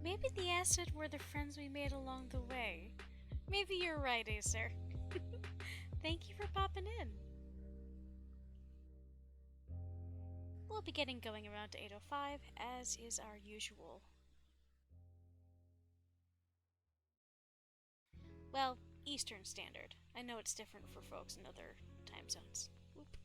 Maybe the acid were the friends we made along the way. Maybe you're right, Acer. Thank you for popping in. We'll be getting going around to 8:05, as is our usual. Well, Eastern Standard. I know it's different for folks in other time zones. Oop.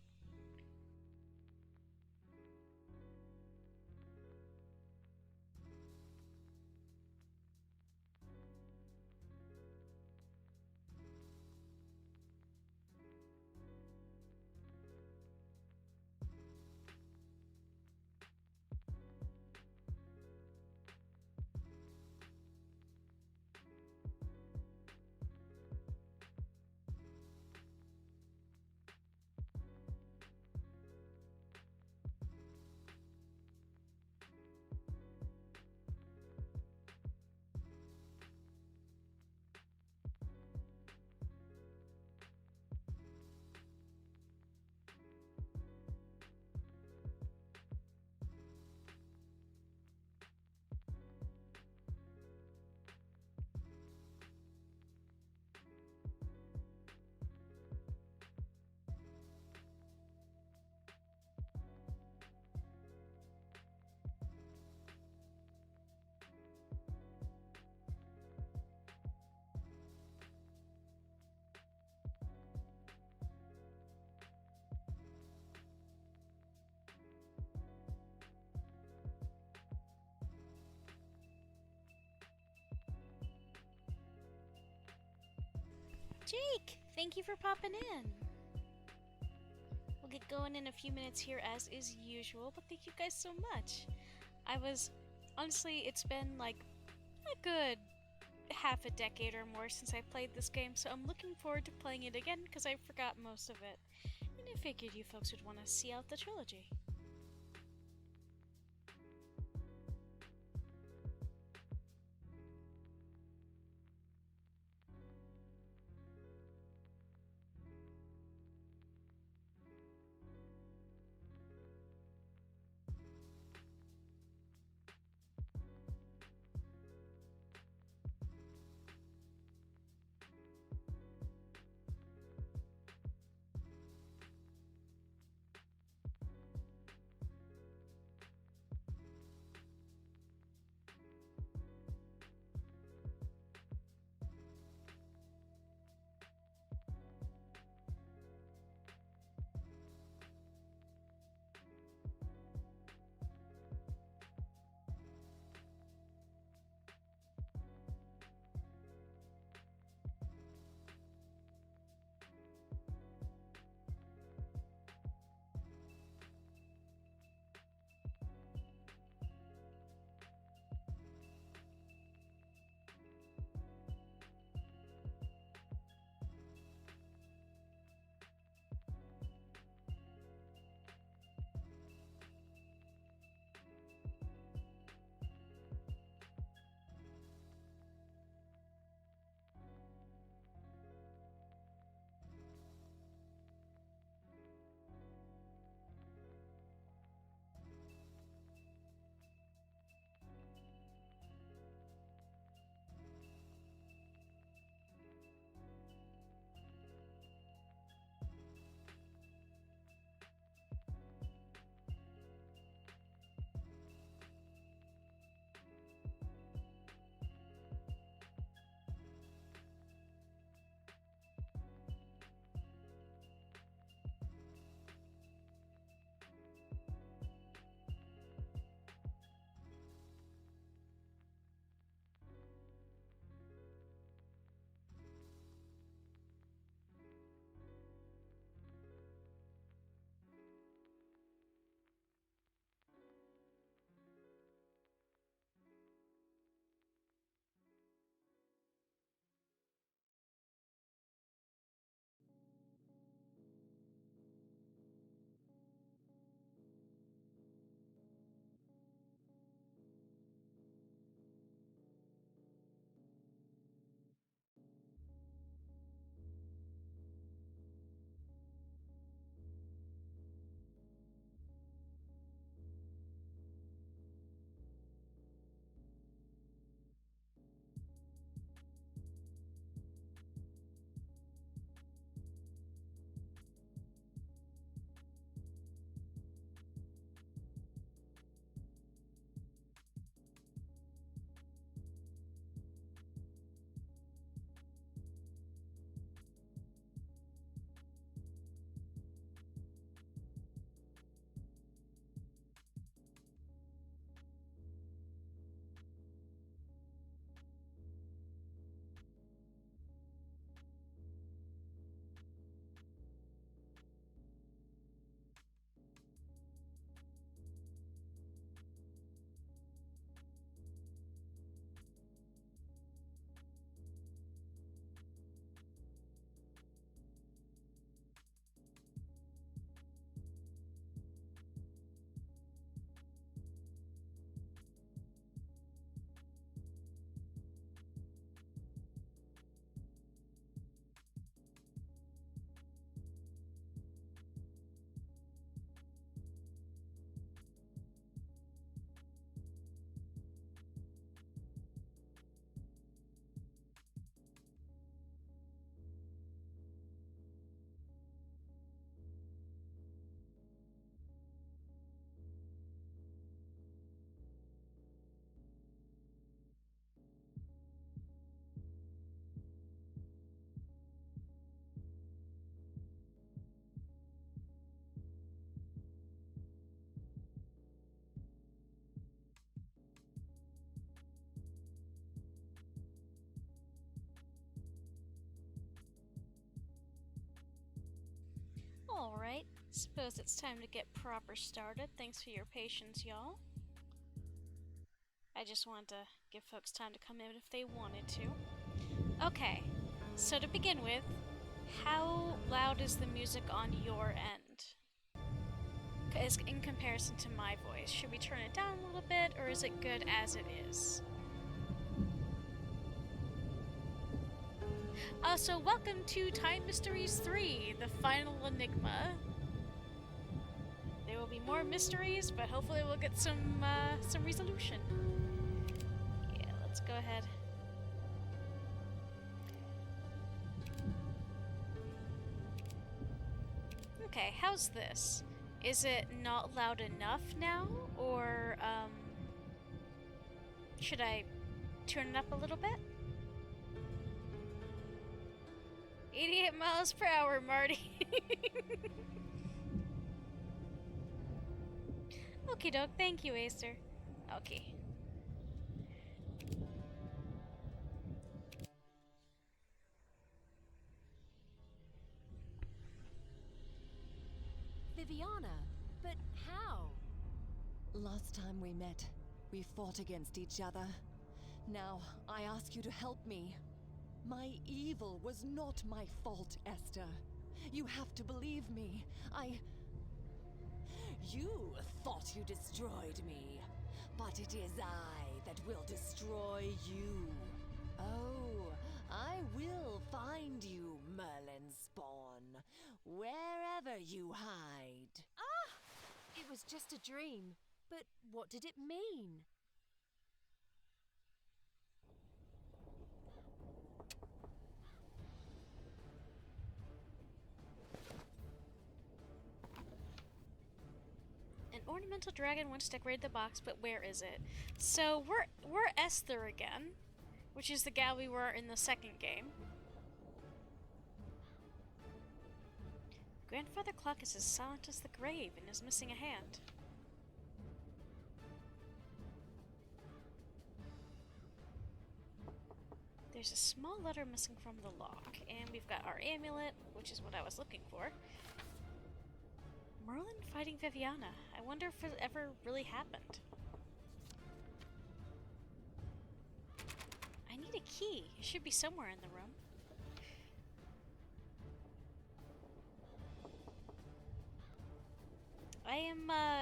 Jake, thank you for popping in. We'll get going in a few minutes here as is usual, but thank you guys so much. Honestly, it's been like a good half a decade or more since I played this game, so I'm looking forward to playing it again because I forgot most of it. And I figured you folks would want to see out the trilogy. Alright, suppose it's time to get proper started. Thanks for your patience, y'all. I just wanted to give folks time to come in if they wanted to. Okay, so to begin with, how loud is the music on your end? As in comparison to my voice, should we turn it down a little bit, or is it good as it is? So welcome to Time Mysteries 3, the final Enigma. There will be more mysteries, but hopefully we'll get some resolution. Yeah, let's go ahead. Okay, how's this? Is it not loud enough now, or should I turn it up a little bit? 88 miles per hour, Marty. Okie doke, thank you, Acer. Okay. Viviana, but how? Last time we met, we fought against each other. Now, I ask you to help me. My evil was not my fault, Esther. You have to believe me. You thought you destroyed me, but it is I that will destroy you. Oh, I will find you, Merlin Spawn, wherever you hide. Ah! It was just a dream. But what did it mean? An ornamental dragon once decorated the box, but where is it? So we're Esther again, which is the gal we were in the second game. Grandfather Clock is as silent as the grave and is missing a hand. There's a small letter missing from the lock, and we've got our amulet, which is what I was looking for. Merlin fighting Viviana. I wonder if it ever really happened. I need a key. It should be somewhere in the room.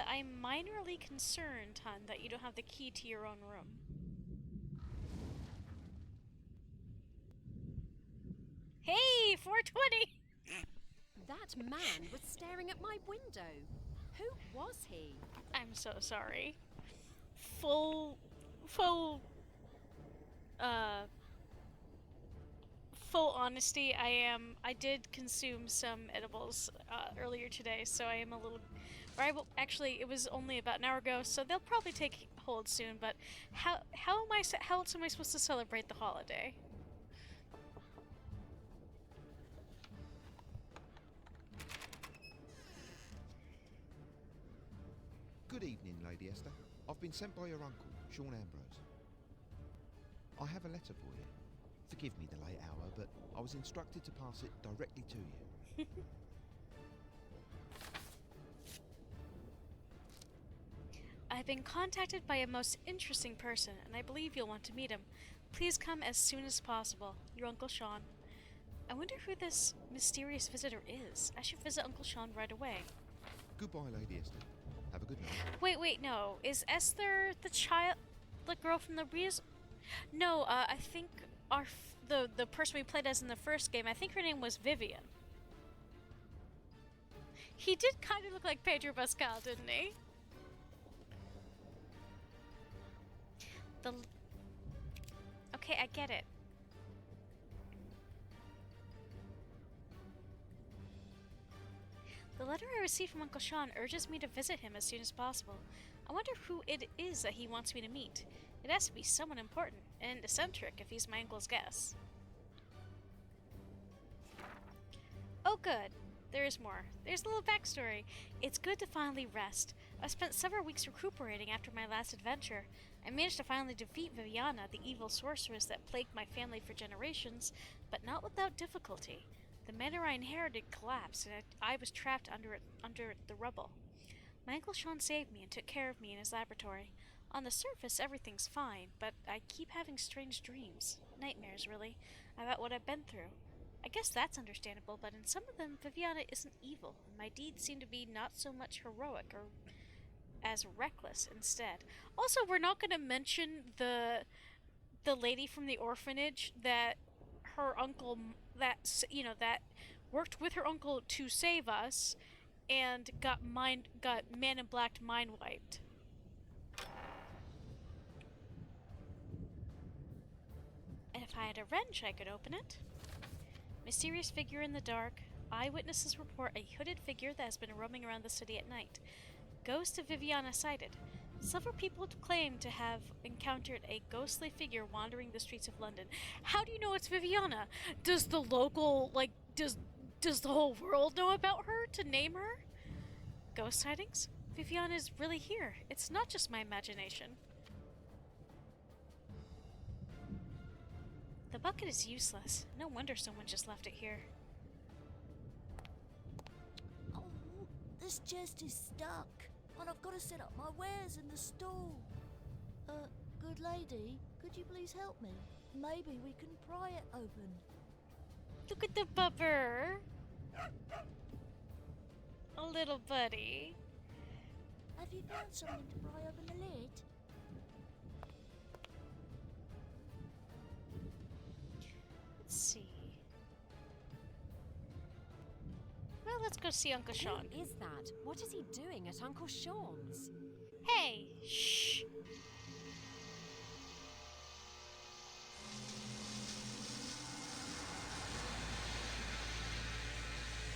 I'm minorly concerned, hon, that you don't have the key to your own room. Hey, 420! That man was staring at my window. Who was he? I'm so sorry. Full honesty, I did consume some edibles earlier today, so I am a little... Actually, it was only about an hour ago, so they'll probably take hold soon, but how else am I supposed to celebrate the holiday? Good evening, Lady Esther. I've been sent by your uncle, Sean Ambrose. I have a letter for you. Forgive me the late hour, but I was instructed to pass it directly to you. I've been contacted by a most interesting person, and I believe you'll want to meet him. Please come as soon as possible. Your Uncle Sean. I wonder who this mysterious visitor is. I should visit Uncle Sean right away. Goodbye, Lady Esther. Have a good night. Wait, no. Is Esther the girl from the No, I think the person we played as in the first game, I think her name was Vivian. He did kind of look like Pedro Pascal, didn't he? Okay, I get it. The letter I received from Uncle Sean urges me to visit him as soon as possible. I wonder who it is that he wants me to meet. It has to be someone important and eccentric if he's my uncle's guess. Oh good, there is more. There's a little backstory. It's good to finally rest. I spent several weeks recuperating after my last adventure. I managed to finally defeat Viviana, the evil sorceress that plagued my family for generations, but not without difficulty. The manor I inherited collapsed, and I was trapped under the rubble. My Uncle Sean saved me and took care of me in his laboratory. On the surface, everything's fine, but I keep having strange dreams. Nightmares, really, about what I've been through. I guess that's understandable, but in some of them, Viviana isn't evil, and my deeds seem to be not so much heroic or as reckless instead. Also, we're not going to mention the lady from the orphanage that her uncle that worked with her uncle to save us and got Man in Black mind wiped. And if I had a wrench, I could open it. Mysterious figure in the dark. Eyewitnesses report a hooded figure that has been roaming around the city at night. Ghost of Viviana sighted. Several people claim to have encountered a ghostly figure wandering the streets of London. How do you know it's Viviana? Does the local, does the whole world know about her to name her? Ghost sightings? Viviana is really here. It's not just my imagination. The bucket is useless. No wonder someone just left it here. Oh, this chest is stuck, and I've got to set up my wares in the stall. Good lady, could you please help me? Maybe we can pry it open. Look at the bubber. A little buddy. Have you found something to pry open the lid? Let's see. Well, let's go see Uncle Sean. Who is that? What is he doing at Uncle Sean's? Hey! Shh!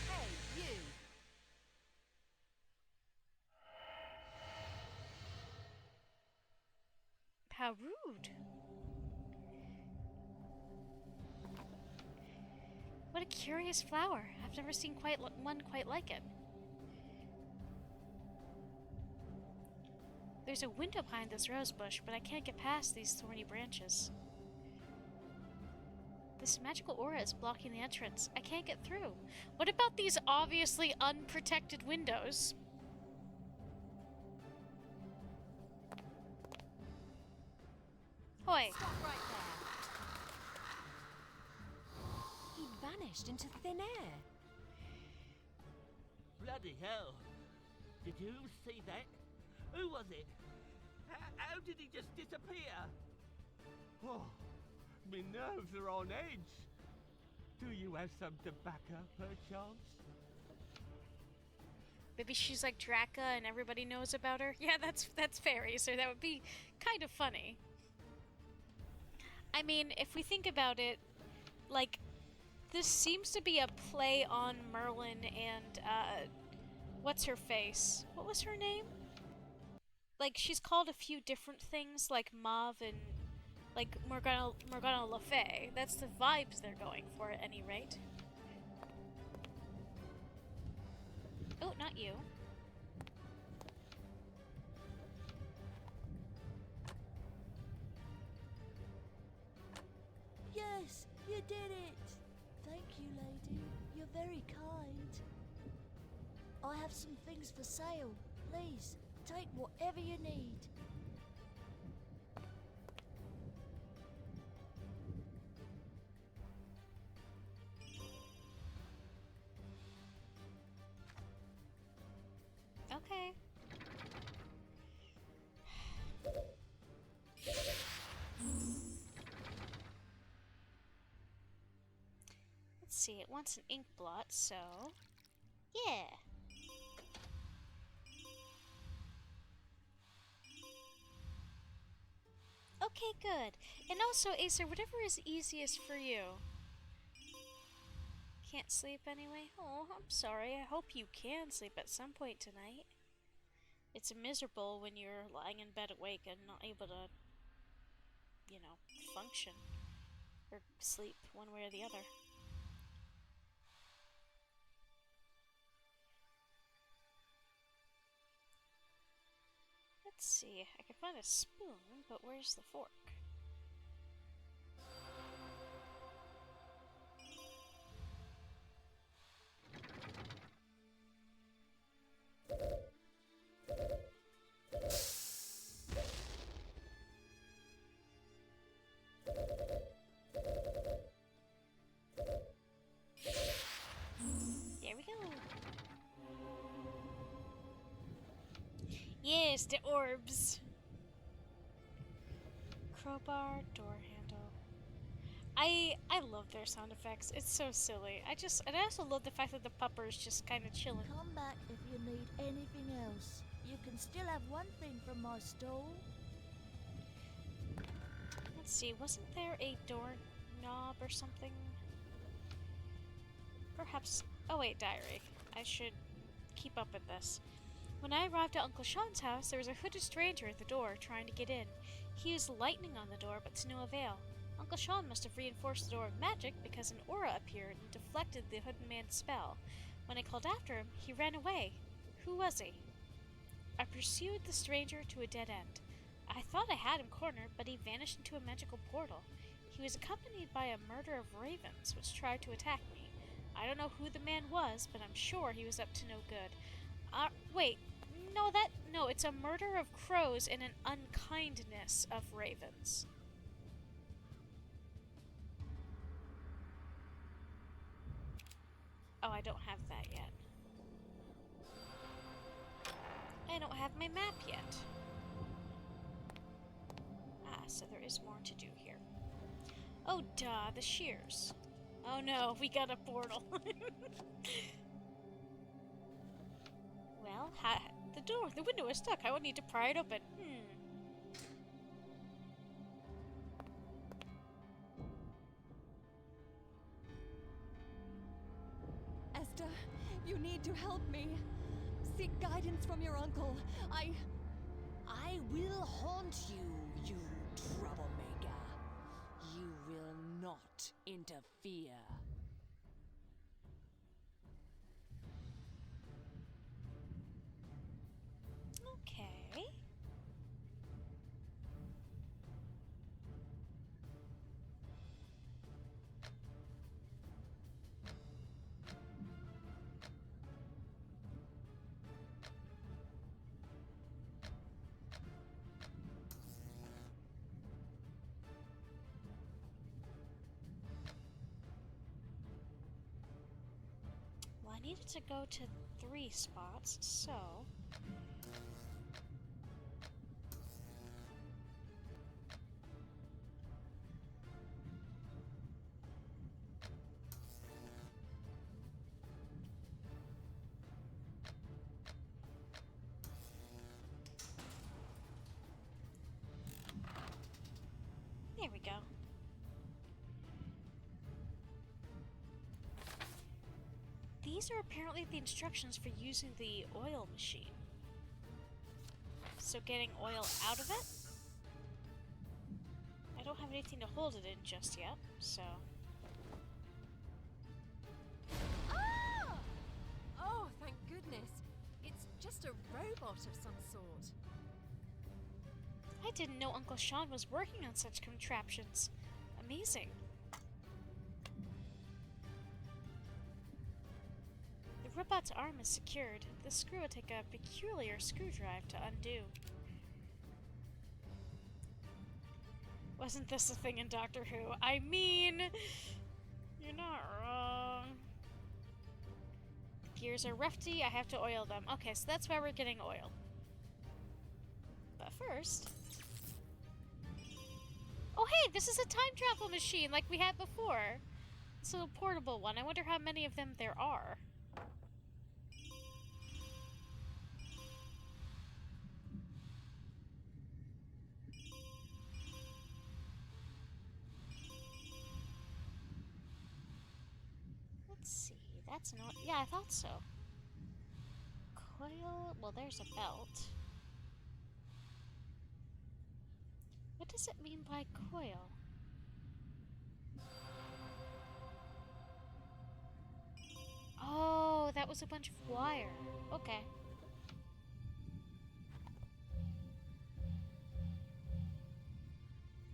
Hey, you! How rude. What a curious flower. I've never seen one quite like it. There's a window behind this rose bush, but I can't get past these thorny branches. This magical aura is blocking the entrance. I can't get through. What about these obviously unprotected windows? Hoy! Stop right there! He vanished into thin air. Bloody hell. Did you see that? Who was it? How did he just disappear? Oh, me nerves are on edge. Do you have some tobacco, perchance? Maybe she's like Draka and everybody knows about her. Yeah, that's fairy, so that would be kind of funny. I mean, if we think about it, like, this seems to be a play on Merlin and, what's her face? What was her name? Like, she's called a few different things, like Mauve and, like, Morgana Le Fay. That's the vibes they're going for, at any rate. Oh, not you. Yes, you did it! Thank you, lady. You're very kind. I have some things for sale. Please, take whatever you need. Okay. Let's see, it wants an ink blot, so... yeah! Okay, good. And also, Acer, whatever is easiest for you. Can't sleep anyway? Oh, I'm sorry. I hope you can sleep at some point tonight. It's miserable when you're lying in bed awake and not able to, you know, function. Or sleep, one way or the other. Let's see. I can find a spoon, but where's the fork? Mr. Orbs. Crowbar, door handle. I love their sound effects. It's so silly. And I also love the fact that the pupper's just kind of chilling. Come back if you need anything else. You can still have one thing from my stall. Let's see, wasn't there a doorknob or something? Perhaps. Oh wait, diary. I should keep up with this. When I arrived at Uncle Sean's house, there was a hooded stranger at the door trying to get in. He used lightning on the door, but to no avail. Uncle Sean must have reinforced the door with magic because an aura appeared and deflected the hooded man's spell. When I called after him, he ran away. Who was he? I pursued the stranger to a dead end. I thought I had him cornered, but he vanished into a magical portal. He was accompanied by a murder of ravens, which tried to attack me. I don't know who the man was, but I'm sure he was up to no good. Wait. No, it's a murder of crows and an unkindness of ravens. Oh, I don't have that yet. I don't have my map yet. So there is more to do here. Oh, duh, the shears. Oh no, we got a portal. Well, the window is stuck. I would need to pry it open. Esther, you need to help me. Seek guidance from your uncle. I will haunt you, you troublemaker. You will not interfere. Okay. Well, I needed to go to 3 spots, so... There we go. These are apparently the instructions for using the oil machine. So getting oil out of it? I don't have anything to hold it in just yet, so... Ah! Oh, thank goodness. It's just a robot of some sort. I didn't know Uncle Sean was working on such contraptions. Amazing. The robot's arm is secured. The screw will take a peculiar screwdriver to undo. Wasn't this a thing in Doctor Who? I mean, you're not wrong. The gears are rusty. I have to oil them. Okay, so that's why we're getting oil. But first... Oh hey, this is a time travel machine like we had before. This little portable one. I wonder how many of them there are. Let's see. That's not... Yeah, I thought so. Coil... Well, there's a belt. What does it mean by coil? Oh, that was a bunch of wire. Okay.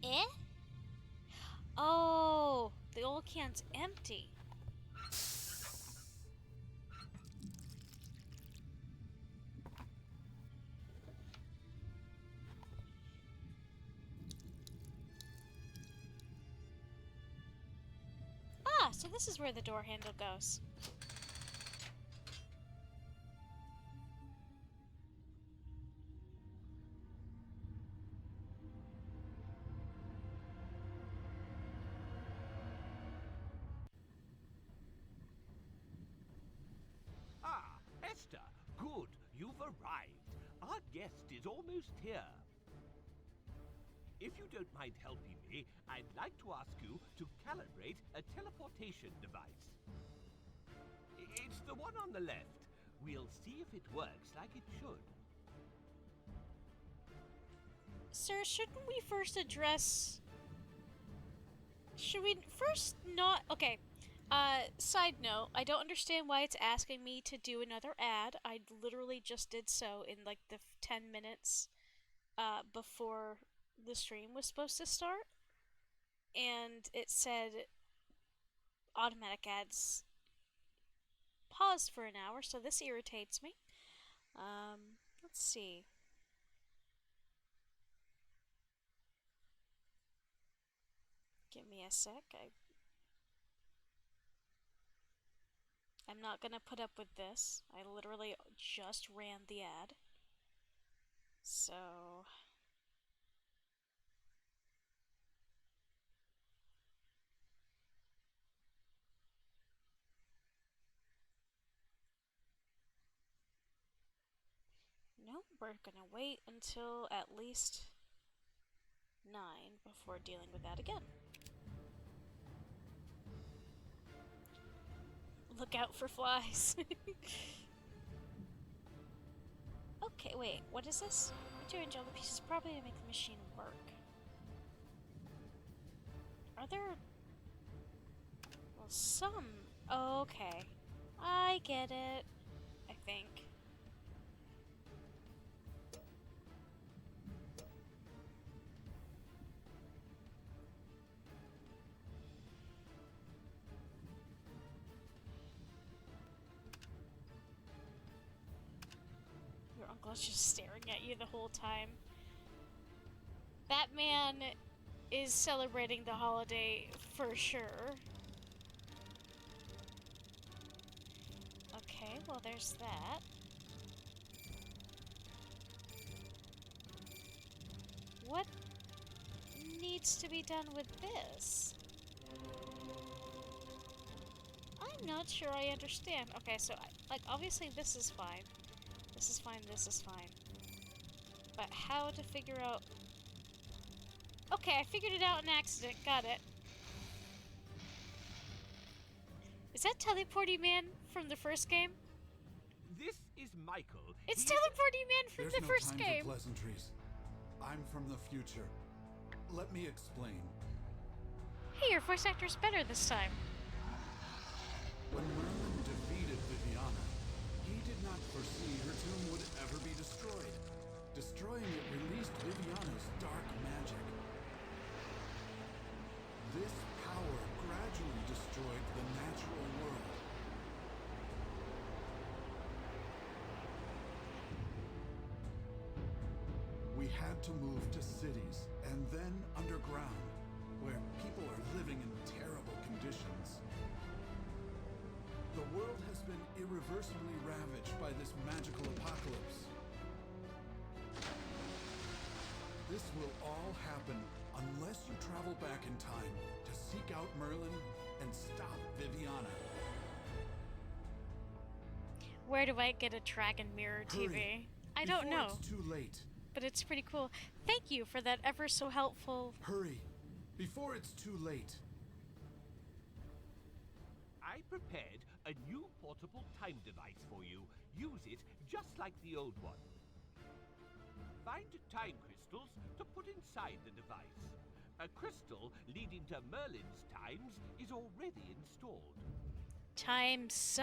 Eh? Oh, the old can's empty. Ah, so this is where the door handle goes. arrived. Our guest is almost here. If you don't mind helping me, I'd like to ask you to calibrate a teleportation device. It's the one on the left. We'll see if it works like it should. Sir, shouldn't we first address... Should we first not... Okay. Side note, I don't understand why it's asking me to do another ad. I literally just did so in like the 10 minutes before the stream was supposed to start. And it said automatic ads paused for an hour, so this irritates me. Let's see. Give me a sec. I'm not gonna put up with this. I literally just ran the ad. So... No, we're gonna wait until at least 9 before dealing with that again. Look out for flies. Okay, wait, what is this? Rearrange all the pieces properly to make the machine work. Are there... Well, some... Okay. I get it. I think. Your uncle is just staring at you the whole time. That man is celebrating the holiday for sure. Okay, well there's that. What needs to be done with this? I'm not sure I understand. Okay, so like obviously this is fine. This is fine, this is fine. But how to figure out... Okay, I figured it out in accident. Got it. Is that Teleporty Man from the first game? This is Michael. It's Teleporty Man from There's the no first time game. for pleasantries. I'm from the future. Let me explain. Hey, your voice actor's better this time. When Merlin defeated Viviana, he did not foresee her tomb would ever be destroyed. Destroying it released Viviana's dark magic. This power gradually destroyed the natural world. We had to move to cities and then underground, where people are living in terrible conditions. The world has been irreversibly ravaged by this magical apocalypse. This will all happen unless you travel back in time to seek out Merlin and stop Viviana. Where do I get a Dragon Mirror TV? Hurry, I don't before know, It's too late. but it's pretty cool. Thank you for that ever so helpful... Hurry, before it's too late. I prepared a new portable time device for you. Use it just like the old one. Find time crystals to put inside the device. A crystal leading to Merlin's times is already installed. Times...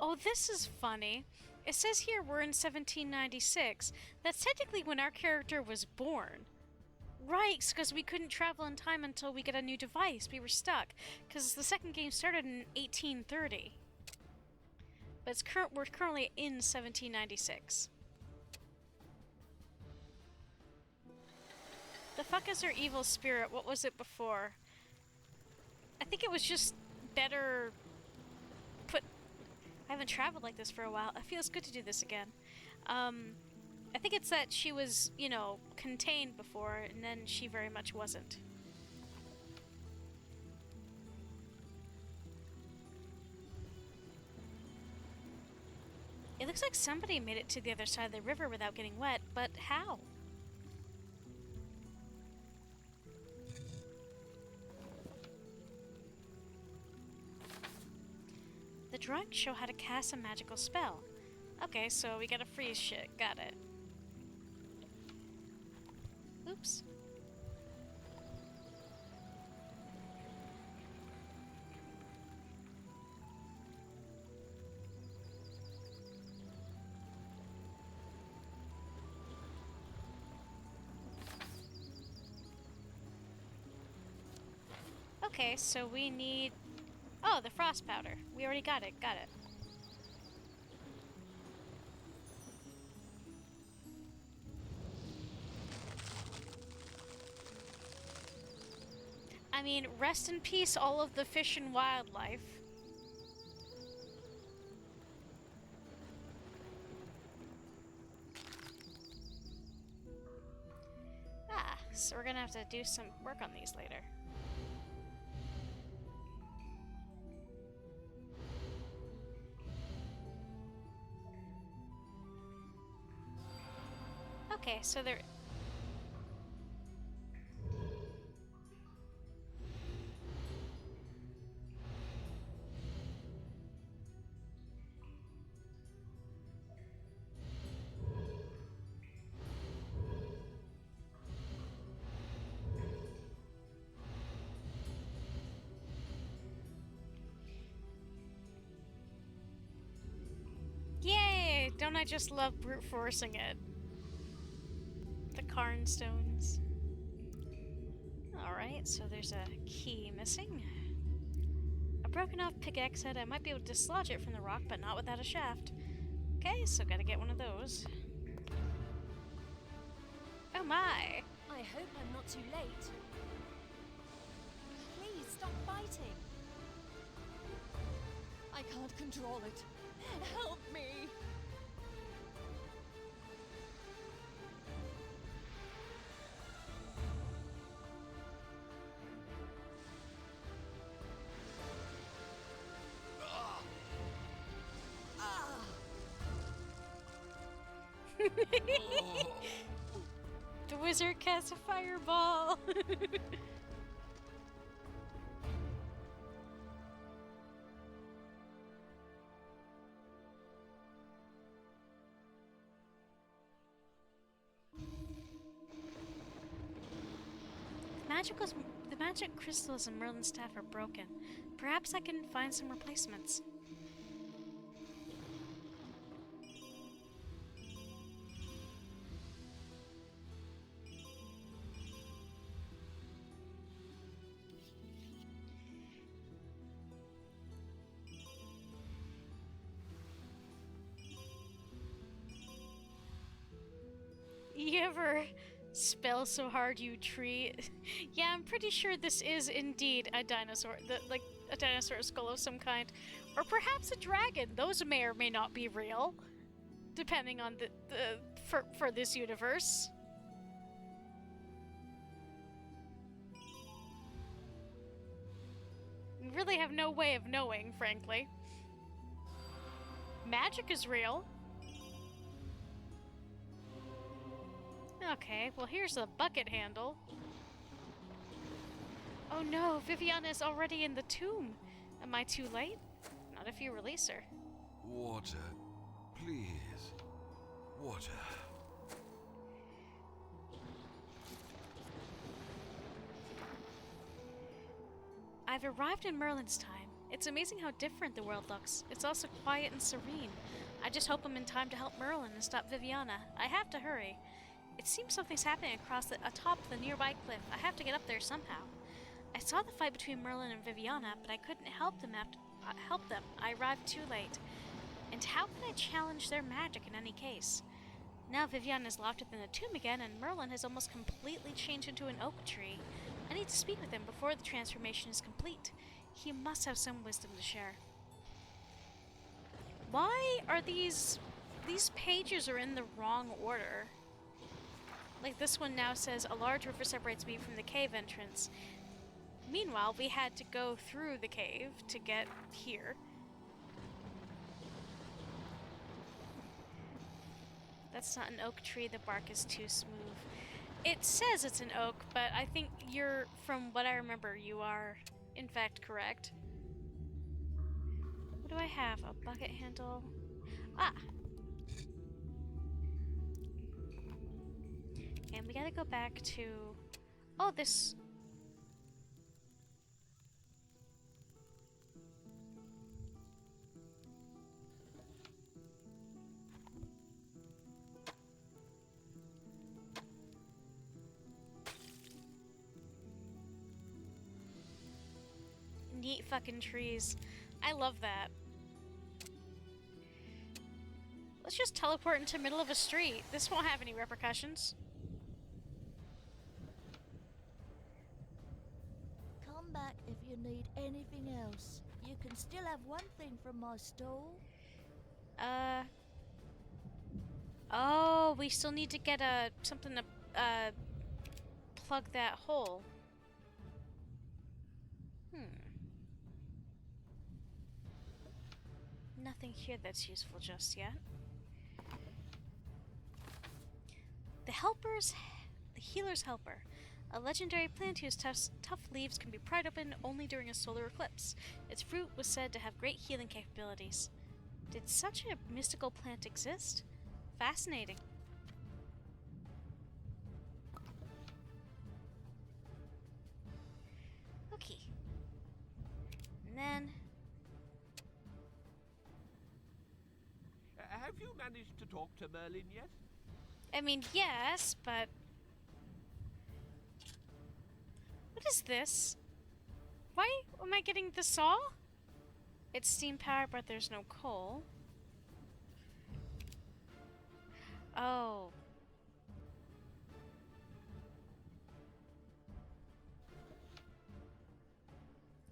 Oh, this is funny. It says here we're in 1796. That's technically when our character was born. Right, because we couldn't travel in time until we get a new device. We were stuck. Because the second game started in 1830. But we're currently in 1796. The fuck is our evil spirit? What was it before? I think it was just better put... I haven't traveled like this for a while. It feels good to do this again. I think it's that she was, you know, contained before, and then she very much wasn't. looks like somebody made it to the other side of the river without getting wet, but how? The drawings show how to cast a magical spell. Okay, so we gotta freeze shit. Got it. Oops. Okay, so we need... Oh, the frost powder. We already got it. Got it. I mean, rest in peace, all of the fish and wildlife. Ah, so we're gonna have to do some work on these later. Okay, so there... Yay! Don't I just love brute forcing it? The Karn stones. Alright, so there's a key missing. A broken off pickaxe head. I might be able to dislodge it from the rock, but not without a shaft. Okay, so gotta get one of those. Oh my! I hope I'm not too late. Please stop fighting. I can't control it. Help me! The wizard casts a fireball! The magic crystals in Merlin's staff are broken. Perhaps I can find some replacements. You ever spell so hard you tree? Yeah, I'm pretty sure this is indeed a dinosaur, like a dinosaur skull of some kind, or perhaps a dragon. Those may or may not be real, depending on for this universe. We really have no way of knowing, frankly. Magic is real. Okay, well here's the bucket handle. Oh no, Viviana is already in the tomb. Am I too late? Not if you release her. Water. Please. Water. I've arrived in Merlin's time. It's amazing how different the world looks. It's also quiet and serene. I just hope I'm in time to help Merlin and stop Viviana. I have to hurry. It seems something's happening atop the nearby cliff. I have to get up there somehow. I saw the fight between Merlin and Viviana, but I couldn't help them. I arrived too late. And how can I challenge their magic in any case? Now Viviana is locked up in the tomb again, and Merlin has almost completely changed into an oak tree. I need to speak with him before the transformation is complete. He must have some wisdom to share. Why are these pages are in the wrong order? Like this one now says, a large river separates me from the cave entrance. Meanwhile, we had to go through the cave to get here. That's not an oak tree. The bark is too smooth. It says it's an oak, but I think you're, from what I remember, you are, in fact, correct. What do I have? A bucket handle. Ah! And we gotta go back to... Oh, this... Neat fucking trees. I love that. Let's just teleport into the middle of a street. This won't have any repercussions. Come back if you need anything else. You can still have one thing from my stall. Oh, we still need to get something to, plug that hole. Nothing here that's useful just yet. The Healer's Helper. A legendary plant whose tough leaves can be pried open only during a solar eclipse. Its fruit was said to have great healing capabilities. Did such a mystical plant exist? Fascinating. Okay. And then... Have you managed to talk to Merlin yet? I mean, yes, but... What is this? Why am I getting the saw? It's steam powered, but there's no coal. Oh.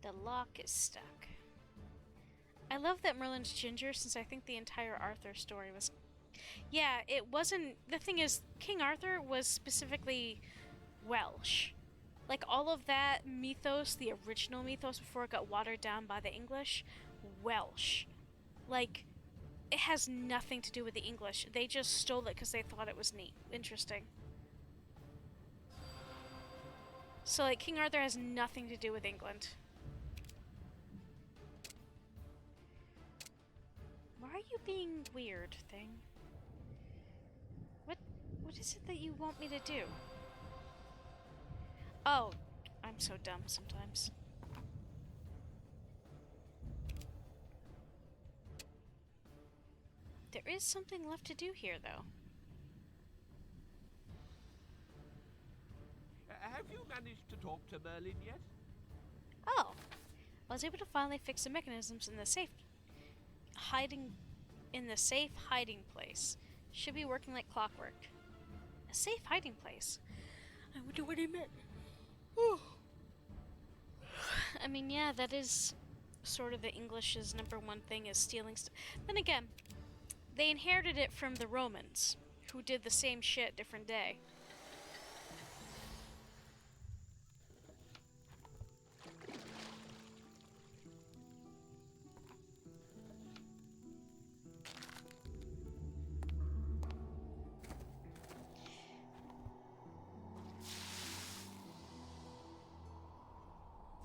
The lock is stuck. I love that Merlin's ginger, since I think the entire Arthur story was... Yeah, it wasn't... The thing is, King Arthur was specifically Welsh. Like, all of that mythos, the original mythos before it got watered down by the English, Welsh. Like, it has nothing to do with the English. They just stole it because they thought it was neat. Interesting. So, like, King Arthur has nothing to do with England. Why are you being weird, thing? What is it that you want me to do? Oh, I'm so dumb sometimes. There is something left to do here, though. Have you managed to talk to Merlin yet? Oh, I was able to finally fix the mechanisms in the safe hiding place. Should be working like clockwork. A safe hiding place? I wonder what he meant. I mean, yeah, that is sort of the English's #1 thing, is stealing stuff. Then again, they inherited it from the Romans, who did the same shit, different day.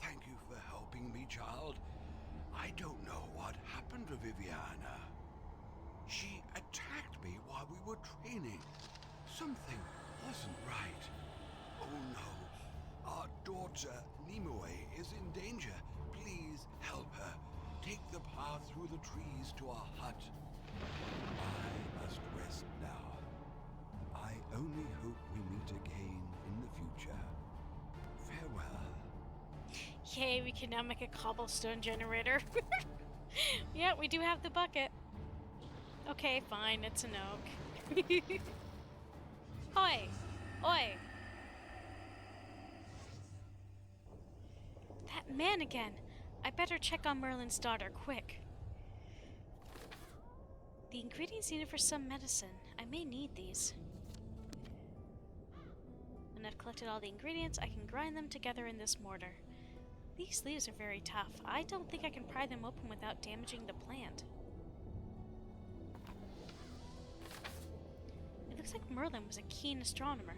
Thank you for helping me, child. I don't know what happened to Viviana. She attacked me while we were training. Something wasn't right. Oh no. Our daughter, Nimue, is in danger. Please help her. Take the path through the trees to our hut. I must rest now. I only hope we meet again in the future. Farewell. Yay, we can now make a cobblestone generator. Yeah, we do have the bucket. Okay, fine, it's an oak. Oi! Oi! That man again! I better check on Merlin's daughter, quick. The ingredients needed for some medicine. I may need these. When I've collected all the ingredients, I can grind them together in this mortar. These leaves are very tough. I don't think I can pry them open without damaging the plant. like Merlin was a keen astronomer.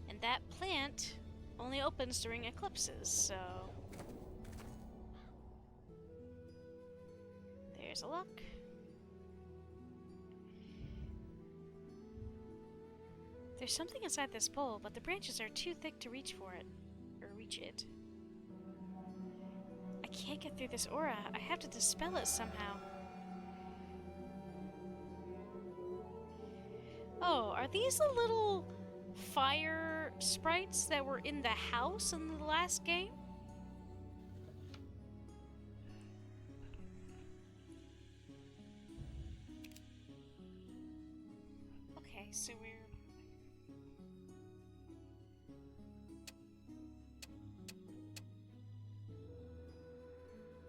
And that plant only opens during eclipses, so... There's a lock. There's something inside this bowl, but the branches are too thick to reach for it. Or reach it. I can't get through this aura. I have to dispel it somehow. Oh, are these the little fire sprites that were in the house in the last game? Okay, so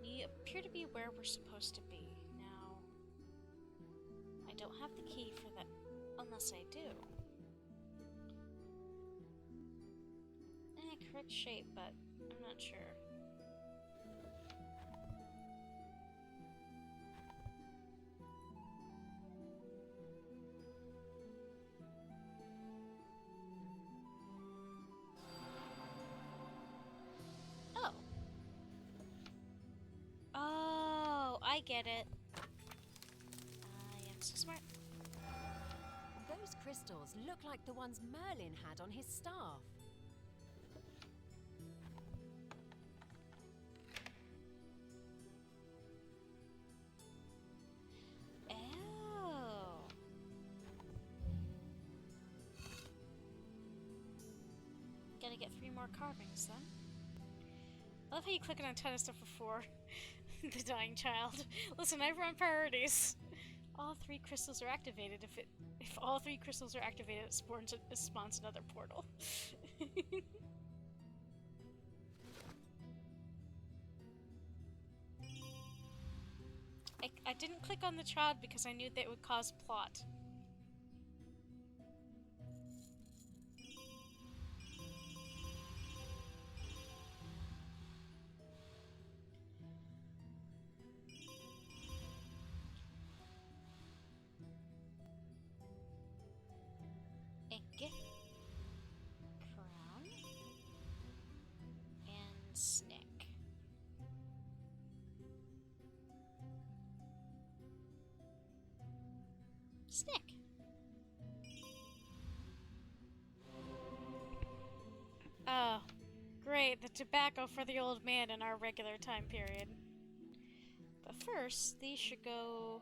we appear to be where we're supposed to be. Now, I don't have the key for that, unless I do. Correct shape, but I'm not sure. Oh. Oh, I get it. I am so smart. Those crystals look like the ones Merlin had on his staff. Gotta get 3 more carvings then. I love how you click on a ton of stuff before the dying child. Listen, I run priorities. All 3 crystals are activated. If all 3 crystals are activated, it spawns another portal. I didn't click on the child because I knew that it would cause plot. Egg, crown, and snack. Snack. Oh, great, the tobacco for the old man in our regular time period. But first, these should go...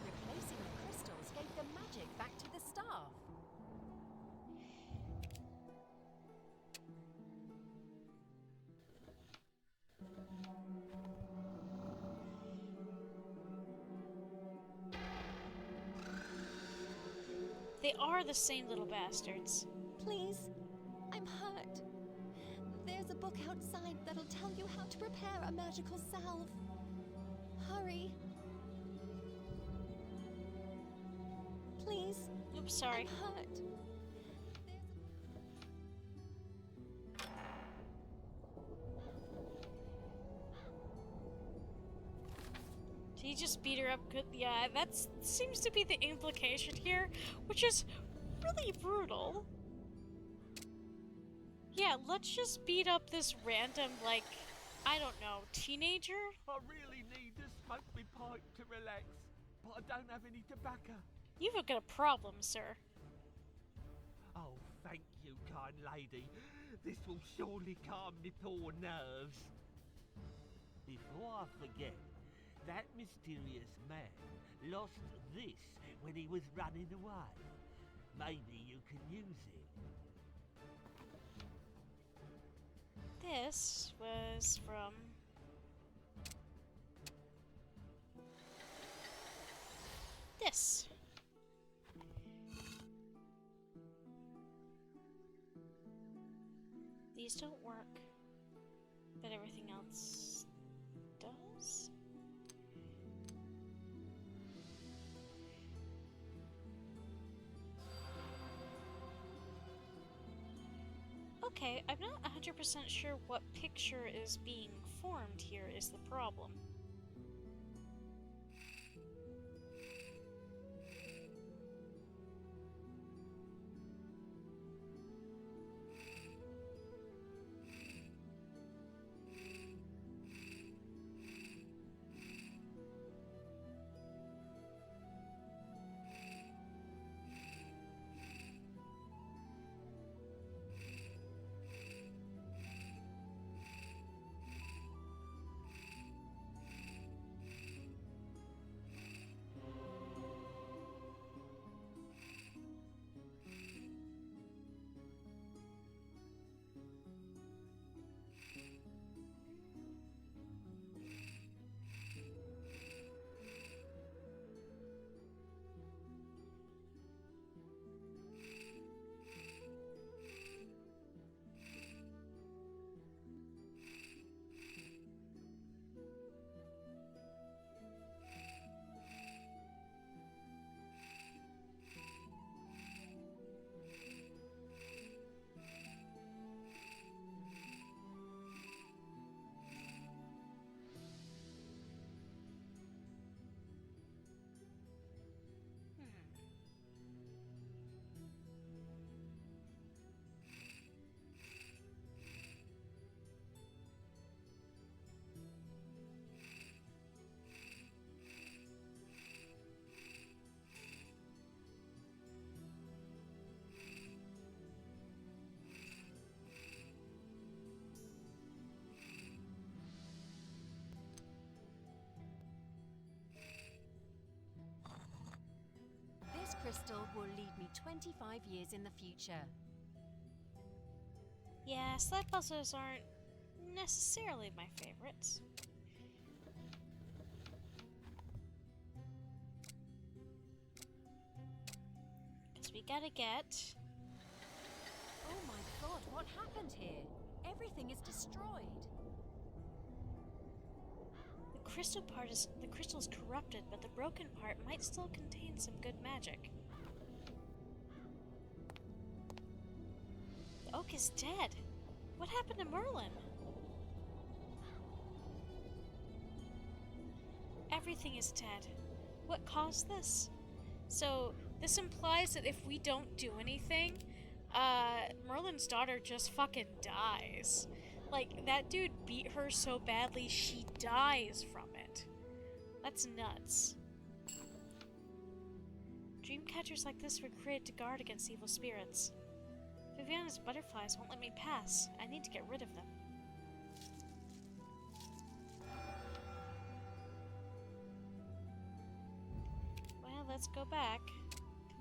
Replacing the crystals gave the magic back to the staff. They are the same little bastards. Please, I'm hurt. There's a book outside that'll tell you how to prepare a magical salve. Hurry. Please. Oops, sorry. I'm hurt. Did he just beat her up good? Yeah, that seems to be the implication here, which is really brutal. Yeah, let's just beat up this random, like, I don't know, teenager? I really need to smoke my pipe to relax, but I don't have any tobacco. You've got a problem, sir. Oh, thank you, kind lady. This will surely calm me poor nerves. Before I forget, that mysterious man lost this when he was running away. Maybe you can use it. This was from... this. These don't work, but everything else does. Okay, I'm not 100% sure what picture is being formed here is the problem. This crystal will lead me 25 years in the future. Yeah, slide puzzles aren't necessarily my favorites. Because we gotta get... Oh my god, what happened here? Everything is destroyed. The crystal's corrupted, but the broken part might still contain some good magic. The oak is dead. What happened to Merlin? Everything is dead. What caused this? So, this implies that if we don't do anything, Merlin's daughter just fucking dies. Like, that dude beat her so badly, she dies from it. That's nuts. Dreamcatchers like this were created to guard against evil spirits. Viviana's butterflies won't let me pass. I need to get rid of them. Well, let's go back.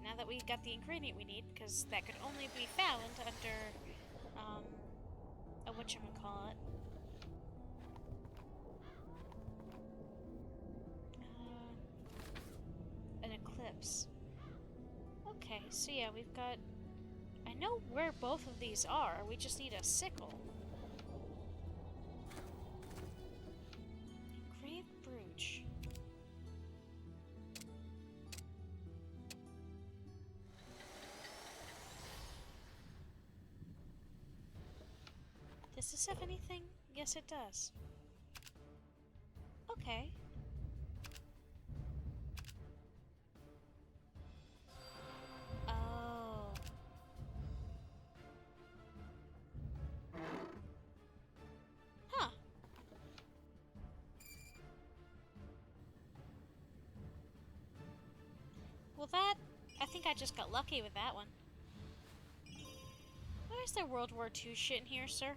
Now that we've got the ingredient we need, because that could only be found under, a whatchamacallit. An eclipse. Okay, so yeah, we've got... I know where both of these are, we just need a sickle. Engraved brooch. Does this have anything? Yes, it does. Okay. Oh. Huh. Well, that... I think I just got lucky with that one. Why is there World War II shit in here, sir?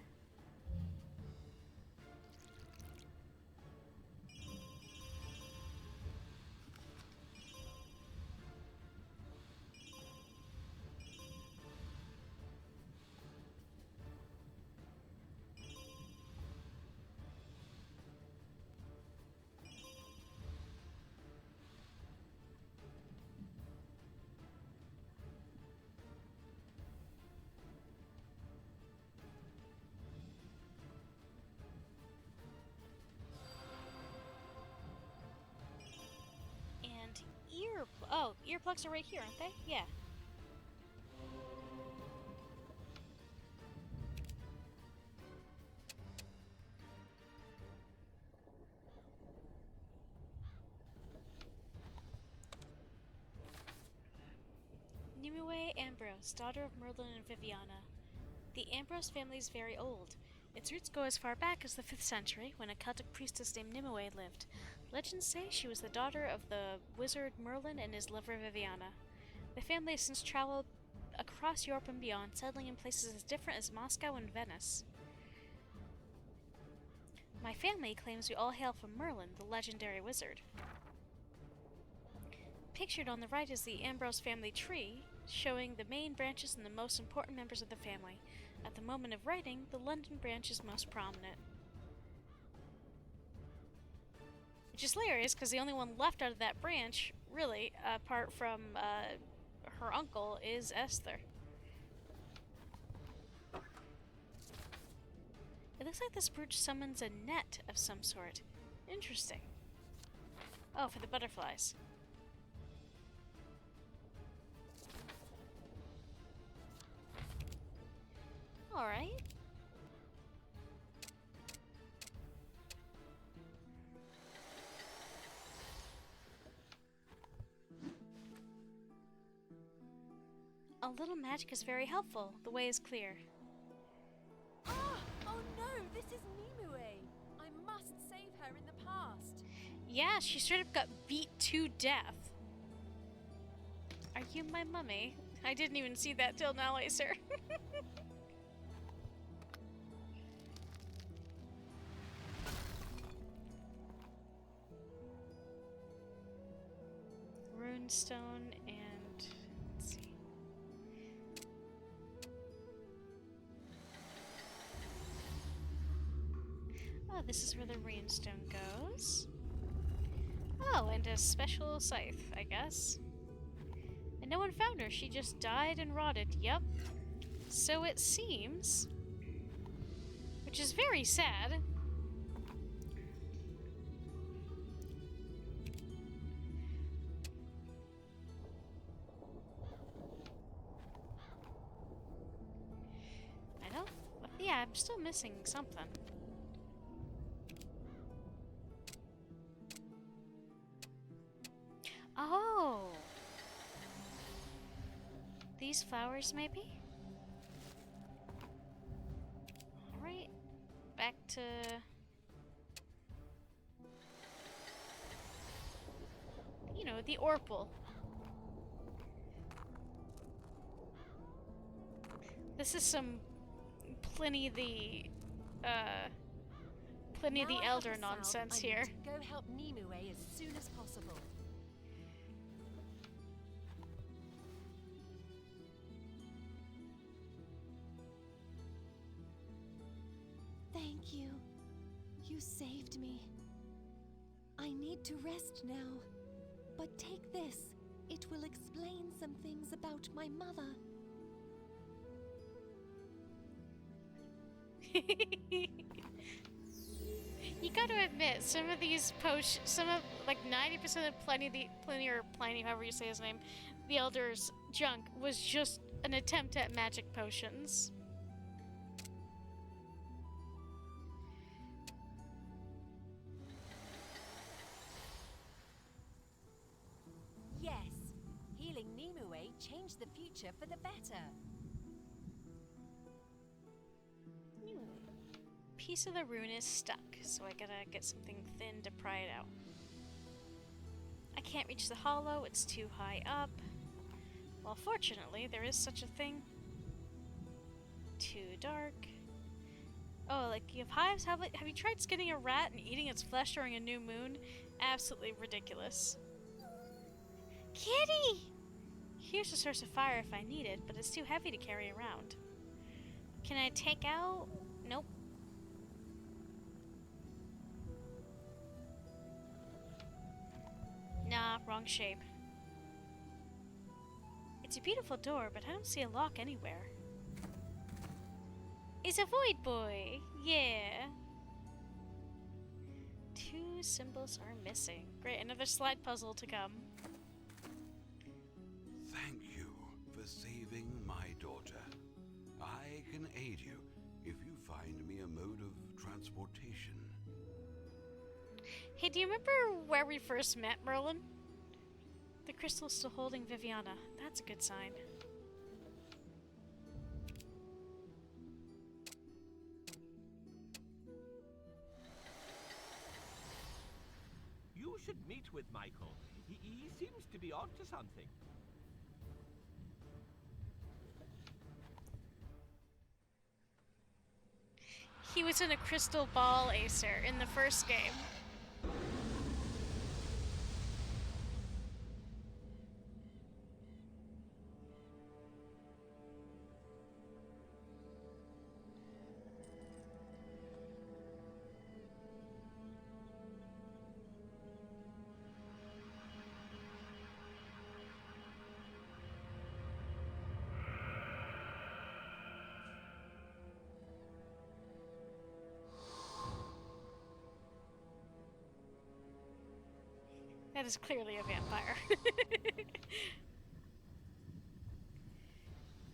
Earplugs are right here, aren't they? Yeah. Ambrose, daughter of Merlin and Viviana. The Ambrose family is very old. Its roots go as far back as the 5th century, when a Celtic priestess named Nimue lived. Legends say she was the daughter of the wizard Merlin and his lover Viviana. The family has since traveled across Europe and beyond, settling in places as different as Moscow and Venice. My family claims we all hail from Merlin, the legendary wizard. Pictured on the right is the Ambrose family tree, showing the main branches and the most important members of the family. At the moment of writing, the London branch is most prominent. Which is hilarious, because the only one left out of that branch, really, apart from her uncle, is Esther. It looks like this brooch summons a net of some sort. Interesting. Oh, for the butterflies. Alright. A little magic is very helpful. The way is clear. Ah! Oh no, this is Nimue! I must save her in the past. Yeah, she straight up got beat to death. Are you my mummy? I didn't even see that till now, Acer. Runestone and... let's see. Oh, this is where the runestone goes. Oh, and a special scythe, I guess. And no one found her. She just died and rotted. Yep. So it seems. Which is very sad. I don't... yeah, I'm still missing something. Oh! These flowers, maybe? Alright. Back to... you know, the Orpal. This is some Pliny the Now I have Elder the salve, nonsense I need here. to go help Nimue as soon as possible. Thank you. You saved me. I need to rest now. But take this. It will explain some things about my mother. You gotta admit, some of these potions, some of, like 90% of Pliny, however you say his name, the Elder's junk was just an attempt at magic potions. Yes, healing Nimue changed the future for the better. Piece of the rune is stuck, so I gotta get something thin to pry it out. I can't reach the hollow, it's too high up. Well, fortunately, there is such a thing. Too dark. Oh, like, you have hives? Have you tried skinning a rat and eating its flesh during a new moon? Absolutely ridiculous. Kitty! Here's a source of fire if I need it, but it's too heavy to carry around. Can I take out? Nope. Nah, wrong shape. It's a beautiful door, but I don't see a lock anywhere. It's a void boy! Yeah! 2 symbols are missing. Great, another slide puzzle to come. Thank you for saving my daughter. I can aid you if you find me a mode of transportation. Hey, do you remember where we first met, Merlin? The crystal's still holding Viviana. That's a good sign. should meet with Michael. He seems to be onto something. He was in a crystal ball, Acer, in the first game. That is clearly a vampire.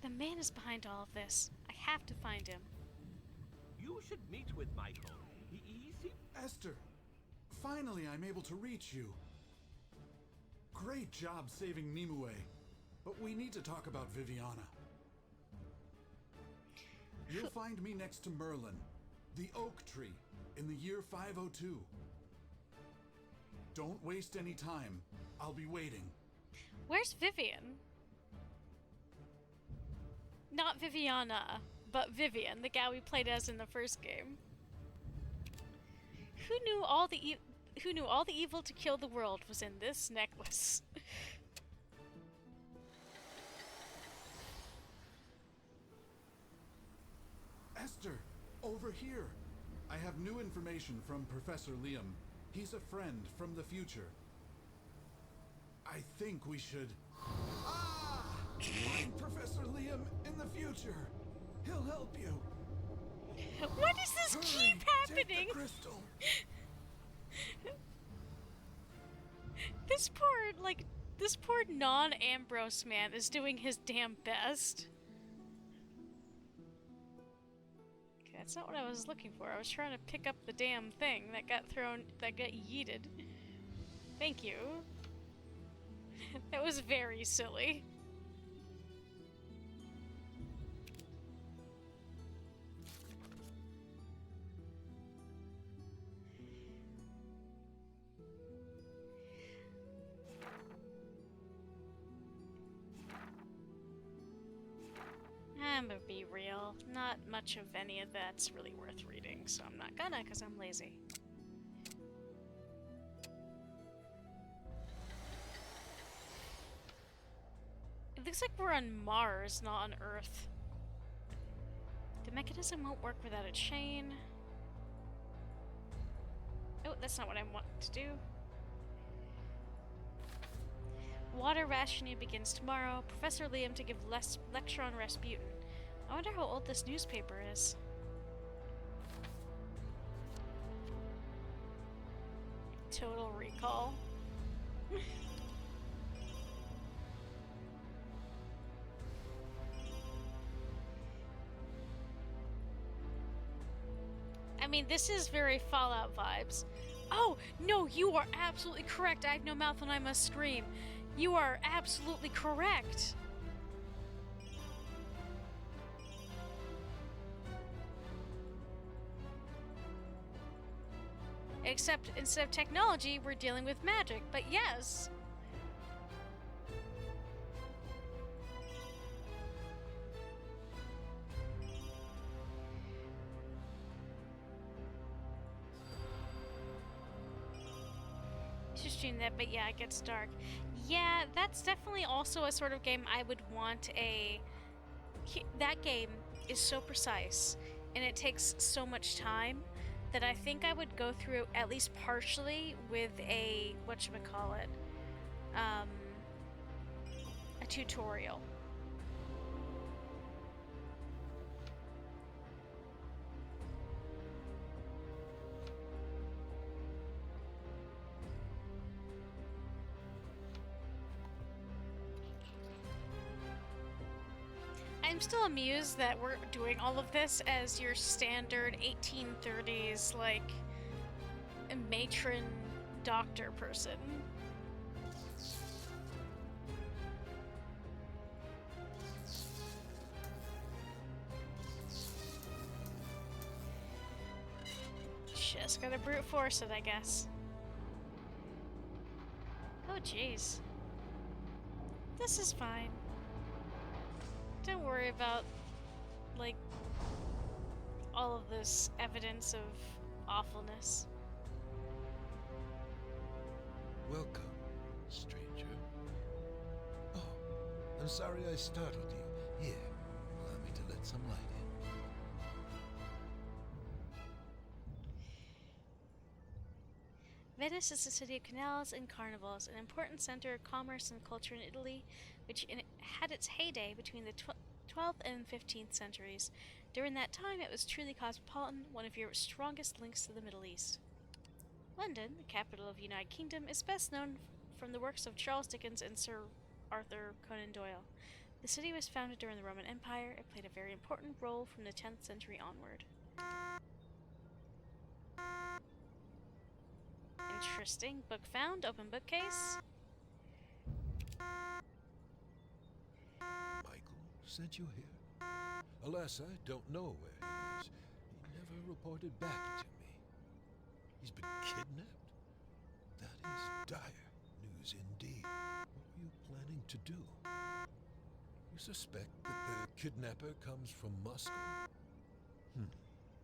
The man is behind all of this. I have to find him. You should meet with Michael. He seems... Esther, finally I'm able to reach you. Great job saving Nimue, but we need to talk about Viviana. You'll find me next to Merlin, the oak tree, in the year 502. Don't waste any time. I'll be waiting. Where's Vivian? Not Viviana, but Vivian, the gal we played as in the first game. Who knew all the evil to kill the world was in this necklace? Esther, over here. I have new information from Professor Liam. He's a friend from the future. I think we should... Ah! Find Professor Liam in the future. He'll help you. Why does this Hurry, keep take happening? the crystal. This poor non-Ambrose man is doing his damn best. Okay, that's not what I was looking for. I was trying to pick up the damn thing that got yeeted. Thank you. That was very silly. I'm gonna be real. Not much of any of that's really worth reading, so I'm not gonna because I'm lazy. It looks like we're on Mars, not on Earth. The mechanism won't work without a chain. Oh, that's not what I want to do. Water rationing begins tomorrow. Professor Liam to give lecture on Rasputin. I wonder how old this newspaper is. Total Recall. I mean, this is very Fallout vibes. Oh, no, you are absolutely correct. I have no mouth and I must scream. You are absolutely correct. Except instead of technology, we're dealing with magic, but yes. Just doing that, but yeah, it gets dark. Yeah, that's definitely also a sort of game I would want that game is so precise, and it takes so much time that I think I would go through at least partially with a, whatchamacallit, a tutorial. I'm still amused that we're doing all of this as your standard 1830s, like, matron doctor person. Just gotta brute force it, I guess. Oh, jeez. This is fine. Don't worry about, like, all of this evidence of awfulness. Welcome, stranger. Oh, I'm sorry I startled you. Here, allow me to let some light in. Venice is a city of canals and carnivals, an important center of commerce and culture in Italy, which had its heyday between the 12th and 15th centuries. During that time, it was truly cosmopolitan, one of Europe's strongest links to the Middle East. London, the capital of the United Kingdom, is best known from the works of Charles Dickens and Sir Arthur Conan Doyle. The city was founded during the Roman Empire. It played a very important role from the 10th century onward. Interesting. Book found. Open bookcase. Michael sent you here? Alas, I don't know where he is. He never reported back to me. He's been kidnapped? That is dire news indeed. What are you planning to do? You suspect that the kidnapper comes from Moscow?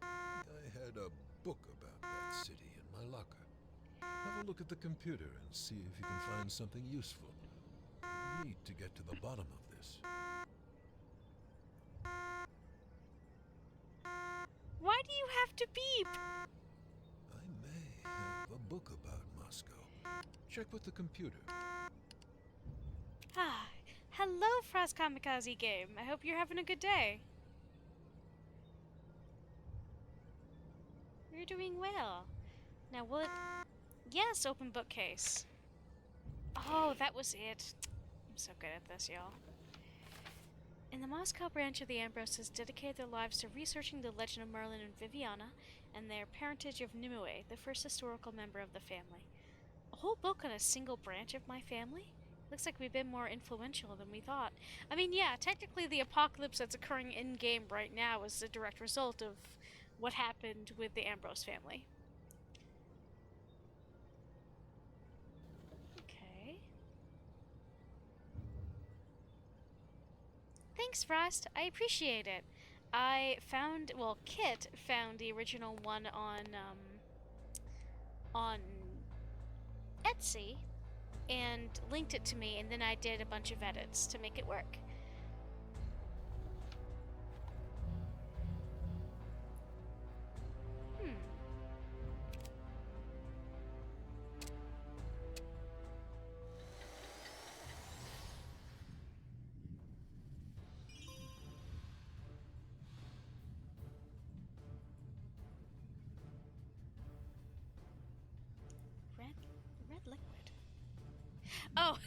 I had a book about that city in my locker. Have a look at the computer and see if you can find something useful. We need to get to the bottom of this. Why do you have to beep? I may have a book about Moscow. Check with the computer. Ah, hello, Frost Kamikaze Game. I hope you're having a good day. You're doing well. Now, will it... Yes, open bookcase. Oh, that was it. I'm so good at this, y'all. In the Moscow branch of the Ambroses dedicated their lives to researching the legend of Merlin and Viviana and their parentage of Nimue, the first historical member of the family. A whole book on a single branch of my family? Looks like we've been more influential than we thought. I mean, yeah, technically the apocalypse that's occurring in-game right now is a direct result of what happened with the Ambrose family. Okay. Thanks, Frost. I appreciate it. I found, well, Kit found the original one on Etsy and linked it to me, and then I did a bunch of edits to make it work. Red liquid. Oh.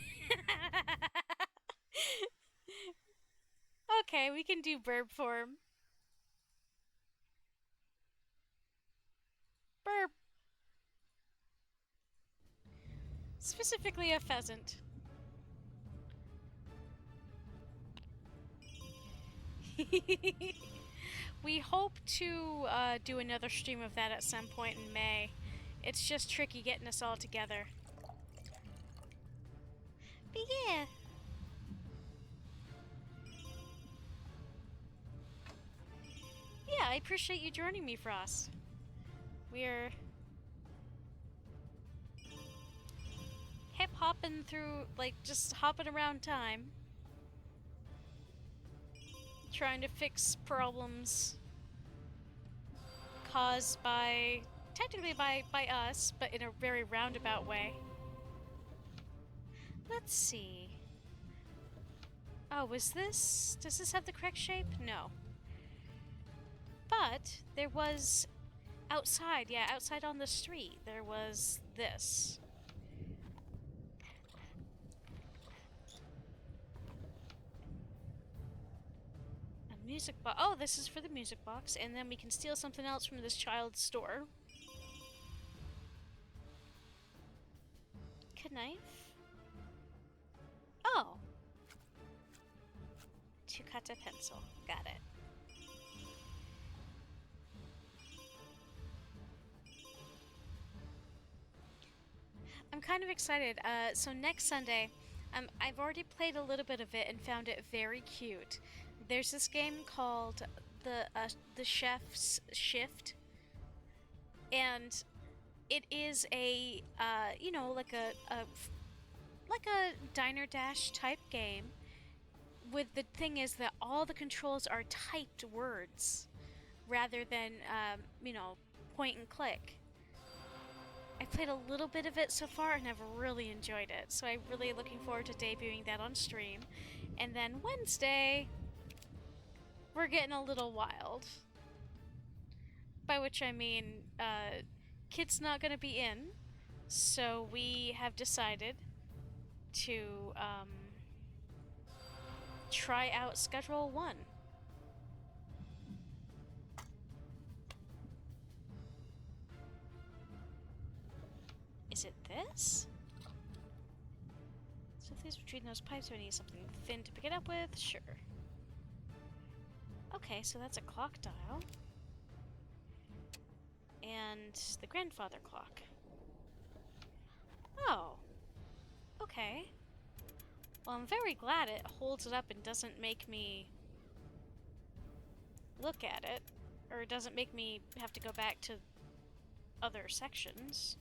Okay, we can do burp form. Burp. Specifically a pheasant. We hope to do another stream of that at some point in May. It's just tricky getting us all together. But yeah. Yeah, I appreciate you joining me, Frost. We're hip-hopping through, like, just hopping around time. Trying to fix problems caused by, technically by us, but in a very roundabout way. Let's see. Oh, does this have the correct shape? No. But there was outside, yeah, outside on the street, there was this. A music box. Oh, this is for the music box, and then we can steal something else from this child's store. Knife. Oh. To cut a pencil. Got it. I'm kind of excited. So next Sunday, I've already played a little bit of it and found it very cute. There's this game called the Chef's Shift, and it is a you know, like a Diner Dash type game. With the thing is that all the controls are typed words rather than you know, point and click. I've played a little bit of it so far and I've really enjoyed it, so I'm really looking forward to debuting that on stream. And then Wednesday, we're getting a little wild. By which I mean, Kid's not gonna be in, so we have decided to try out Schedule 1. Is it this? So if these between those pipes, we need something thin to pick it up with? Sure. Okay, so that's a clock dial. And the grandfather clock. Oh. Okay. Well, I'm very glad it holds it up and doesn't make me look at it. Or it doesn't make me have to go back to other sections.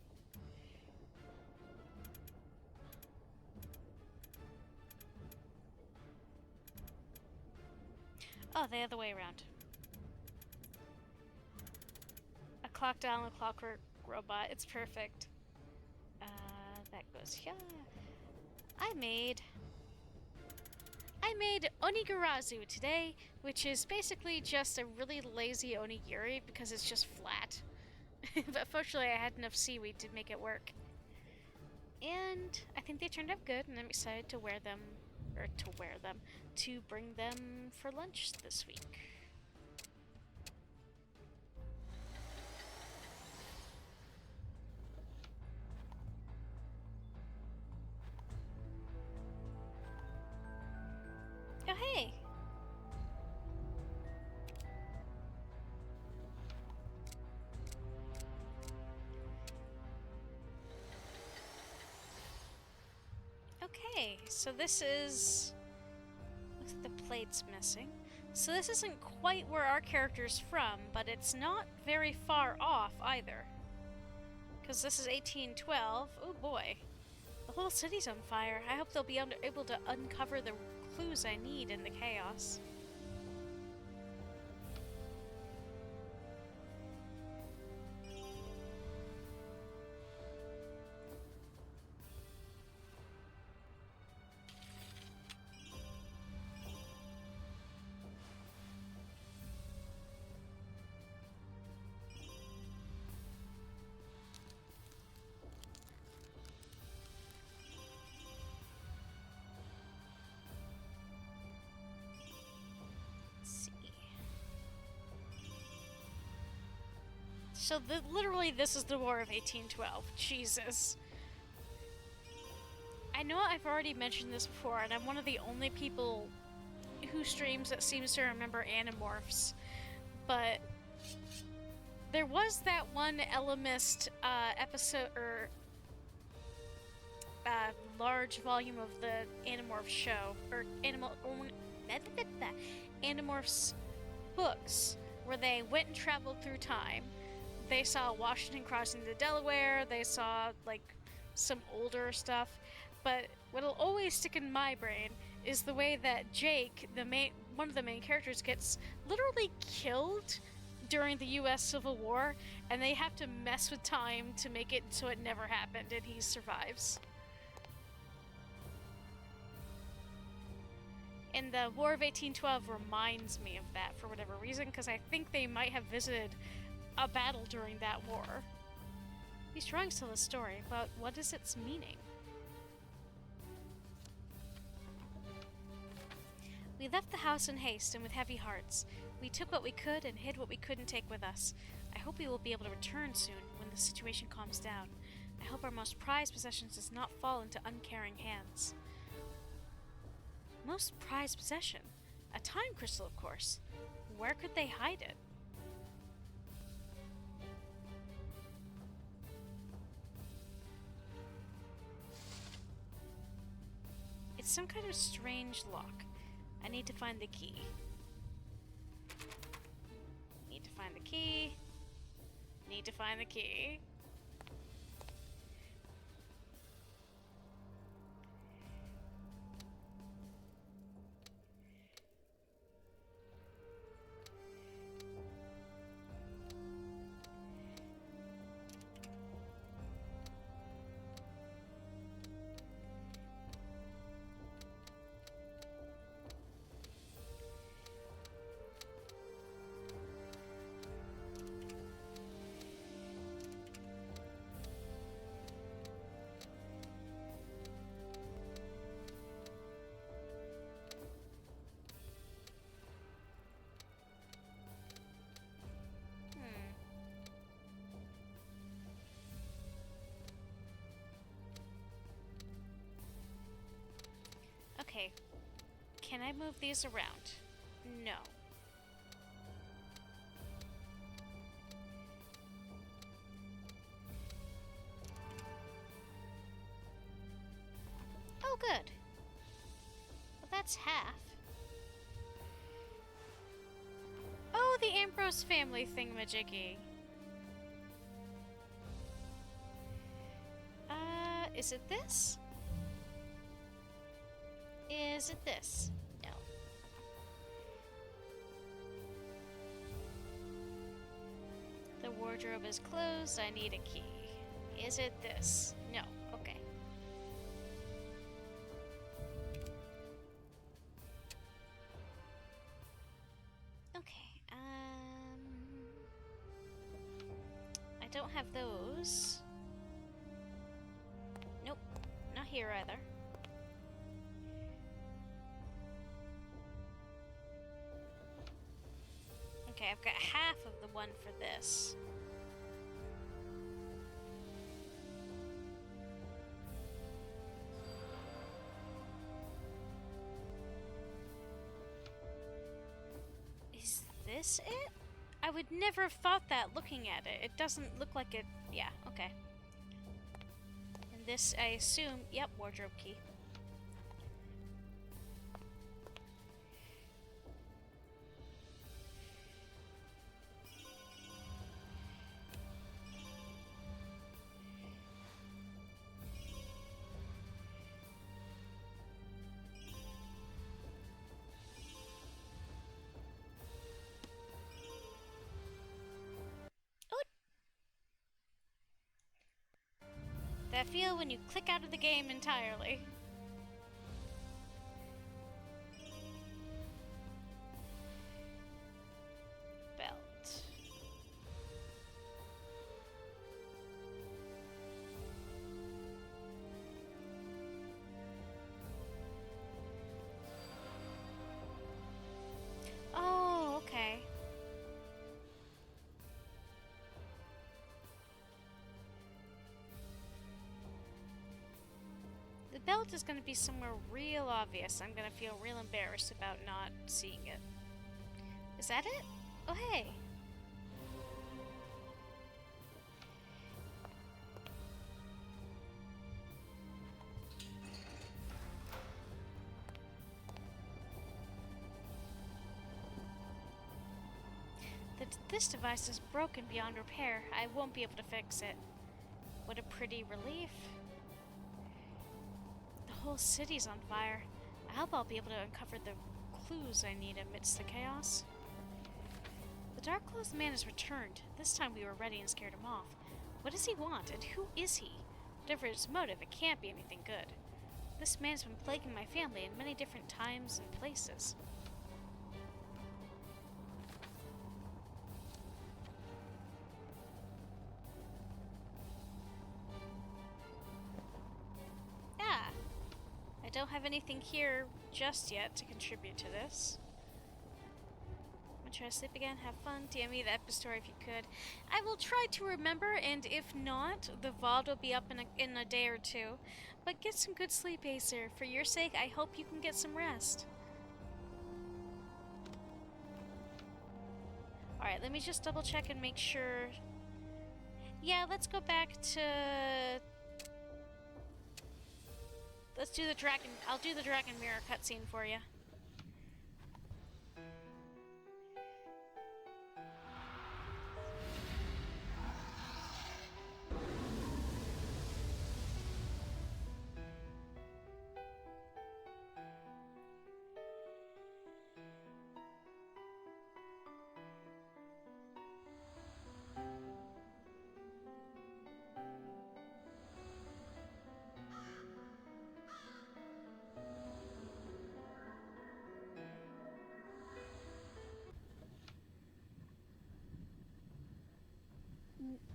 Oh, the other way around. A clock dial and a clockwork robot. It's perfect. That goes here. I made onigurazu today, which is basically just a really lazy onigiri because it's just flat. But fortunately I had enough seaweed to make it work. And I think they turned out good, and I'm excited to to bring them for lunch this week. Oh, hey! Okay, so this is... looks like the plate's missing. So this isn't quite where our character's from, but it's not very far off either. Because this is 1812. Oh boy. The whole city's on fire. I hope they'll be able to uncover the clues I need in the chaos. So literally this is the War of 1812. Jesus. I know I've already mentioned this before, and I'm one of the only people who streams that seems to remember Animorphs, but there was that one Elemist episode, or large volume of the Animorphs show, or Animorphs books, where they went and traveled through time. They saw Washington crossing the Delaware, they saw, like, some older stuff, but what'll always stick in my brain is the way that Jake, one of the main characters, gets literally killed during the US Civil War, and they have to mess with time to make it so it never happened, and he survives. And the War of 1812 reminds me of that for whatever reason, because I think they might have visited a battle during that war. These drawings tell a story, but what is its meaning? We left the house in haste and with heavy hearts. We took what we could and hid what we couldn't take with us. I hope we will be able to return soon when the situation calms down. I hope our most prized possessions does not fall into uncaring hands. Most prized possession? A time crystal, of course. Where could they hide it? some kind of strange lock. I need to find the key. Need to find the key. Need to find the key. Okay, can I move these around? No. Oh, good. Well, that's half. Oh, the Ambrose family thingamajiggy. Is it this? Is it this? No. The wardrobe is closed. I need a key. Is it this? No. Okay. Okay. I don't have those. Nope. Not here either. Okay, I've got half of the one for this. Is this it? I would never have thought that looking at it. It doesn't look like it. Yeah, okay. And this, I assume, yep, wardrobe key. That feel when you click out of the game entirely. Belt. Oh, okay. The belt is going to be somewhere real obvious. I'm going to feel real embarrassed about not seeing it. Is that it? Oh, hey. This device is broken beyond repair. I won't be able to fix it. What a pretty relief. The whole city's on fire. I hope I'll be able to uncover the clues I need amidst the chaos. The dark-clothed man has returned. This time we were ready and scared him off. What does he want, and who is he? Whatever his motive, it can't be anything good. This man's been plaguing my family in many different times and places. I don't have anything here just yet to contribute to this. I'm gonna try to sleep again, have fun, DM me the epic story if you could. I will try to remember, and if not, the VOD will be up in a day or two. But get some good sleep, Acer. For your sake, I hope you can get some rest. Alright, let me just double check and make sure. Yeah, let's go back to... Let's do the dragon. I'll do the dragon mirror cutscene for you.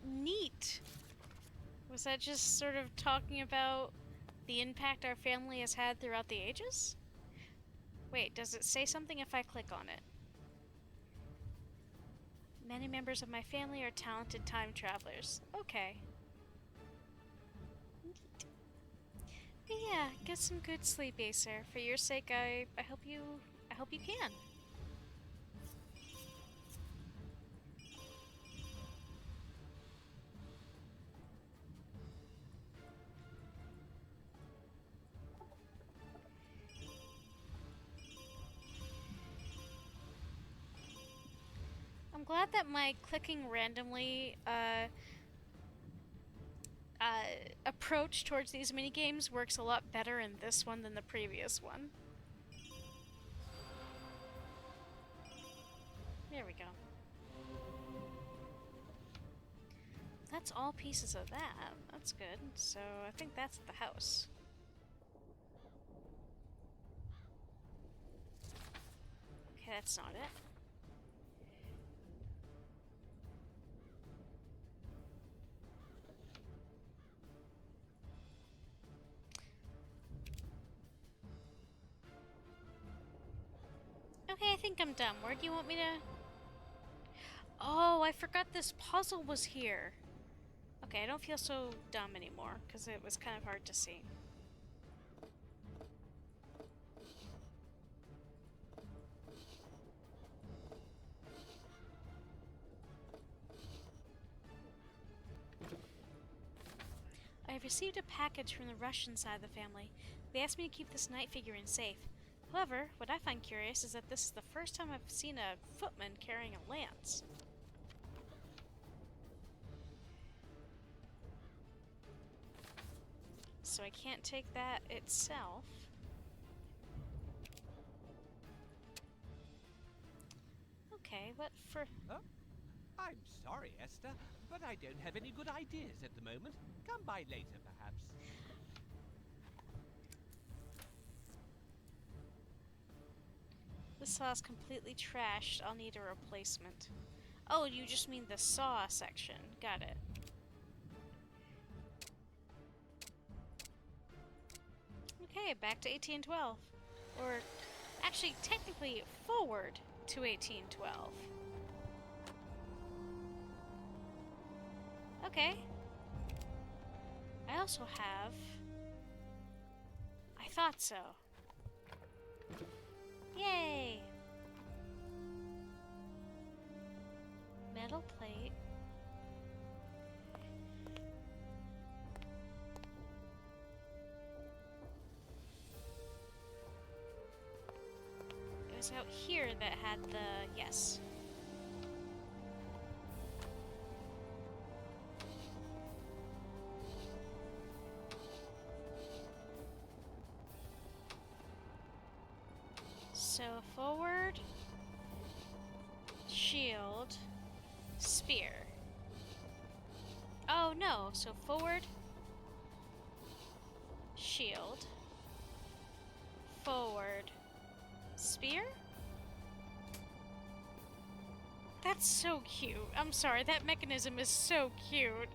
Neat. Was that just sort of talking about the impact our family has had throughout the ages? Wait, does it say something if I click on it? Many members of my family are talented time travelers. Okay. Neat. But yeah, get some good sleep, Acer. For your sake, I hope you can. I'm glad that my clicking randomly approach towards these minigames works a lot better in this one than the previous one. There we go. That's all pieces of that. That's good. So I think that's the house. Okay, that's not it. Okay, I think I'm done. Where do you want me to... Oh, I forgot this puzzle was here. Okay, I don't feel so dumb anymore, because it was kind of hard to see. I have received a package from the Russian side of the family. They asked me to keep this night figurine safe. However, what I find curious is that this is the first time I've seen a footman carrying a lance. So I can't take that itself. Okay, what for... Oh, I'm sorry, Esther, but I don't have any good ideas at the moment. Come by later, perhaps. This saw's completely trashed. I'll need a replacement. Oh, you just mean the saw section. Got it. Okay, back to 1812. Or, actually, technically, forward to 1812. Okay. I also have... I thought so. Yay! Metal plate. It was out here that had the... yes. So forward, shield, spear. Oh no, so forward, shield, forward, spear? That's so cute. I'm sorry, that mechanism is so cute.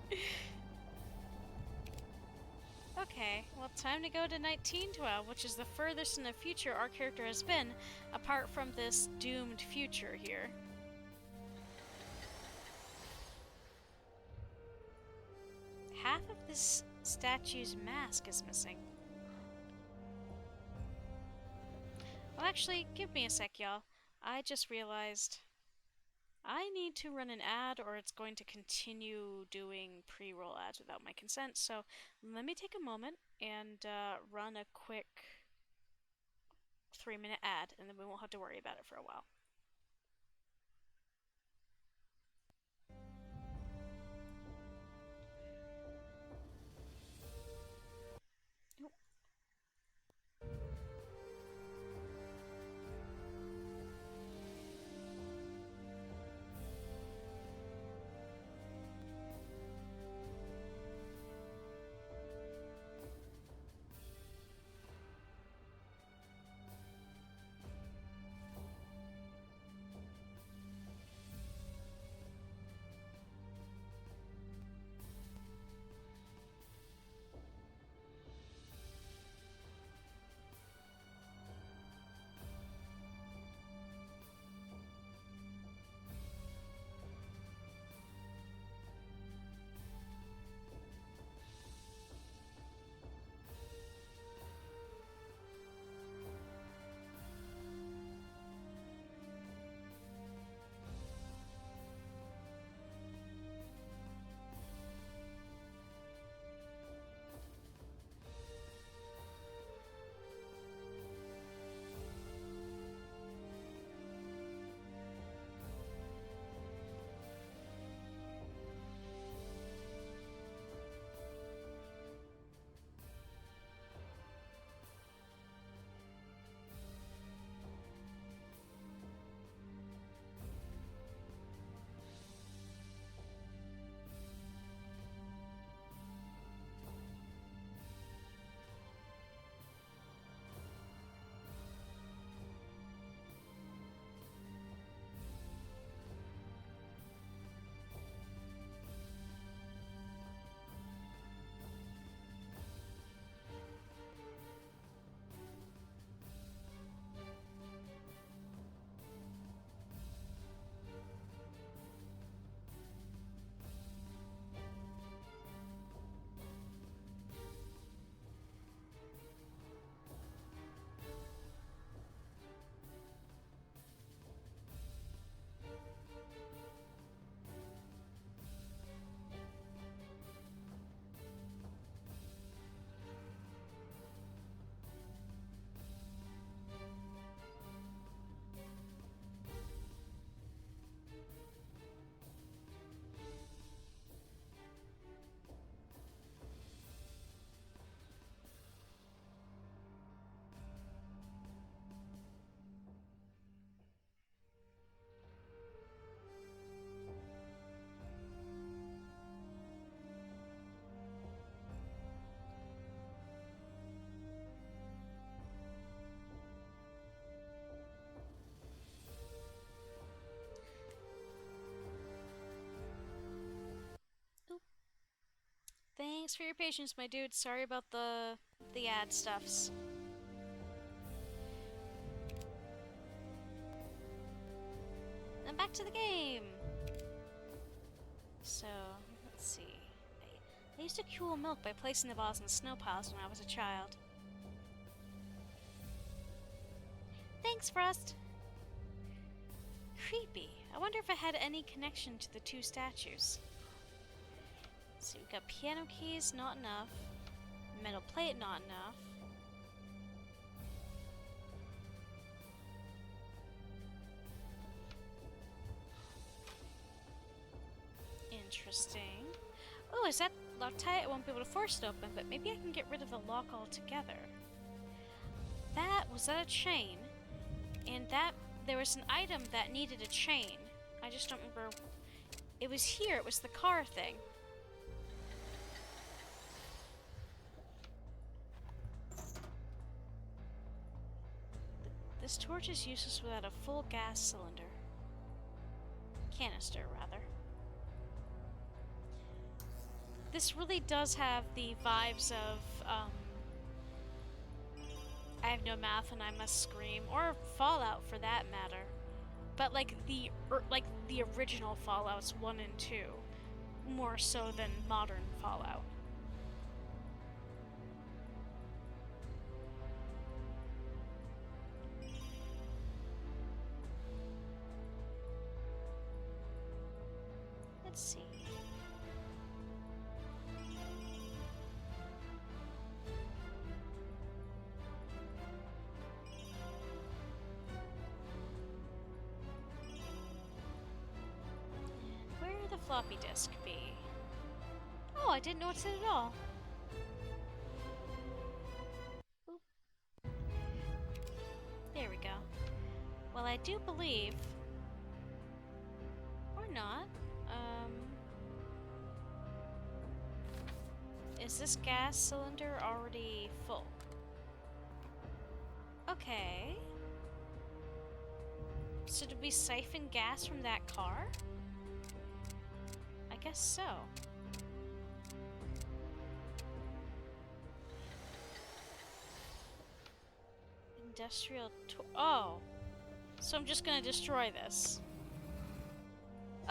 Okay, well, time to go to 1912, which is the furthest in the future our character has been, apart from this doomed future here. Half of this statue's mask is missing. Well, actually, give me a sec, y'all. I just realized I need to run an ad or it's going to continue doing pre-roll ads without my consent. So let me take a moment and run a quick 3-minute ad, and then we won't have to worry about it for a while. Thanks for your patience, my dude. Sorry about the ad stuffs. And back to the game. So, let's see. I used to cool milk by placing the balls in snow piles when I was a child. Thanks, Frost. Creepy. I wonder if it had any connection to the two statues. So we've got piano keys, not enough. Metal plate, not enough. Interesting. Oh, is that Loctite? I won't be able to force it open, but maybe I can get rid of the lock altogether. Was that a chain? And there was an item that needed a chain. I just don't remember. It was here, it was the car thing. This torch is useless without a full gas cylinder. Canister, rather. This really does have the vibes of, I have no mouth and I must scream, or Fallout for that matter. But like the original Fallouts 1 and 2, more so than modern Fallout. Let's see. And where would the floppy disk be? Oh, I didn't notice it at all. Oop. There we go. Well, I do believe... Or not. Is this gas cylinder already full? Okay. So did we siphon gas from that car? I guess so. Industrial oh. So I'm just gonna destroy this.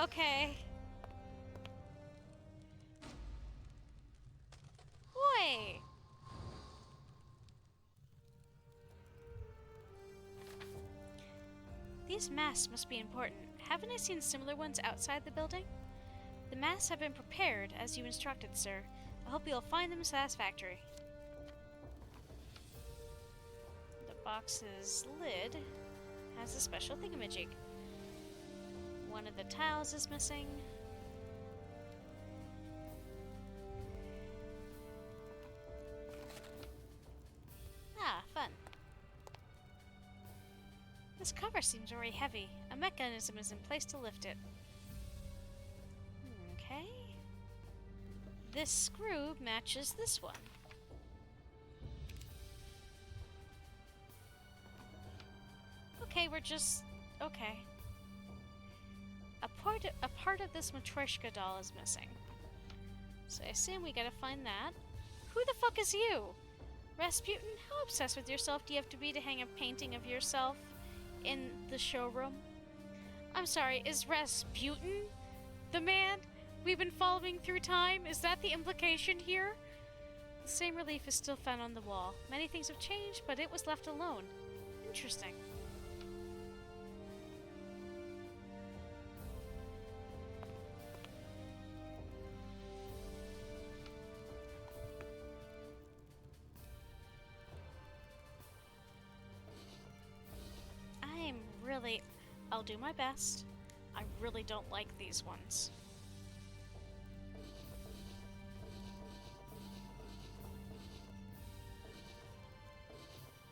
Okay. Boy! These masks must be important. Haven't I seen similar ones outside the building? The masks have been prepared, as you instructed, sir. I hope you'll find them satisfactory. The box's lid has a special thingamajig. One of the tiles is missing. Ah, fun. This cover seems very heavy. A mechanism is in place to lift it. Okay. This screw matches this one. Okay, we're just... okay. A part of this Matryoshka doll is missing. So I assume we gotta find that. Who the fuck is you? Rasputin, how obsessed with yourself do you have to be to hang a painting of yourself in the showroom? I'm sorry, is Rasputin the man we've been following through time? Is that the implication here? The same relief is still found on the wall. Many things have changed, but it was left alone. Interesting. I'll do my best. I really don't like these ones.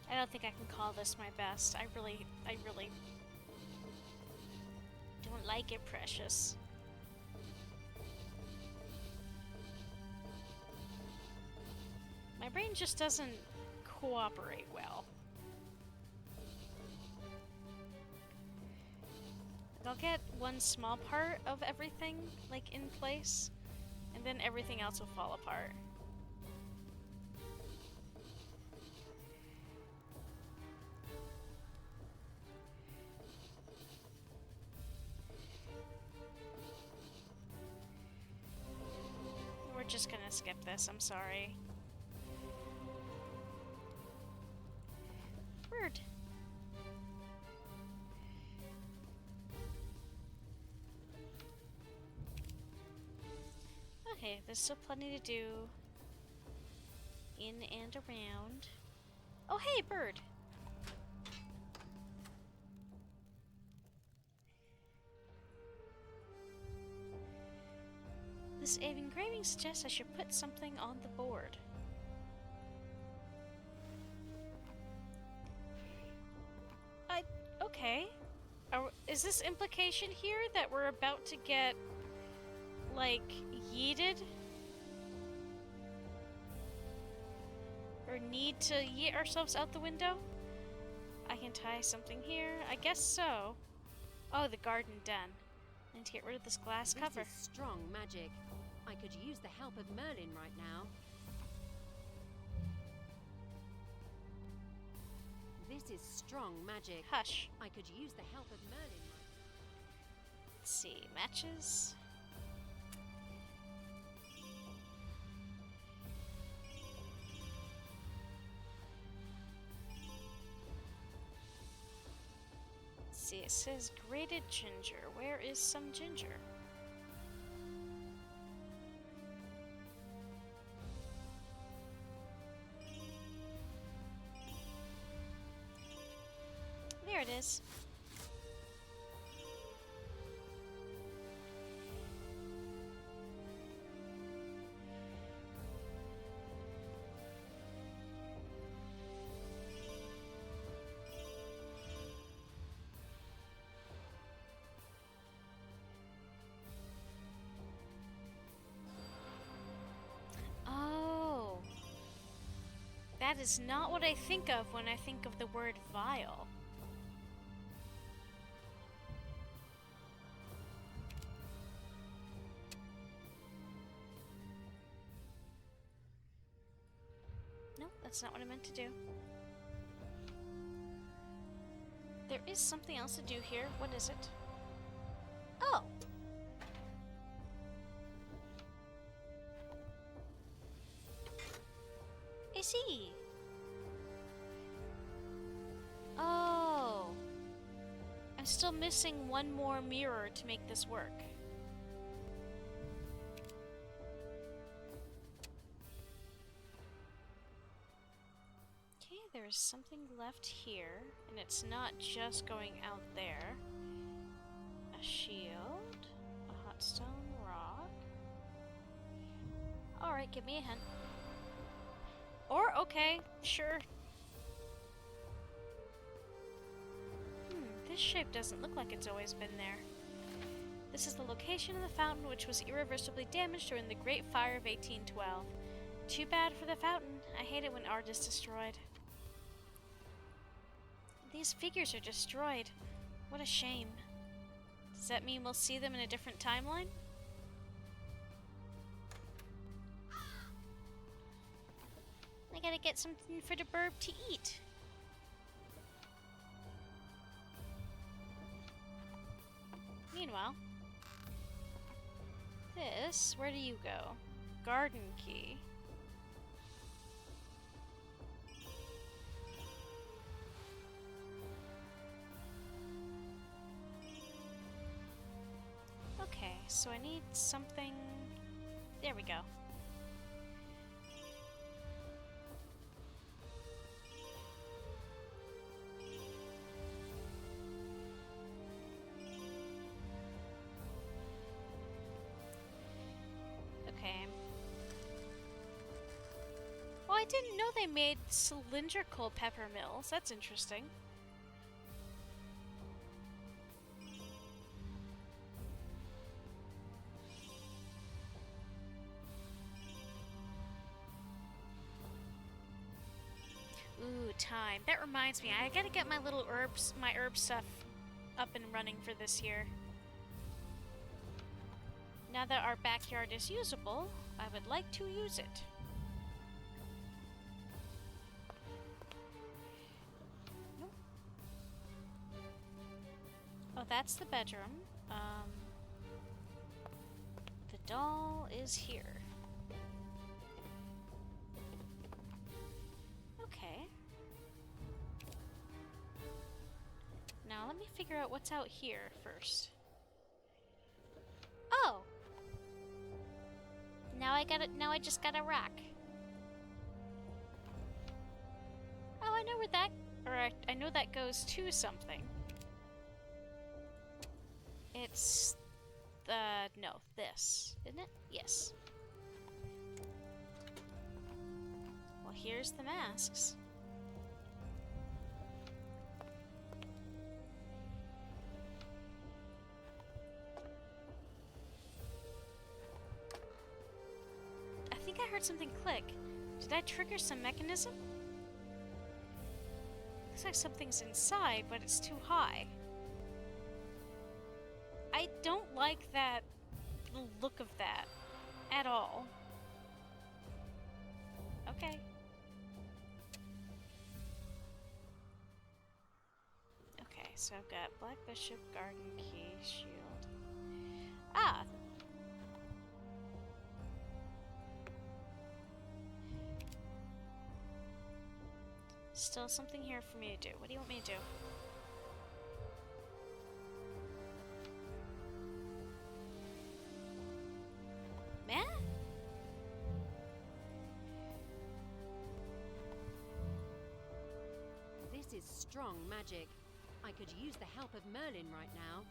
I don't think I can call this my best. I really don't like it, Precious. My brain just doesn't cooperate well. I'll get one small part of everything, like, in place, and then everything else will fall apart. We're just gonna skip this, I'm sorry. Bird. Okay, there's still plenty to do in and around. Oh, hey, bird! This engraving suggests I should put something on the board. Okay. Is this implication here that we're about to get, like, yeeted? Or need to yeet ourselves out the window? I can tie something here. I guess so. Oh, the garden den. I need to get rid of this glass cover. This is strong magic. I could use the help of Merlin right now. This is strong magic. Hush. I could use the help of Merlin right now. Let's see. Matches. Let's see. It says grated ginger. Where is some ginger? is. Oh. That is not what I think of when I think of the word vial. No, that's not what I meant to do. There is something else to do here. What is it? Oh! I see! Oh! I'm still missing one more mirror to make this work. Okay, there's something left here, and it's not just going out there. A shield, a hot stone rock. Alright, give me a hint. Or, okay, sure. This shape doesn't look like it's always been there. This is the location of the fountain, which was irreversibly damaged during the Great Fire of 1812. Too bad for the fountain. I hate it when art is destroyed. These figures are destroyed. What a shame. Does that mean we'll see them in a different timeline? I gotta get something for the burb to eat. Meanwhile, this, where do you go? Garden key. Okay, so I need something. There we go. Okay. Well, I didn't know they made cylindrical pepper mills. That's interesting. Ooh, time. That reminds me, I gotta get my little my herb stuff up and running for this year. Now that our backyard is usable, I would like to use it. Nope. Oh, that's the bedroom. The doll is here. Okay. Now let me figure out what's out here first. Oh! Now I just got a rock. Oh, I know where that, I know that goes to something. It's no, this, isn't it? Yes. Well, here's the masks. I think I heard something click. Did I trigger some mechanism? Looks like something's inside, but it's too high. I don't like that, the look of that, at all. Okay. Okay, so I've got Black Bishop, Garden Key, Shield. Ah! Still something here for me to do. What do you want me to do? Man? This is strong magic. I could use the help of Merlin right now.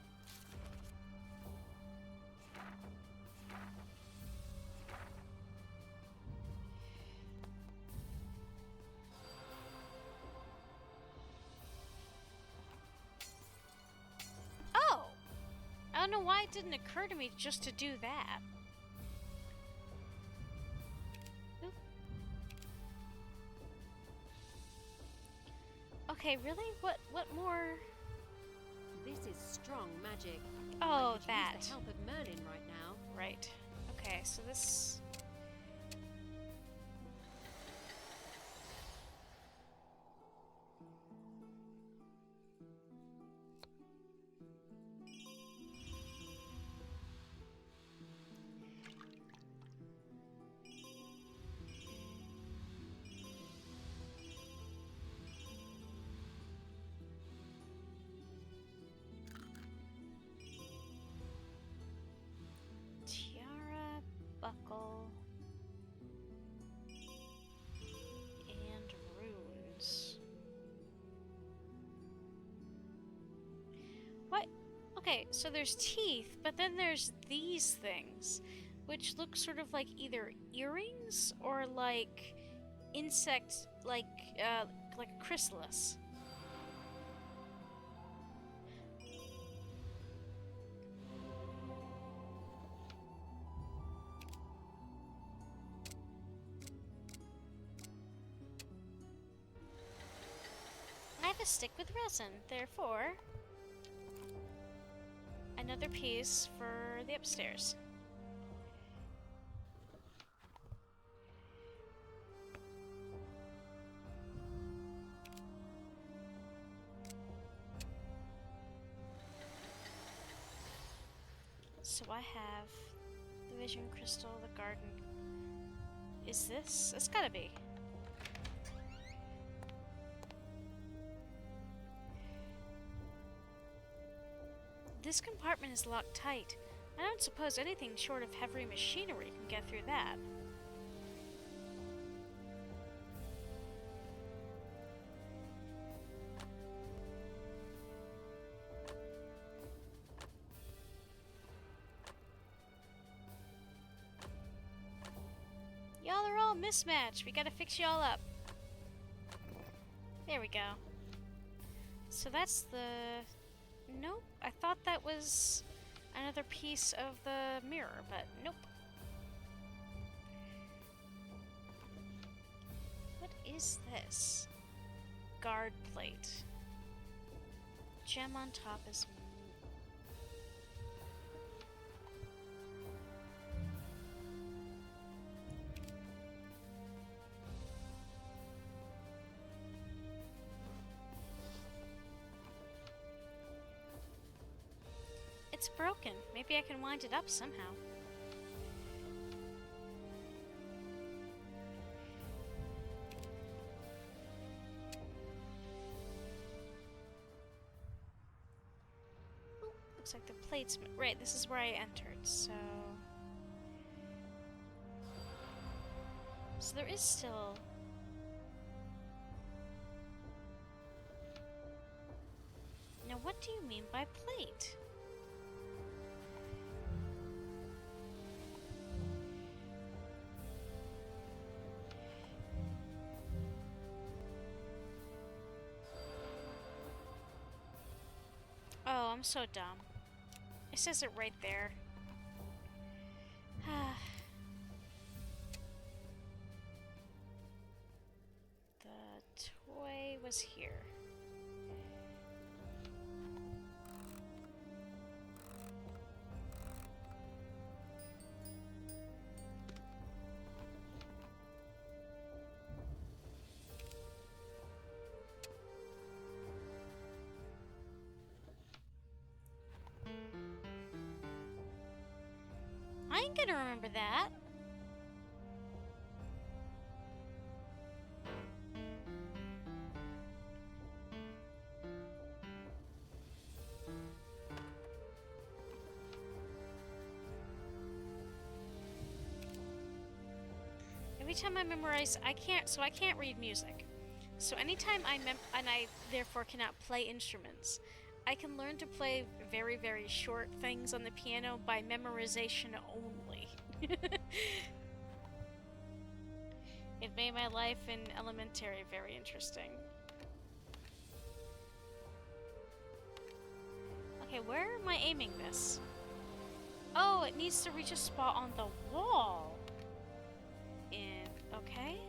Oh! I don't know why it didn't occur to me just to do that. Oop. Okay, really? What more? This is strong magic. Oh, I could that. use the help of Merlin right now. Right. Okay, so this... Tiara, buckle, and runes. What? Okay, so there's teeth, but then there's these things, which look sort of like either earrings or like insect, like a chrysalis. I have a stick with resin, therefore another piece for the upstairs. So I have the vision crystal, the garden. Is this? It's gotta be. This compartment is locked tight. I don't suppose anything short of heavy machinery can get through that. Y'all are all mismatched. We gotta fix y'all up. There we go. So that's the... Nope, I thought that was another piece of the mirror, but nope. What is this? Guard plate. Gem on top is... It's broken. Maybe I can wind it up somehow. Ooh, looks like the plates... Right, this is where I entered, so... So there is still... Now what do you mean by plate? Oh, I'm so dumb. It says it right there. The toy was here. I ain't gonna remember that. Every time I memorize, I can't read music. So anytime I therefore cannot play instruments, I can learn to play very, very short things on the piano by memorization only. It made my life in elementary very interesting. Okay, where am I aiming this? Oh, it needs to reach a spot on the wall. Okay.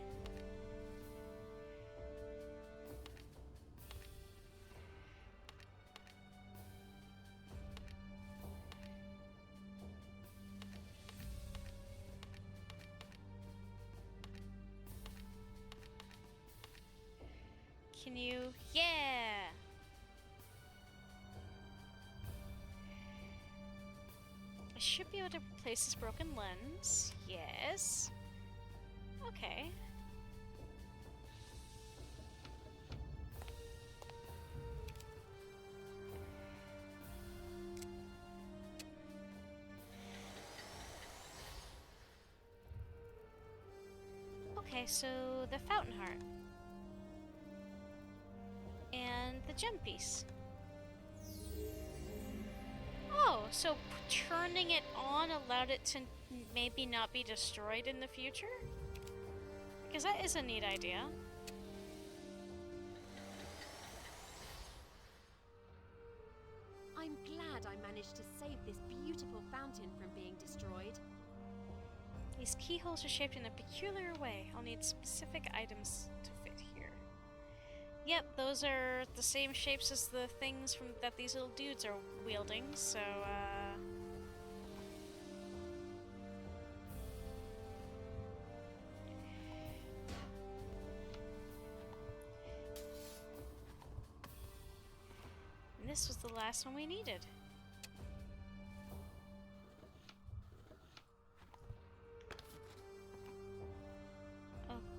Can you? Yeah! I should be able to replace this broken lens. Yes. Okay. Okay, so the fountain heart. And the gem piece. Oh, so turning it on allowed it to maybe not be destroyed in the future? Because that is a neat idea. I'm glad I managed to save this beautiful fountain from being destroyed. These keyholes are shaped in a peculiar way. I'll need specific items to fit here. Yep, those are the same shapes as the things that these little dudes are wielding, so, And this was the last one we needed.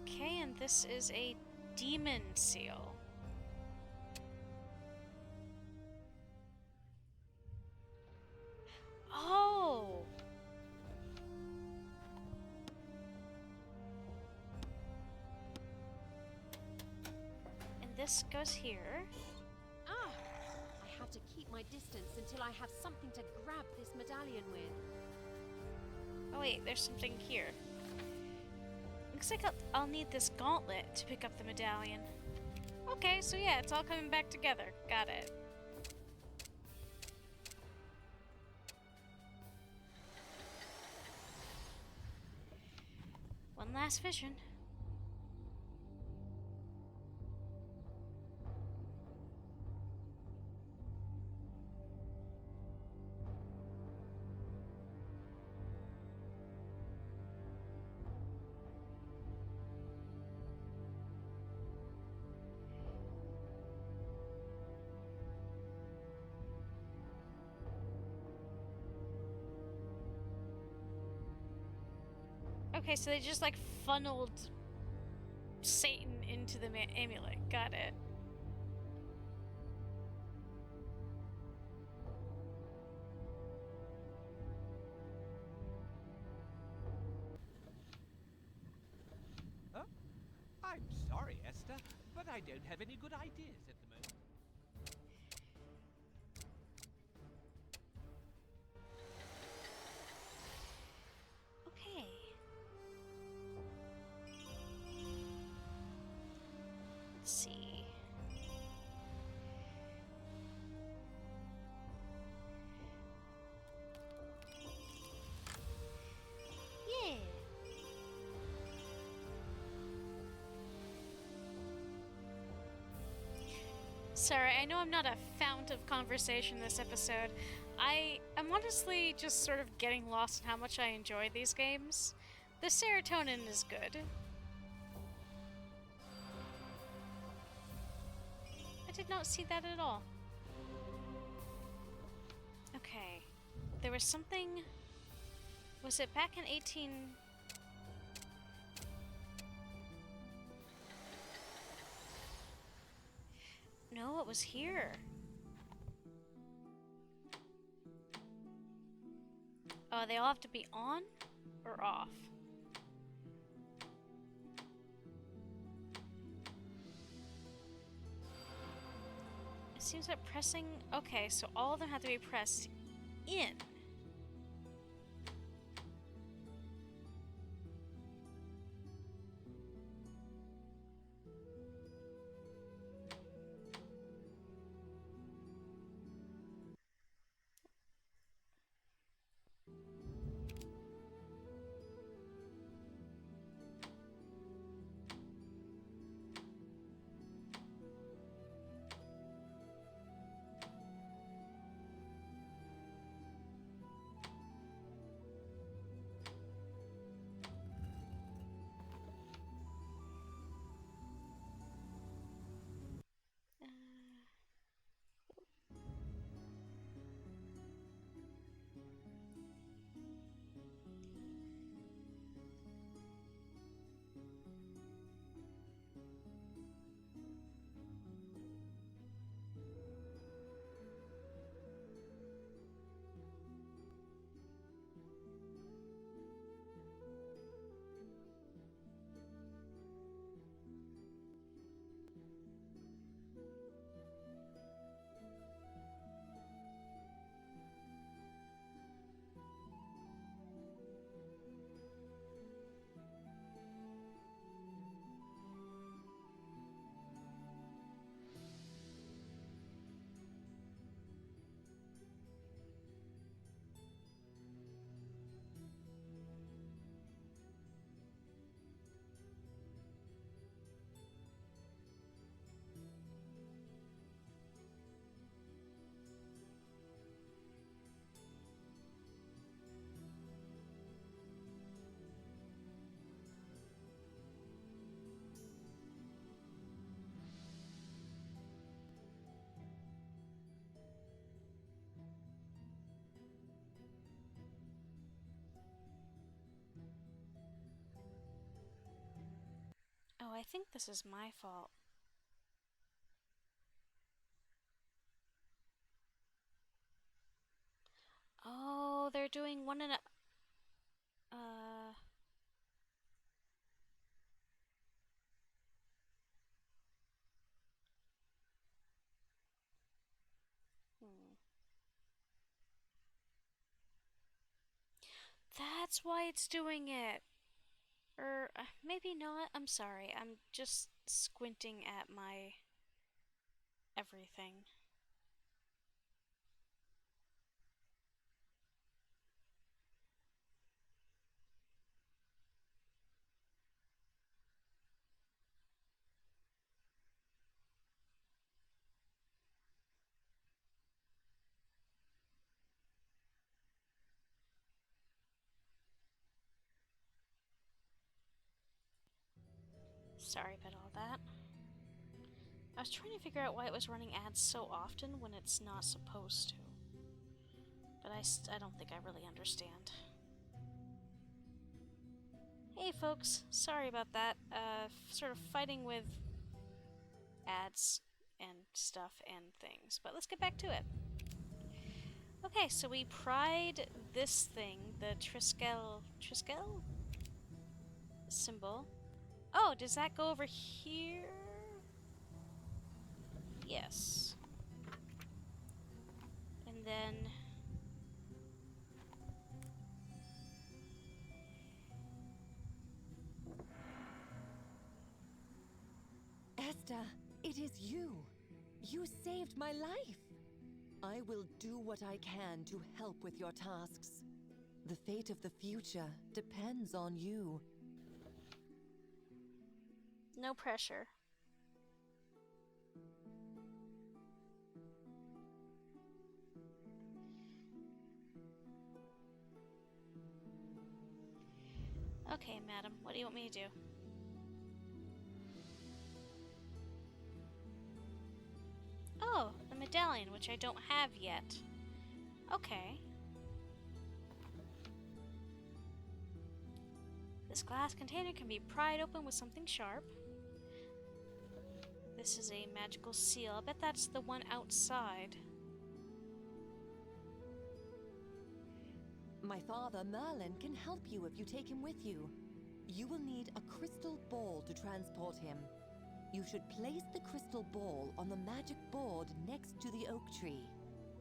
Okay, and this is a demon seal. Oh! And this goes here. Ah! I have to keep my distance until I have something to grab this medallion with. Oh wait, there's something here. Looks like I'll need this gauntlet to pick up the medallion. Okay, so yeah, it's all coming back together. Got it. One last vision. Okay, so they just like funneled Satan into the amulet. Got it. Huh? I'm sorry, Esther, but I don't have any good ideas at the moment. Okay. Let's see. Yeah. Sorry, I know I'm not a fount of conversation this episode. I'm honestly just sort of getting lost in how much I enjoy these games. The serotonin is good. I did not see that at all. Okay. There was something... Was it back in 18... No, it was here. Oh, they all have to be on or off? seems that pressing... Okay, so all of them have to be pressed in. Oh, I think this is my fault. Oh, they're doing one and a... Hmm. That's why it's doing it. Or maybe not. I'm sorry. I'm just squinting at my everything. Sorry about all that. I was trying to figure out why it was running ads so often when it's not supposed to. But I don't think I really understand. Hey folks, sorry about that. Sort of fighting with ads and stuff and things. But let's get back to it. Okay, so we pried this thing, the Triskel symbol. Oh, does that go over here? Yes. And then... Esther, it is you. You saved my life. I will do what I can to help with your tasks. The fate of the future depends on you. No pressure. Okay, madam, what do you want me to do? Oh, the medallion, which I don't have yet. Okay. This glass container can be pried open with something sharp. This is a magical seal. I bet that's the one outside. My father, Merlin, can help you if you take him with you. You will need a crystal ball to transport him. You should place the crystal ball on the magic board next to the oak tree.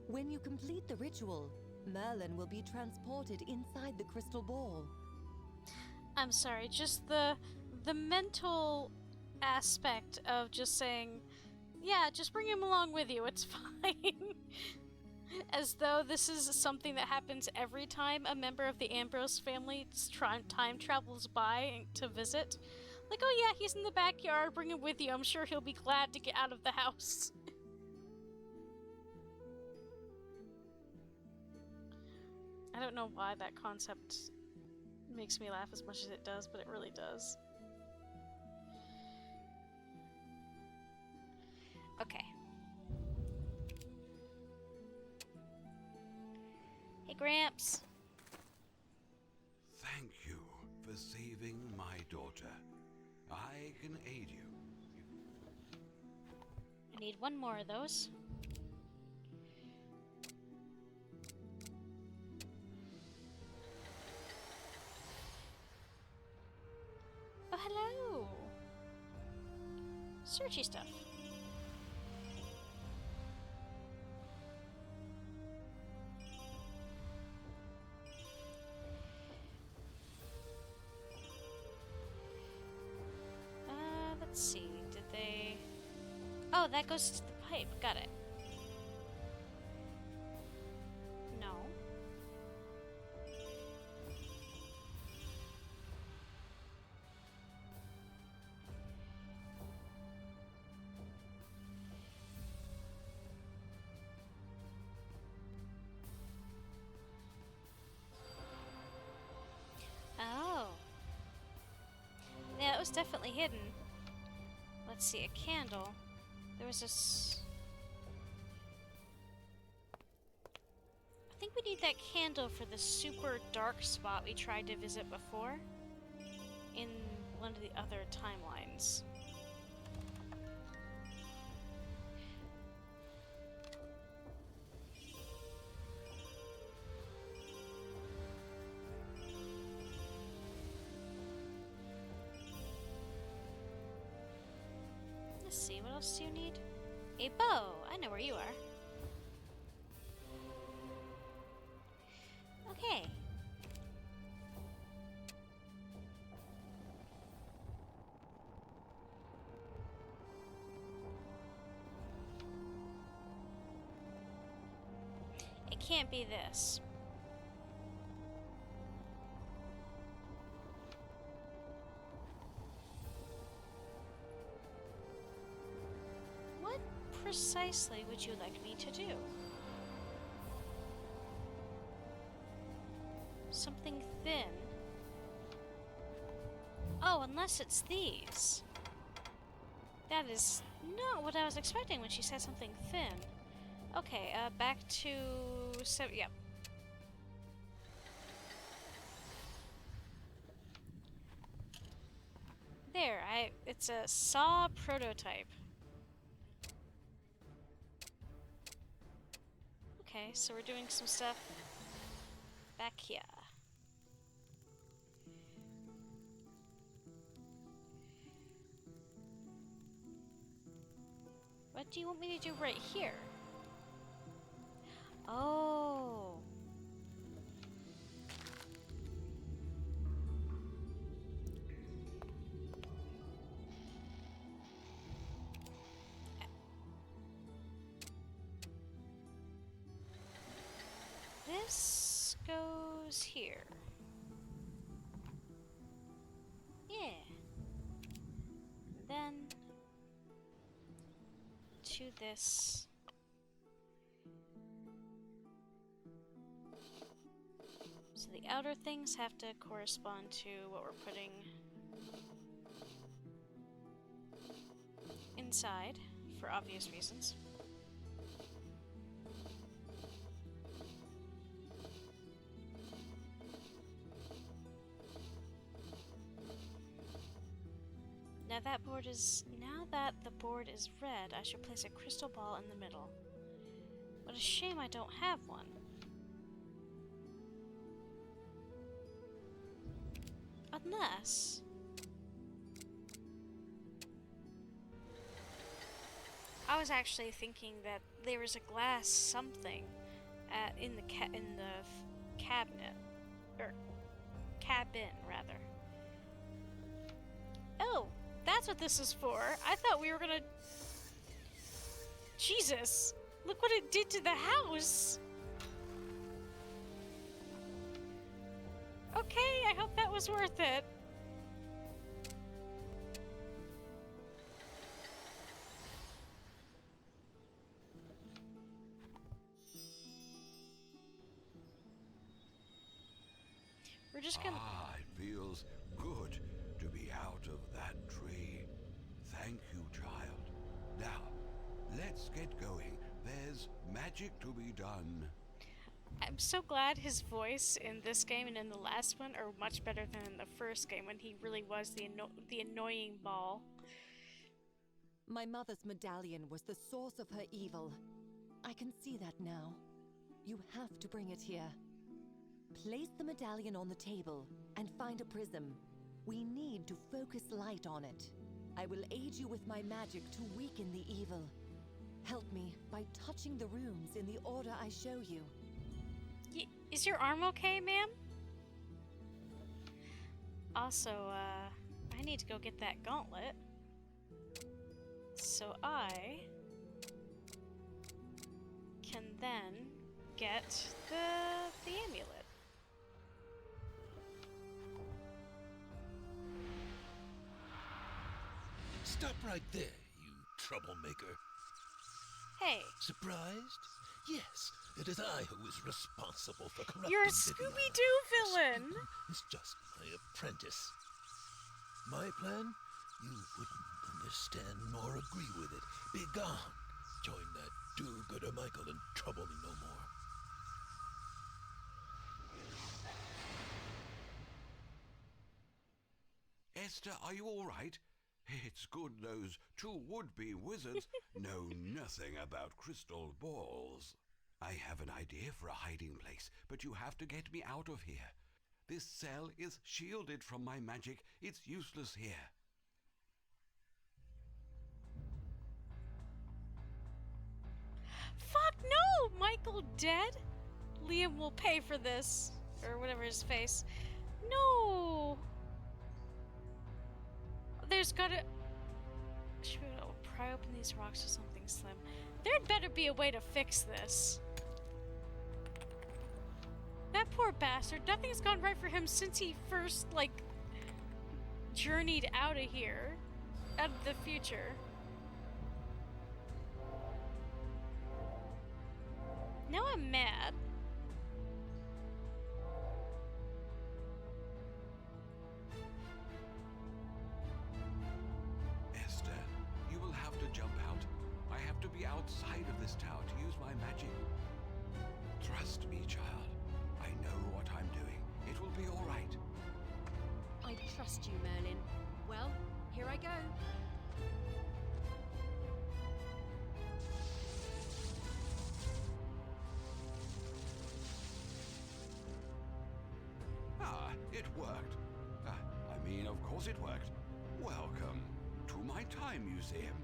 When you complete the ritual, Merlin will be transported inside the crystal ball. I'm sorry, just the mental aspect of just saying, yeah, just bring him along with you, it's fine. As though this is something that happens every time a member of the Ambrose family time travels by to visit. Like, oh yeah, he's in the backyard, bring him with you, I'm sure he'll be glad to get out of the house. I don't know why that concept makes me laugh as much as it does, but it really does. Okay. Hey, Gramps. Thank you for saving my daughter. I can aid you. I need one more of those. Oh, hello! Searchy stuff. Let's see, did they... Oh, that goes to the pipe, got it. No. Oh. Yeah, it was definitely hidden. Let's see, a candle. There was this... I think we need that candle for the super dark spot we tried to visit before. In one of the other timelines. Let's see, what else do you need? A bow! I know where you are. Okay. It can't be this. What precisely would you like me to do? Something thin? Oh, unless it's these. That is not what I was expecting when she said something thin. Okay, back to... yep. There, it's a saw prototype. Okay, so we're doing some stuff back here. What do you want me to do right here? Oh. This goes here. Yeah. Then to this. So the outer things have to correspond to what we're putting inside, for obvious reasons. Now that the board is red, I should place a crystal ball in the middle. What a shame I don't have one. Unless... I was actually thinking that there was a glass something in the cabinet, or cabin rather. Oh, that's what this is for. I thought we were gonna. Jesus, look what it did to the house. Okay, I hope that was worth it. We're just gonna. Ah, it feels good to be out of that tree. Thank you, child. Now, let's get going. There's magic to be done. I'm so glad his voice in this game and in the last one are much better than in the first game when he really was the annoying ball. My mother's medallion was the source of her evil. I can see that now. You have to bring it here. Place the medallion on the table and find a prism. We need to focus light on it. I will aid you with my magic to weaken the evil. Help me by touching the rooms in the order I show you. Is your arm okay, ma'am? Also, I need to go get that gauntlet. So I can then get the amulet. Stop right there, you troublemaker. Hey. Surprised? Yes, it is I who is responsible for corrupting You're a Viviana. Scooby-Doo villain! It's just my apprentice. My plan? You wouldn't understand nor agree with it. Be gone. Join that do-gooder Michael and trouble me no more. Esther, are you all right? It's good those two would-be wizards know nothing about crystal balls. I have an idea for a hiding place, but you have to get me out of here. This cell is shielded from my magic. It's useless here. Fuck no! Michael dead? Liam will pay for this. Or whatever his face. No! There's gotta... Should we pry open these rocks or something slim? There'd better be a way to fix this. That poor bastard. Nothing's gone right for him since he first, journeyed out of here. Out of the future. Now I'm mad. Esther, you will have to jump out. I have to be outside of this tower to use my magic. Trust me, child. I know what I'm doing. It will be all right. I trust you, Merlin. Well, here I go. Ah, it worked. Of course it worked. Welcome to my time museum.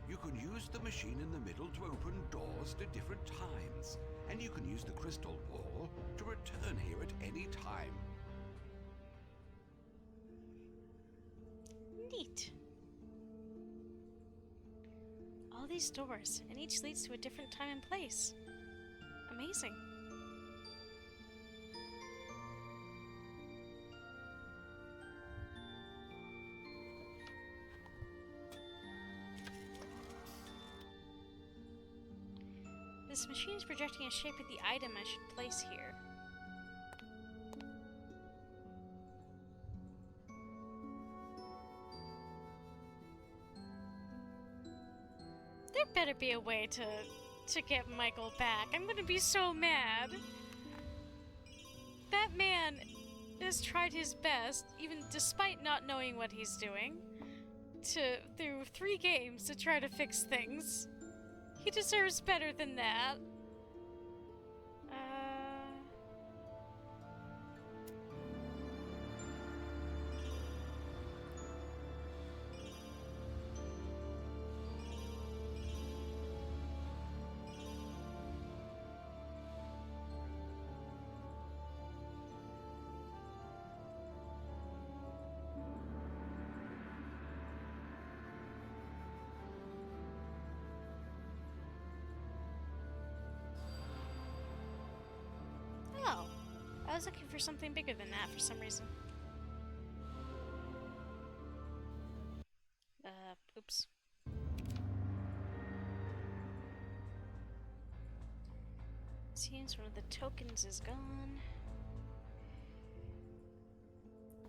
You can use the machine in the middle to open doors to different times, and you can use the crystal ball to return here at any time. Neat. All these doors, and each leads to a different time and place. Amazing. This machine is projecting a shape of the item I should place here. There better be a way to get Michael back. I'm gonna be so mad. That man has tried his best, even despite not knowing what he's doing, through 3 games to try to fix things. He deserves better than that. I was looking for something bigger than that for some reason. Oops. Seems one of the tokens is gone.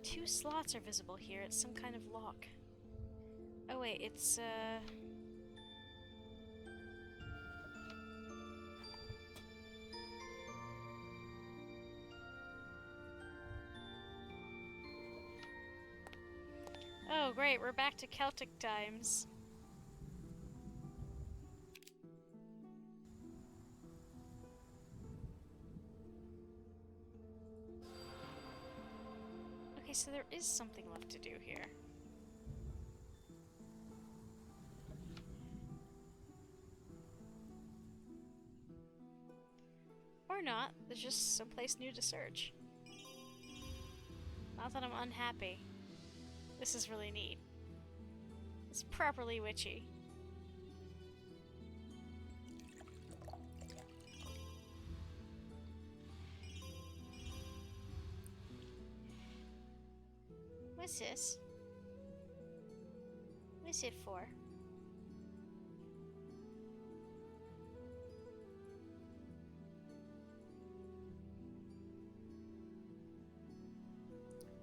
2 slots are visible here. It's some kind of lock. Oh wait, it's oh great, we're back to Celtic times. Okay, so there is something left to do here. Or not, there's just someplace new to search. Not that I'm unhappy. This is really neat. It's properly witchy. What's this? What's it for?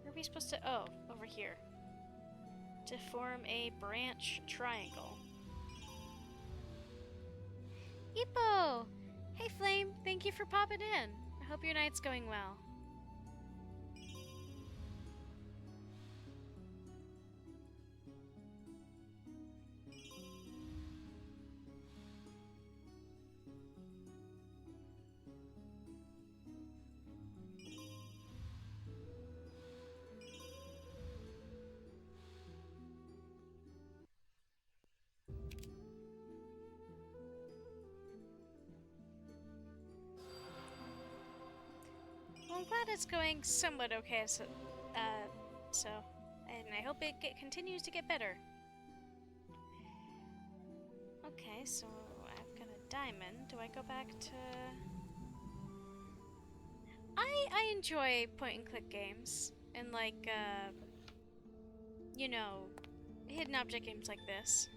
Where are we supposed to? Oh, over here. To form a branch triangle. Ippo! Hey Flame, thank you for popping in. I hope your night's going well. Well, I'm glad it's going somewhat okay, and I hope it continues to get better. Okay, so I've got a diamond. Do I go back to... I enjoy point-and-click games, and like, you know, hidden object games like this.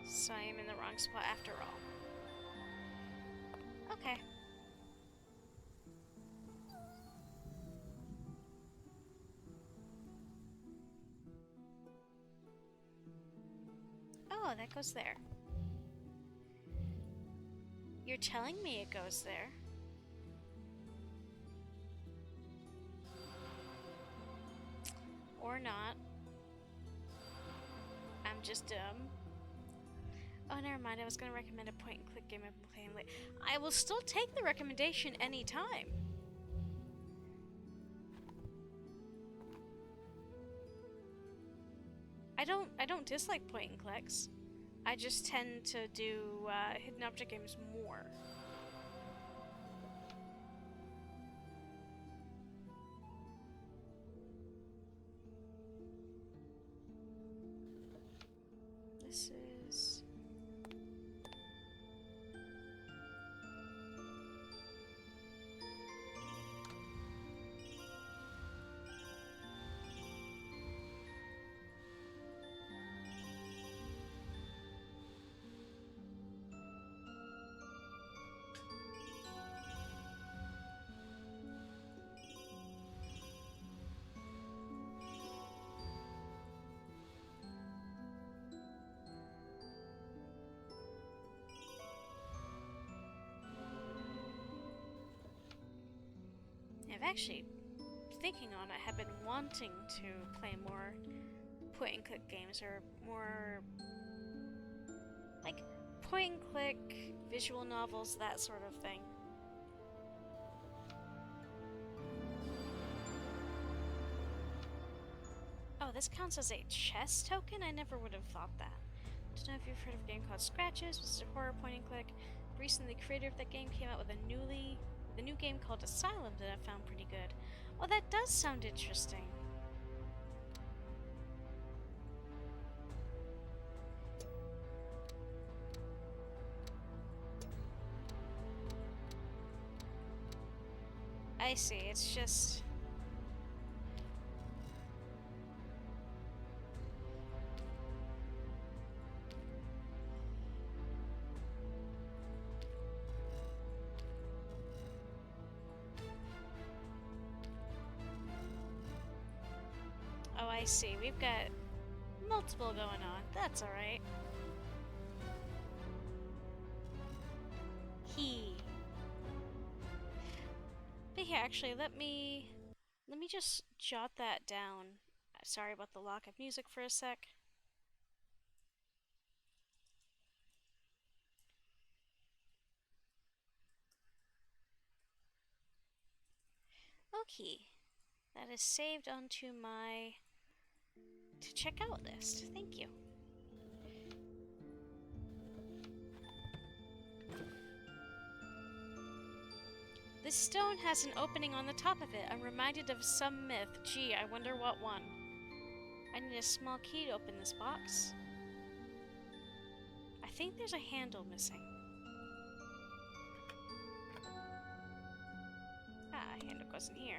So I am in the wrong spot after all. Okay. Oh, that goes there. You're telling me it goes there? Or not. I'm just dumb. Oh, never mind. I was going to recommend a point-and-click game I've been playing late. I will still take the recommendation anytime. I don't dislike point-and-clicks. I just tend to do hidden object games more. This is... I've actually, thinking on it, have been wanting to play more point-and-click games, or more, like, point-and-click visual novels, that sort of thing. Oh, this counts as a chess token? I never would have thought that. Don't know if you've heard of a game called Scratches, which is a horror point-and-click. Recently, the creator of that game came out with a new game called Asylum that I found pretty good. Oh, that does sound interesting. I see. It's just... Oh, I see. We've got multiple going on. That's alright. But here, actually, let me just jot that down. Sorry about the lock of music for a sec. Okay. That is saved onto my to check out list. Thank you. This stone has an opening on the top of it. I'm reminded of some myth. Gee, I wonder what one. I need a small key to open this box. I think there's a handle missing. Ah, handle goes in here.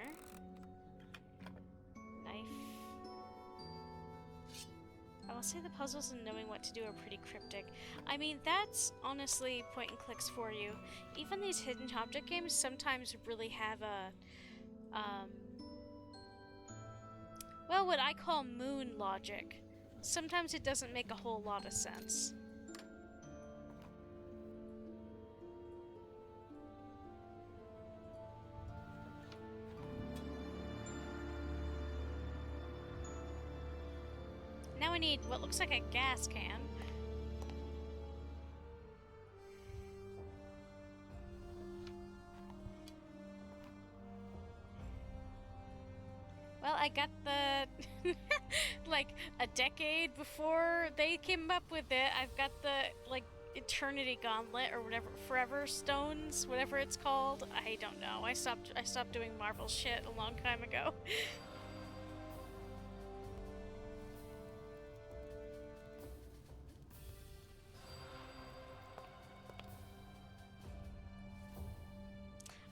Knife. I will say the puzzles and knowing what to do are pretty cryptic. I mean, that's honestly point and clicks for you. Even these hidden object games sometimes really have a, well, what I call moon logic. Sometimes it doesn't make a whole lot of sense. Now I need what looks like a gas can. Well, I got the like a decade before they came up with it. I've got the like eternity gauntlet or whatever, forever stones, whatever it's called. I don't know. I stopped doing Marvel shit a long time ago.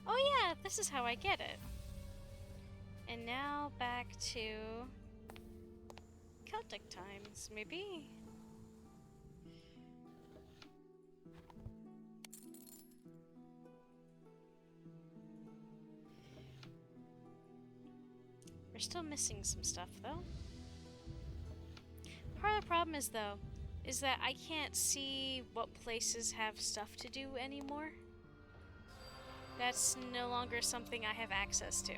Oh yeah, this is how I get it. And now back to Celtic times, maybe? We're still missing some stuff, though. Part of the problem is, though, is that I can't see what places have stuff to do anymore. That's no longer something I have access to.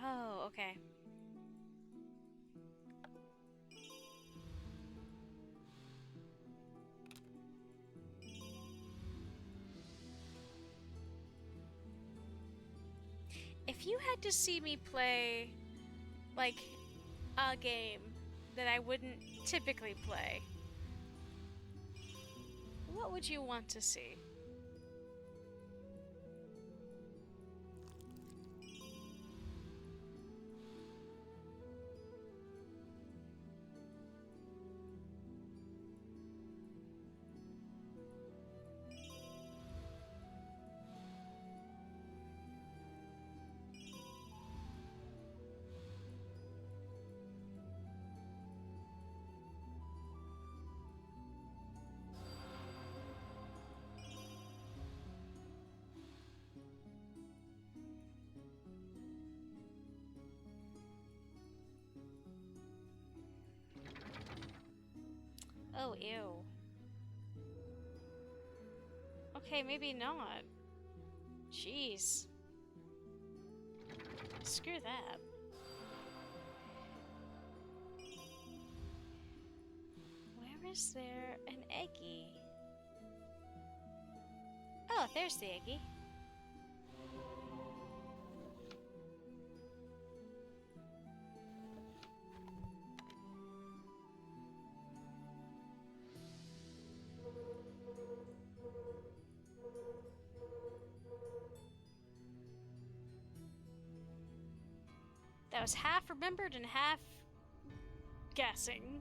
Oh, okay. If you had to see me play, like, a game that I wouldn't typically play, what would you want to see? Oh, ew. Okay, maybe not. Jeez. Screw that. Where is there an Eggy? Oh, there's the Eggy. That was half remembered and half guessing.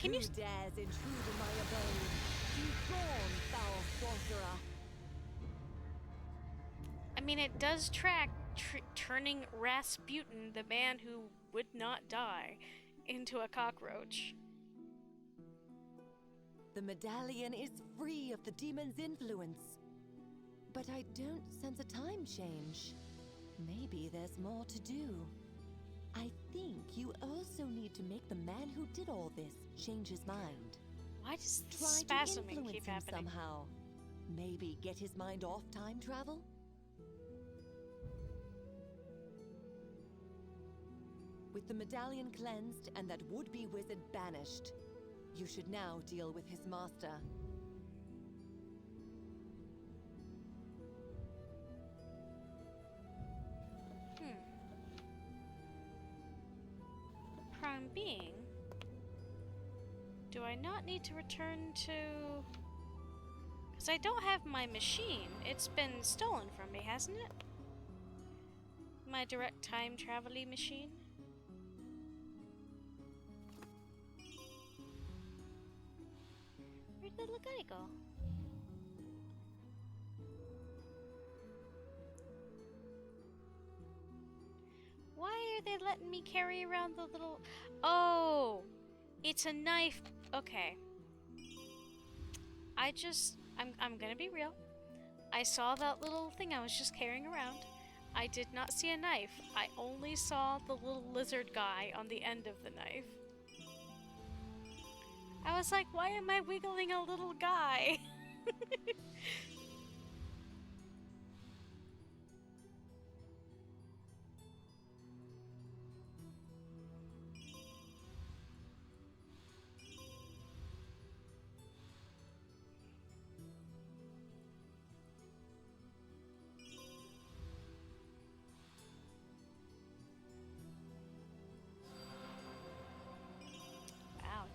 can you? Who dares intrude in my abode? Be gone, foul sorcerer! I mean, it does track turning Rasputin, the man who would not die, into a cockroach. The medallion is free of the demon's influence. But I don't sense a time change. Maybe there's more to do. I think you also need to make the man who did all this change his mind. Why does the Try to spasming influence keep him happening? somehow. Maybe get his mind off time travel? With the medallion cleansed and that would-be wizard banished, you should now deal with his master. Prime being? Do I not need to return to... Because I don't have my machine. It's been stolen from me, hasn't it? My direct time travel-y machine? Where'd the little guy go? Why are they letting me carry around the little... Oh! It's a knife. Okay. I'm gonna be real. I saw that little thing I was just carrying around. I did not see a knife. I only saw the little lizard guy on the end of the knife. I was like, why am I wiggling a little guy?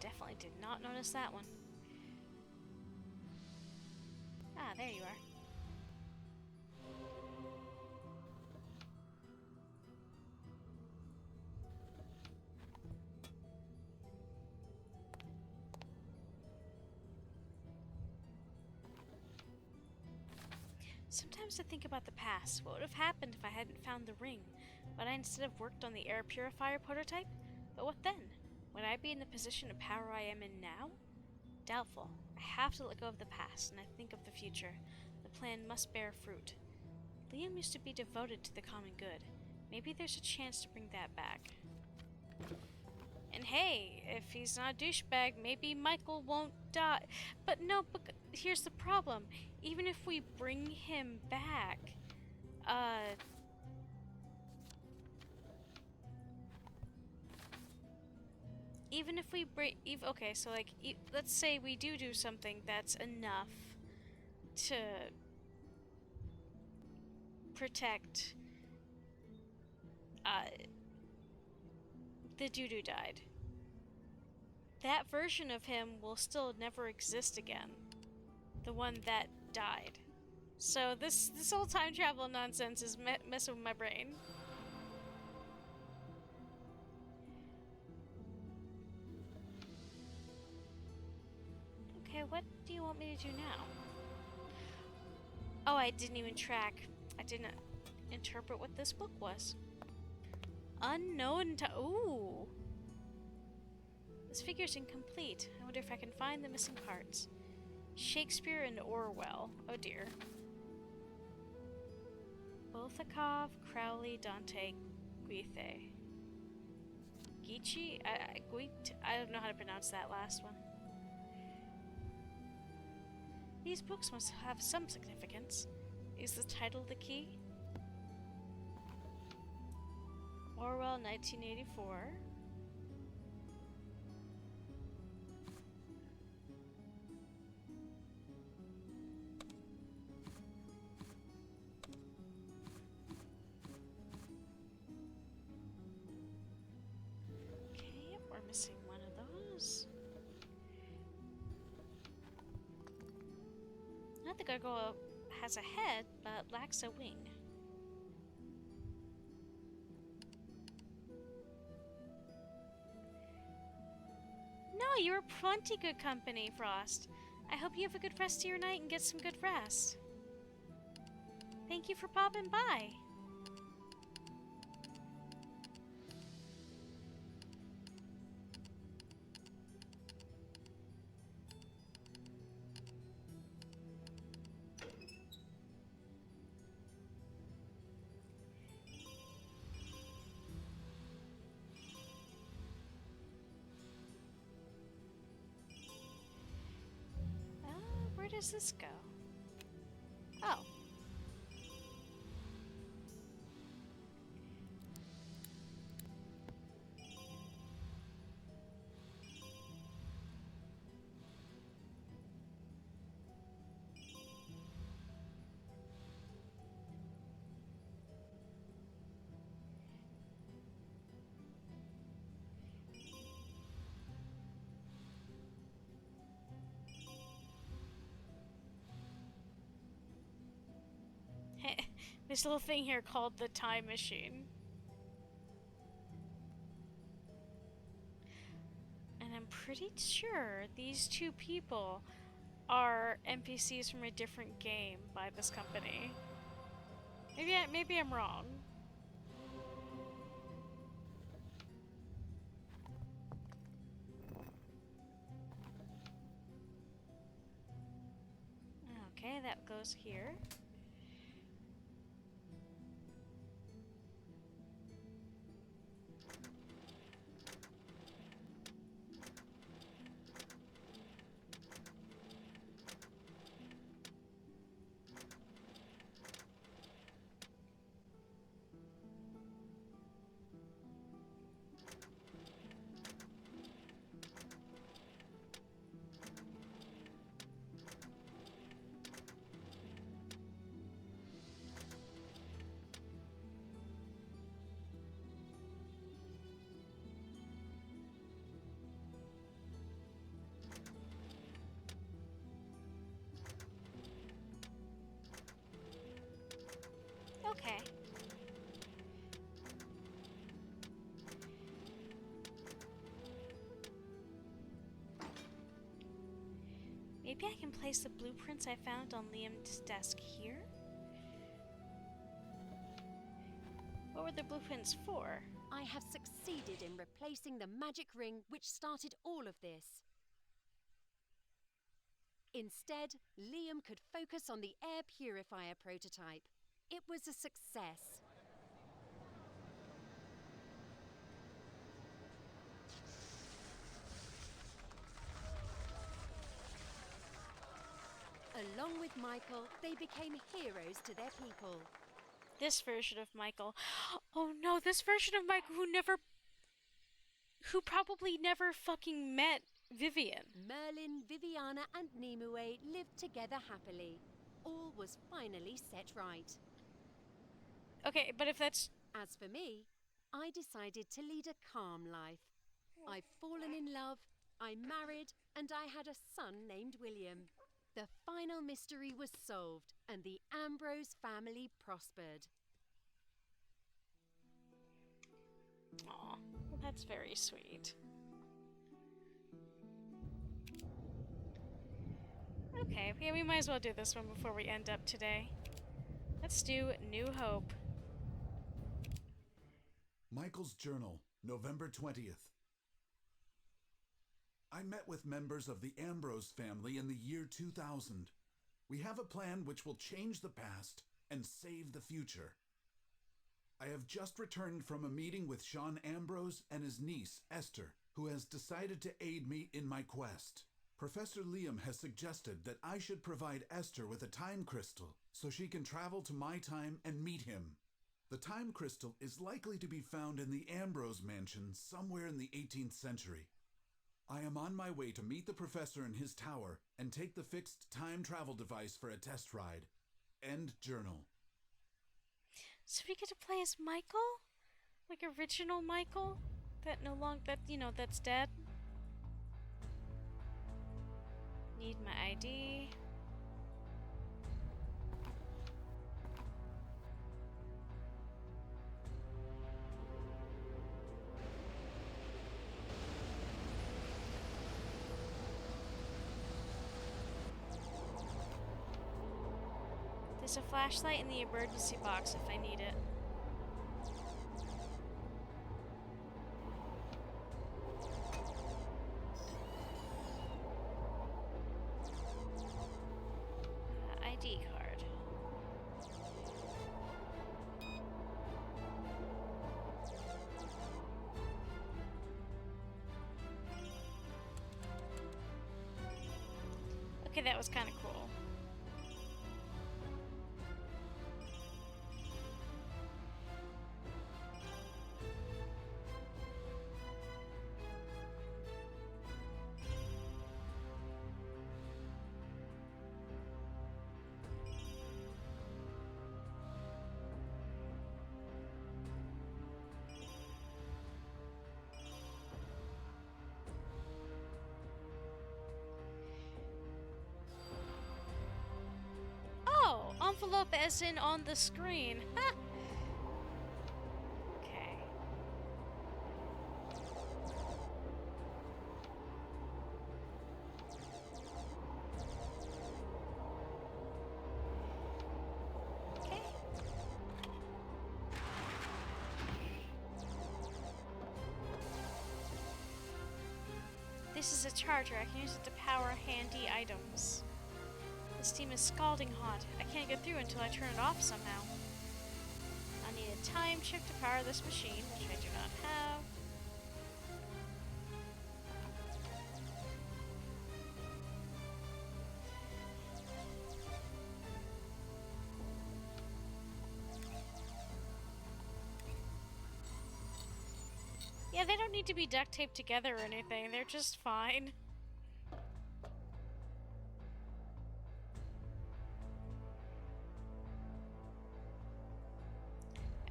Definitely did not notice that one. Ah, there you are. Sometimes I think about the past. What would have happened if I hadn't found the ring? Would I instead have worked on the air purifier prototype? But what then? Would I be in the position of power I am in now? Doubtful. I have to let go of the past, and I think of the future. The plan must bear fruit. Liam used to be devoted to the common good. Maybe there's a chance to bring that back. And hey, if he's not a douchebag, maybe Michael won't die. But no, here's the problem. Even if we bring him back, even if we break, okay, so like, let's say we do something that's enough to protect, the doo-doo died. That version of him will still never exist again. The one that died. So this whole time travel nonsense is messing with my brain. Okay, what do you want me to do now? Oh, I didn't even track. I didn't interpret what this book was. Unknown to... Ooh! This figure's incomplete. I wonder if I can find the missing parts. Shakespeare and Orwell. Oh dear. Bulgakov, Crowley, Dante, Goethe. Geechee? I don't know how to pronounce that last one. These books must have some significance. Is the title the key? Orwell, 1984. Okay, yep, we're missing one of those. Not the gargoyle has a head, but lacks a wing. No, you were plenty good company, Frost. I hope you have a good rest of your night and get some good rest. Thank you for popping by. Where does this go? Oh. This little thing here called the time machine. And I'm pretty sure these two people are NPCs from a different game by this company. Maybe I'm wrong. Okay, that goes here. Okay. Maybe I can place the blueprints I found on Liam's desk here? What were the blueprints for? I have succeeded in replacing the magic ring which started all of this. Instead, Liam could focus on the air purifier prototype. It was a success. Along with Michael, they became heroes to their people. This version of Michael. Oh no, this version of Michael who probably never fucking met Vivian. Merlin, Viviana, and Nimue lived together happily. All was finally set right. Okay, but if that's... As for me, I decided to lead a calm life. I've fallen in love, I married, and I had a son named William. The final mystery was solved, and the Ambrose family prospered. Aw, well, that's very sweet. Okay, yeah, we might as well do this one before we end up today. Let's do New Hope. Michael's Journal, November 20th. I met with members of the Ambrose family in the year 2000. We have a plan which will change the past and save the future. I have just returned from a meeting with Sean Ambrose and his niece, Esther, who has decided to aid me in my quest. Professor Liam has suggested that I should provide Esther with a time crystal so she can travel to my time and meet him. The time crystal is likely to be found in the Ambrose mansion somewhere in the 18th century. I am on my way to meet the professor in his tower and take the fixed time travel device for a test ride. End journal. So we get to play as Michael? Like original Michael? That no longer, that's dead? Need my ID. There's a flashlight in the emergency box if I need it. ID card. Okay, that was kind of cool. Oh, envelope as in on the screen. Ha! Okay. Okay. This is a charger. I can use it to power handy items. The steam is scalding hot. I can't get through until I turn it off somehow. I need a time chip to power this machine, which I do not have. Yeah, they don't need to be duct taped together or anything. They're just fine.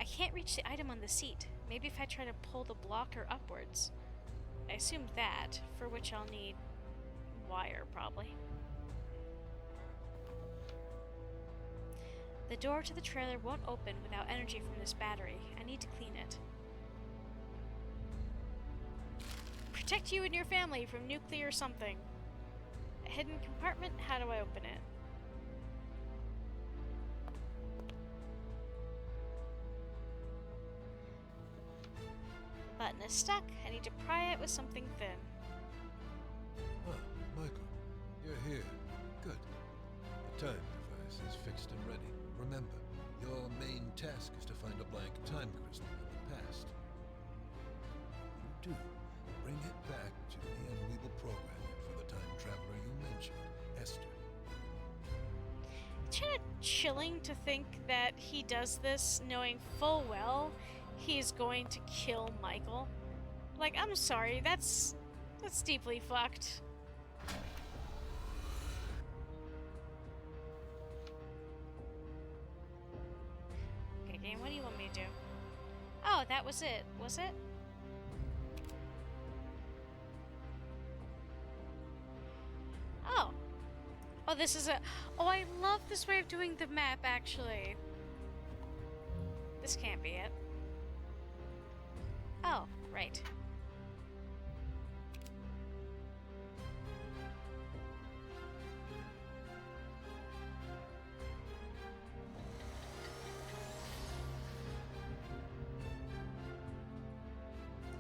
I can't reach the item on the seat. Maybe if I try to pull the blocker upwards. I assume that, for which I'll need wire, probably. The door to the trailer won't open without energy from this battery. I need to clean it. Protect you and your family from nuclear something. A hidden compartment? How do I open it? Button is stuck. I need to pry it with something thin. Ah, Michael, you're here. Good. The time device is fixed and ready. Remember, your main task is to find a blank time crystal in the past. When you do, bring it back to me and we will program it for the time traveler you mentioned, Esther. It's kind of chilling to think that he does this knowing full well he's going to kill Michael. Like, I'm sorry, that's deeply fucked. Okay, game, what do you want me to do? Oh, that was it, was it? Oh. Oh, this is a... Oh, I love this way of doing the map, actually. This can't be it. Oh, right.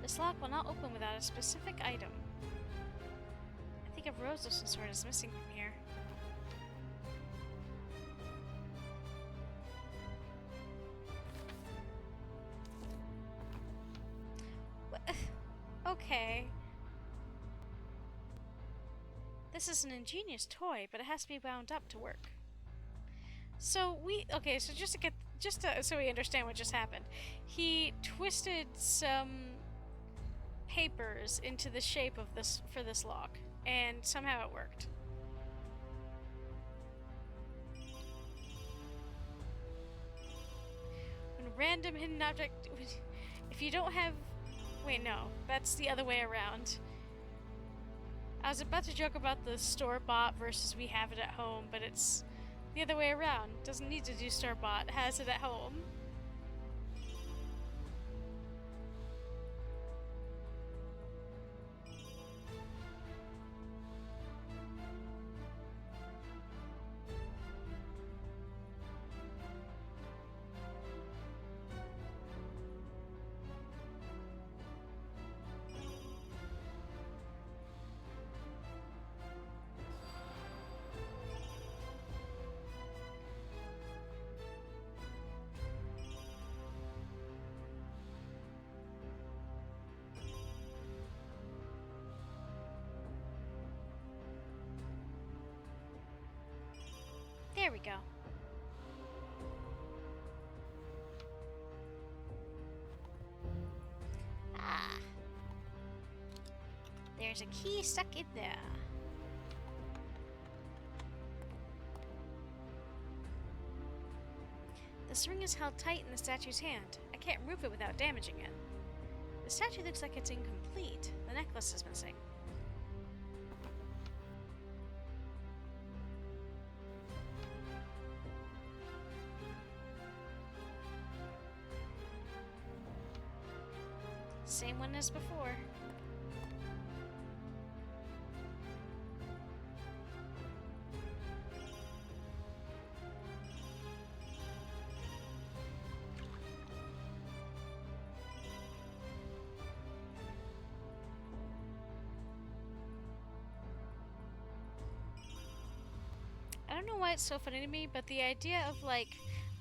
This lock will not open without a specific item. I think a rose of some sort is missing from here. Okay. This is an ingenious toy, but it has to be wound up to work. So okay, so so we understand what just happened. He twisted some papers into the shape of this for this lock, and somehow it worked. When random hidden object, if you don't have, wait, no, that's the other way around. I was about to joke about the store-bought versus we have it at home, but it's the other way around. Doesn't need to do store-bought, has it at home. There we go. Ah. There's a key stuck in there. The ring is held tight in the statue's hand. I can't remove it without damaging it. The statue looks like it's incomplete. The necklace is missing. Same one as before. I don't know why it's so funny to me, but the idea of like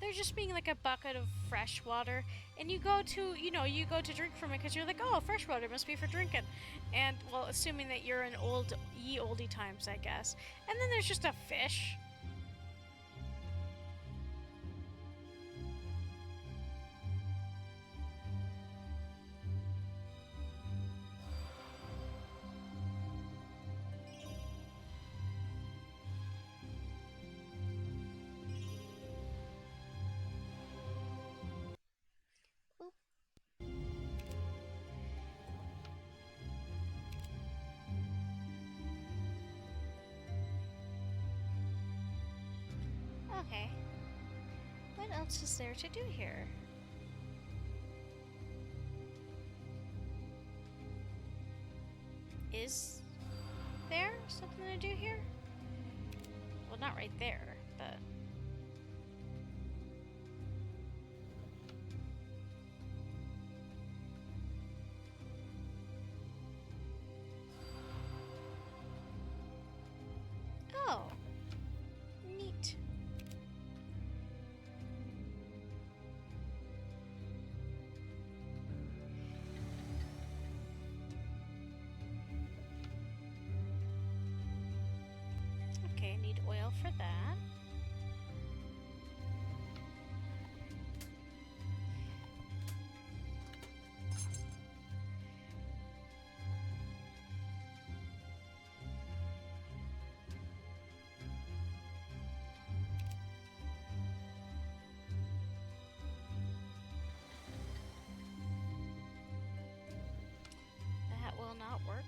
there just being like a bucket of fresh water, and you go to, you go to drink from it because you're like, oh, fresh water must be for drinking, and well, assuming that you're in ye oldie times, I guess, and then there's just a fish. Okay. What else is there to do here? Is there something to do here? Well, not right there, but... Oh. Neat. Okay, need oil for that. That will not work.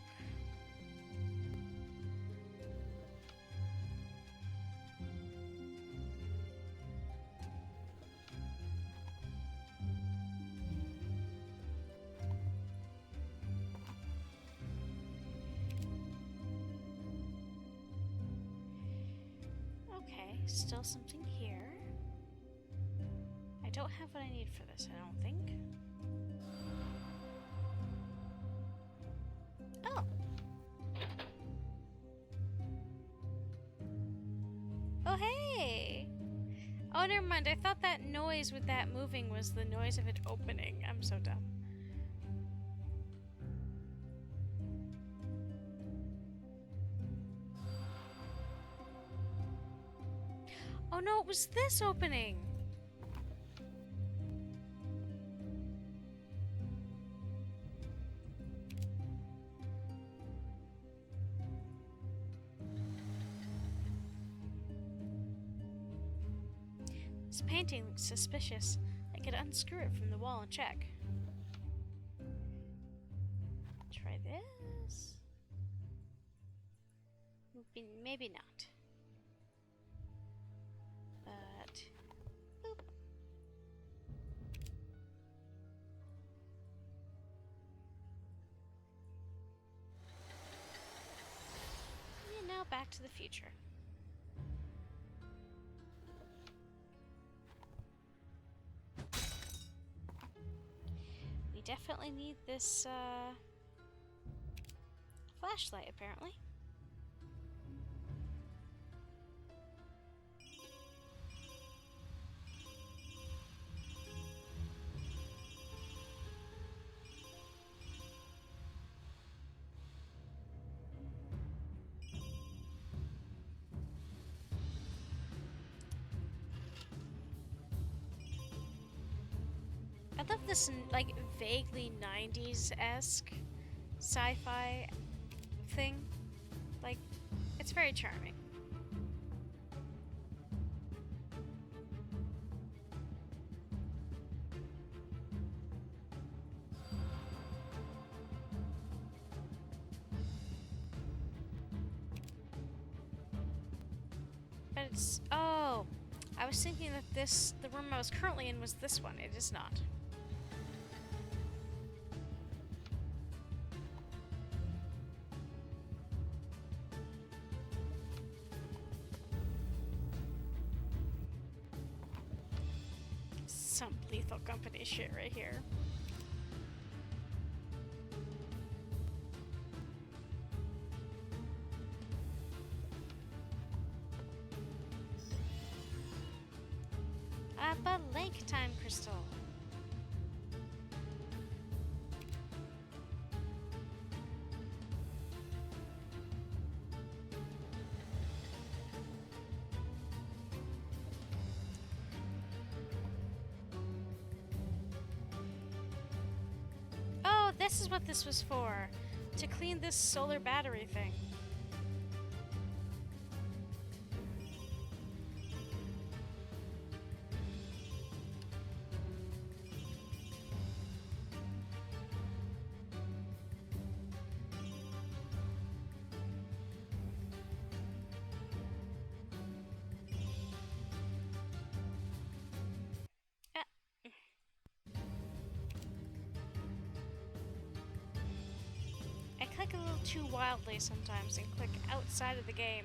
Okay, still something here. I don't have what I need for this, I don't think. Oh! Oh, hey! Oh, never mind. I thought that noise with that moving was the noise of it opening. I'm so dumb. Oh no, it was this opening! This painting looks suspicious. I could unscrew it from the wall and check. Try this. Maybe not. But boop. And now back to the future. We definitely need this flashlight, apparently. love this like vaguely 90s-esque sci-fi thing. Like, it's very charming. But it's, oh, I was thinking that the room I was currently in was this one. It is not. Some Lethal Company shit right here. A lake time crystal. Oh, this is what this was for. To clean this solar battery thing. I click a little too wildly sometimes and click outside of the game.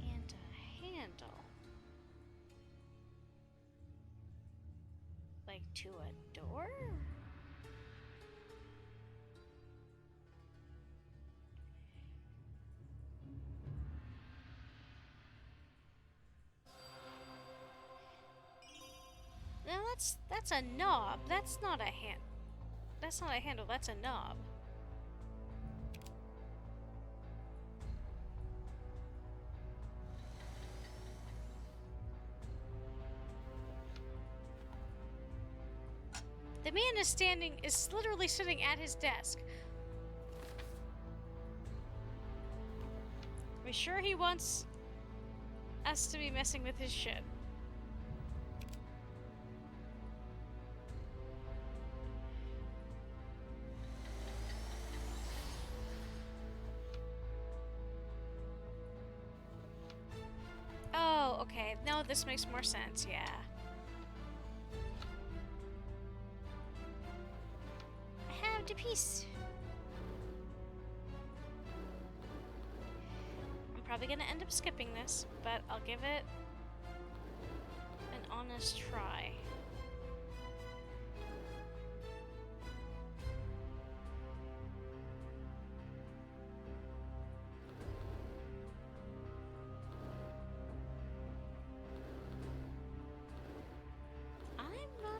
And a handle. Like to a door? No, that's a knob. That's not a hand. That's not a handle. That's a knob. The man is literally sitting at his desk. Are we sure he wants us to be messing with his shit? Oh, okay. No, this makes more sense, yeah. Have the peace. I'm probably gonna end up skipping this, but I'll give it an honest try.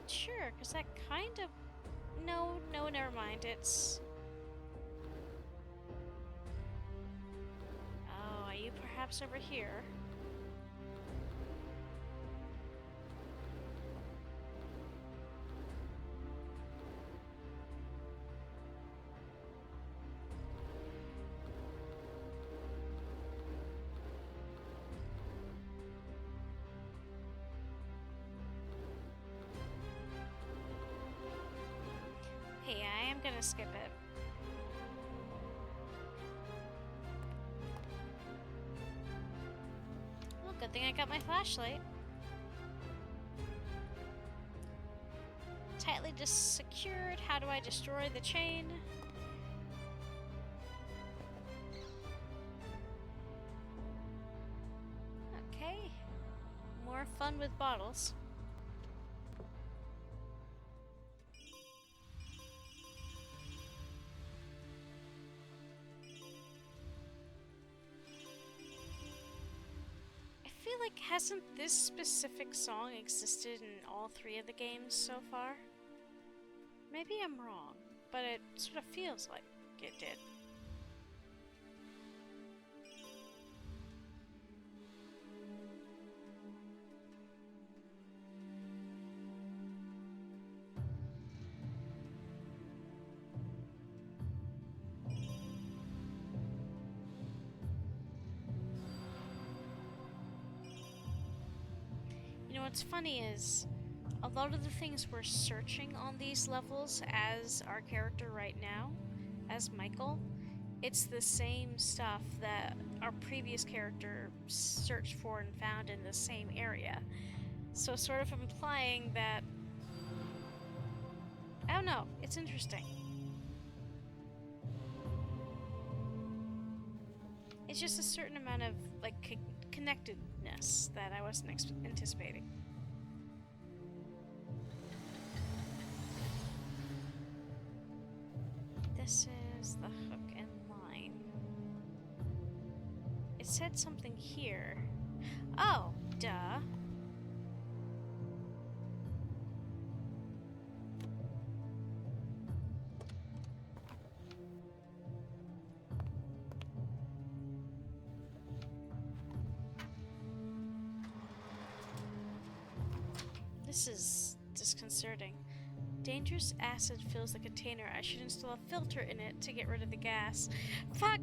Sure, because that kind of... No, never mind, it's... Oh, are you perhaps over here? Hey, I am gonna skip it. Well, good thing I got my flashlight. Tightly secured. How do I destroy the chain? Okay. More fun with bottles. Like, hasn't this specific song existed in all 3 of the games so far? Maybe I'm wrong, but it sort of feels like it did. You know what's funny is a lot of the things we're searching on these levels as our character right now, as Michael, it's the same stuff that our previous character searched for and found in the same area. So sort of implying that, I don't know, it's interesting. It's just a certain amount of like connectedness that I wasn't anticipating. This is the hook and line. It said something here. Oh, duh. This is disconcerting. Dangerous acid fills the container. I should install a filter in it to get rid of the gas. Fuck!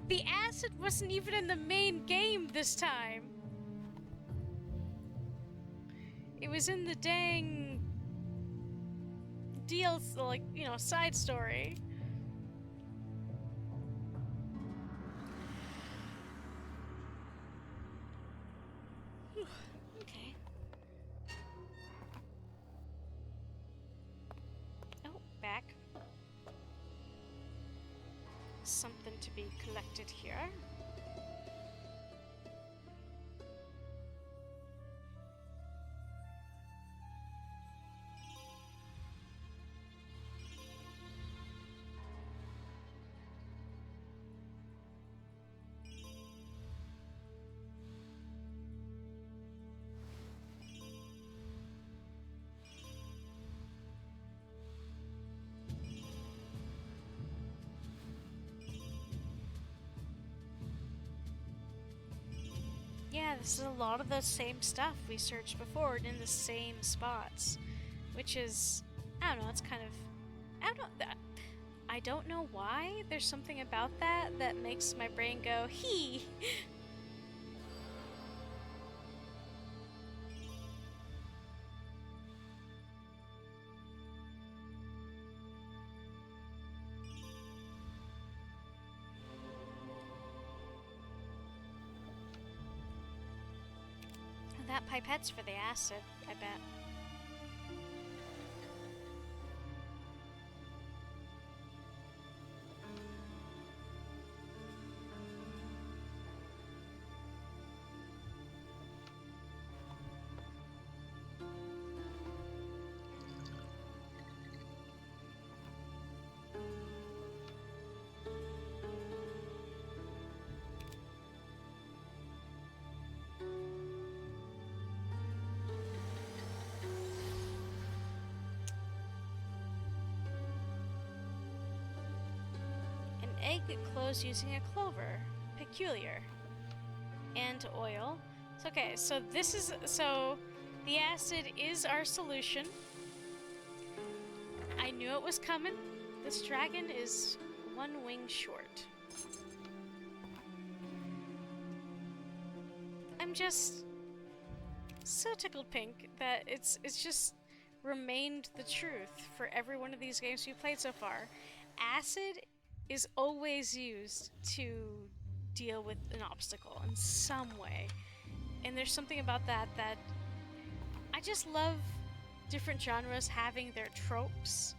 The acid wasn't even in the main game this time. It was in the dang DLC, like, you know, side story. Okay. Back. Something to be collected here. Yeah, this is a lot of the same stuff we searched before in the same spots, which is, I don't know, it's kind of, I don't know why. There's something about that that makes my brain go, hee. That pipette's for the acid, I bet. Egg closed using a clover. Peculiar. And oil. So, okay, so this is, so the acid is our solution. I knew it was coming. This dragon is one wing short. I'm just so tickled pink that it's just remained the truth for every one of these games we've played so far. Acid is always used to deal with an obstacle in some way. And there's something about that that I just love different genres having their tropes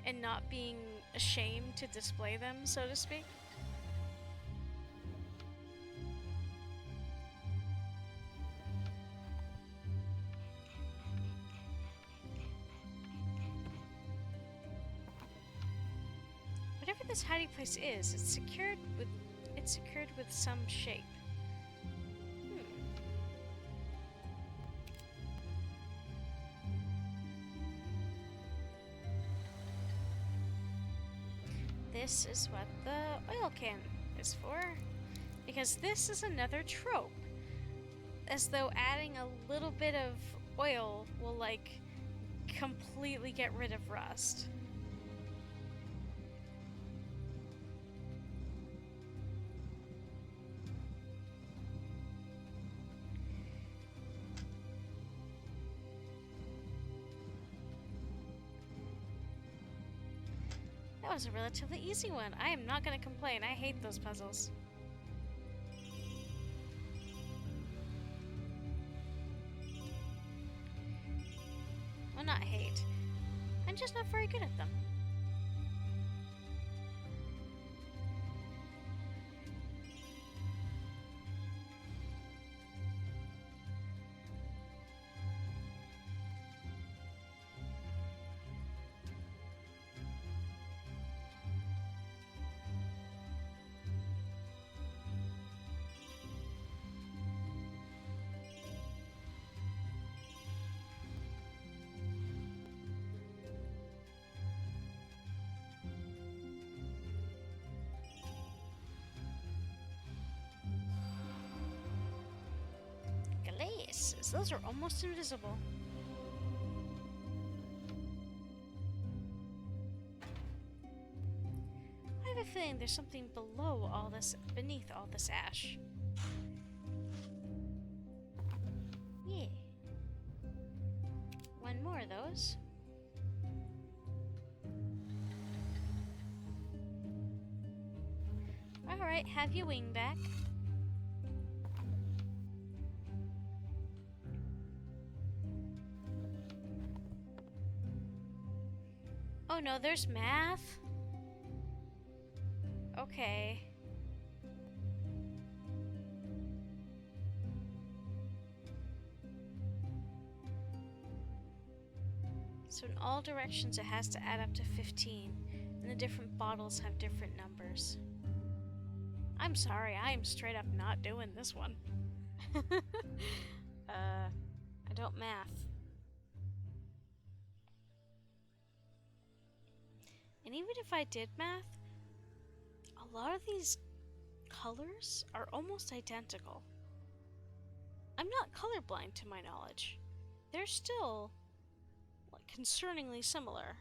and not being ashamed to display them, so to speak. Whatever this hiding place is, it's secured with some shape. this is what the oil can is for. Because this is another trope. As though adding a little bit of oil will, like, completely get rid of rust. That was a relatively easy one. I am not going to complain. I hate those puzzles. Well, not hate. I'm just not very good at them. Glasses. Those are almost invisible. I have a feeling there's something below all this, beneath all this ash. Yeah. One more of those. Alright, have your wing back. Oh no, there's math? Okay. So in all directions it has to add up to 15, and the different bottles have different numbers. I'm sorry, I am straight up not doing this one. I don't math. And even if I did math, a lot of these colors are almost identical. I'm not colorblind to my knowledge. They're still, like, concerningly similar.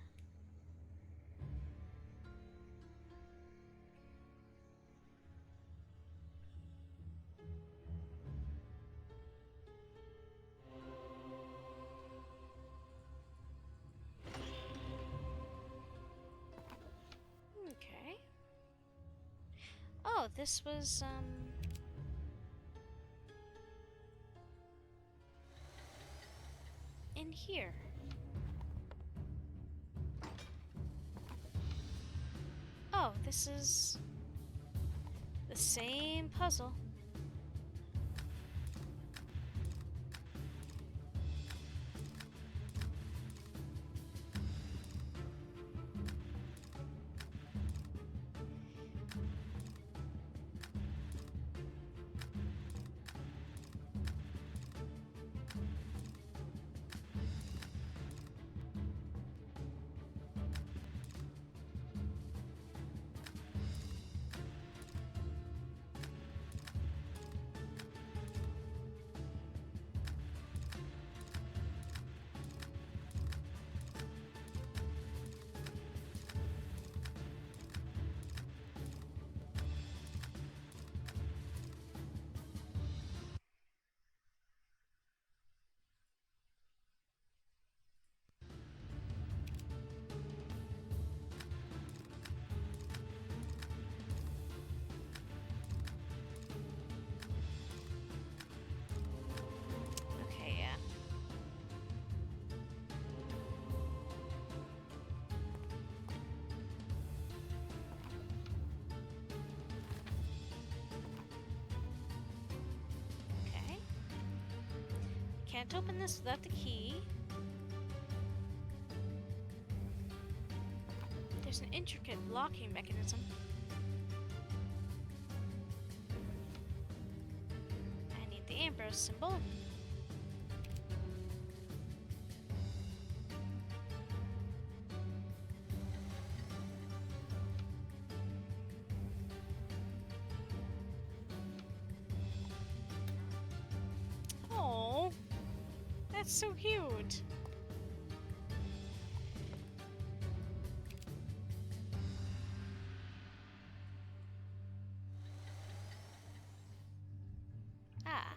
Okay. Oh, this was, in here. Oh, this is the same puzzle. Okay, yeah. Okay. Can't open this without the key. There's an intricate locking mechanism. I need the Ambrose symbol. That's so cute. Ah.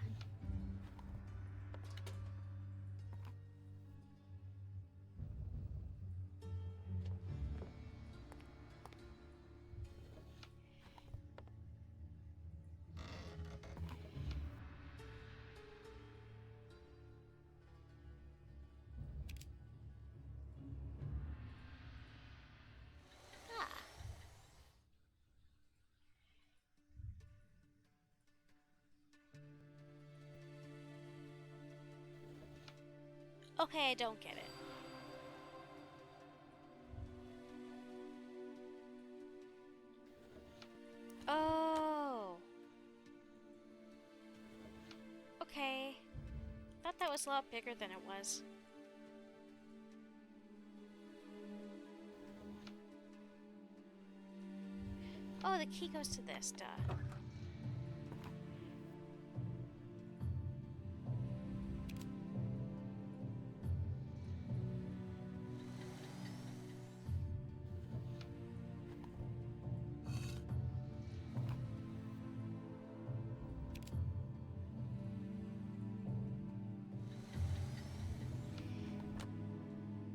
Okay, I don't get it. Oh. Okay. Thought that was a lot bigger than it was. Oh, the key goes to this, duh.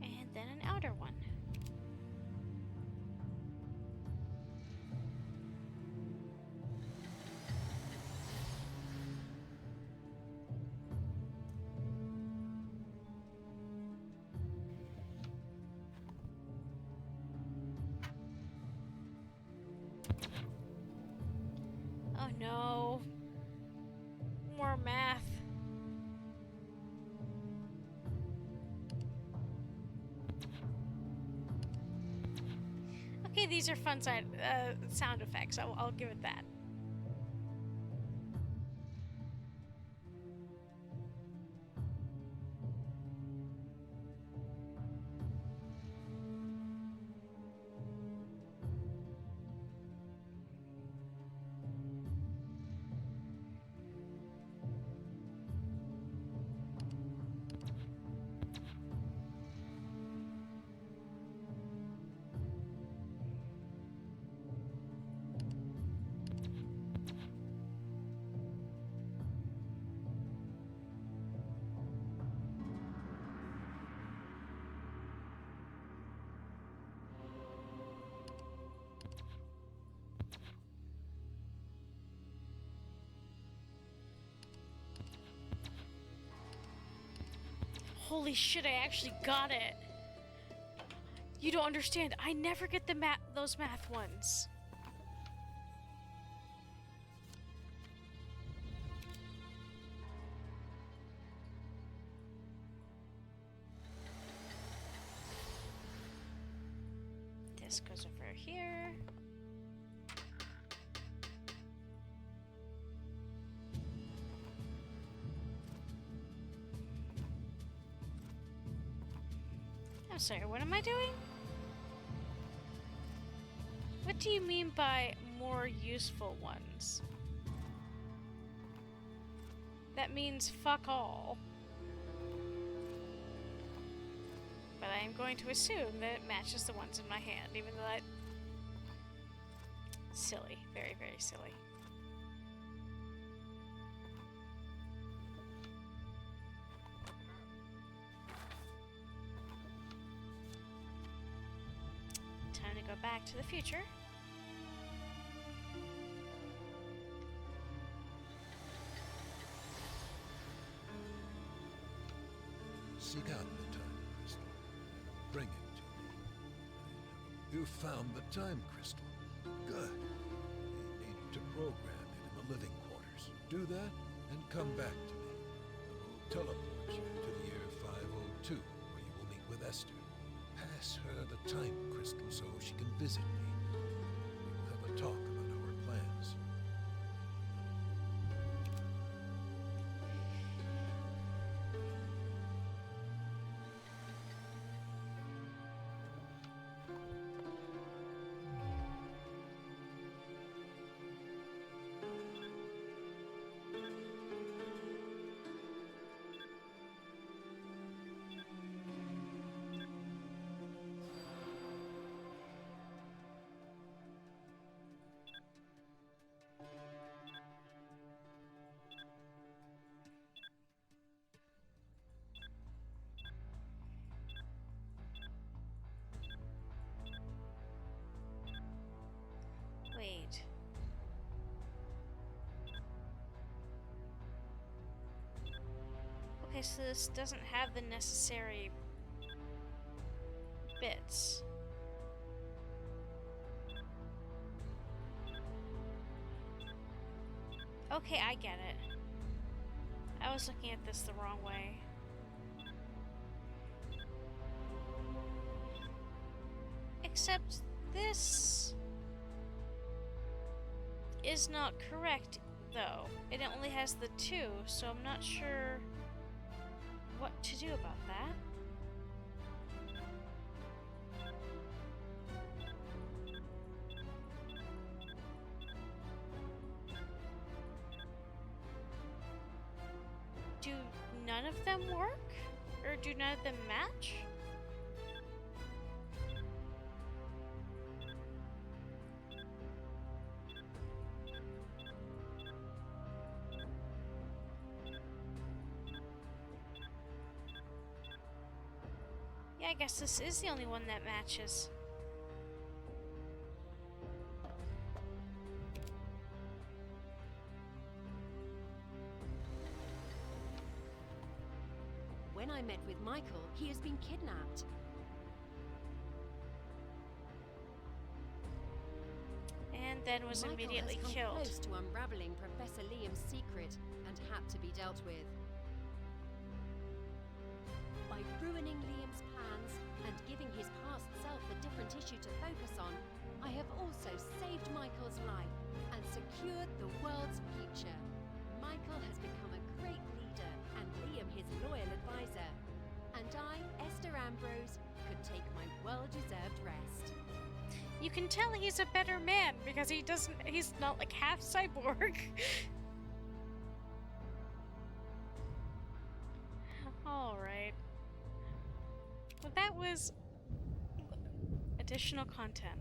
And then an outer one. Oh no. More math. Okay, these are fun sound effects. I'll give it that. Holy shit, I actually got it. You don't understand. I never get those math ones. This goes over here. I'm sorry, what am I doing? What do you mean by more useful ones? That means fuck all. But I am going to assume that it matches the ones in my hand, even though that... Silly. Very, very silly. Time to go back to the future. Seek out the time crystal. Bring it to me. You found the time crystal. Good. You need to program it in the living quarters. Do that and come back to me. I will teleport you to the year 502, where you will meet with Esther. Pass her the time crystal so she can visit me. We will have a talk about our plans. Okay, so this doesn't have the necessary bits. Okay, I get it. I was looking at this the wrong way. Except this is not correct, though. It only has the 2, so I'm not sure what to do about that. Do none of them work? Or do none of them match? Yeah, I guess this is the only one that matches. When I met with Michael, he has been kidnapped. And then was Michael immediately has come killed. close to unraveling Professor Liam's secret and had to be dealt with. By ruining Liam's plans and giving his past self a different issue to focus on, I have also saved Michael's life and secured the world's future. Michael has become a great leader and Liam his loyal advisor. And I, Esther Ambrose, could take my well-deserved rest. You can tell he's a better man because he's not like half cyborg. Alright. Well, that was additional content.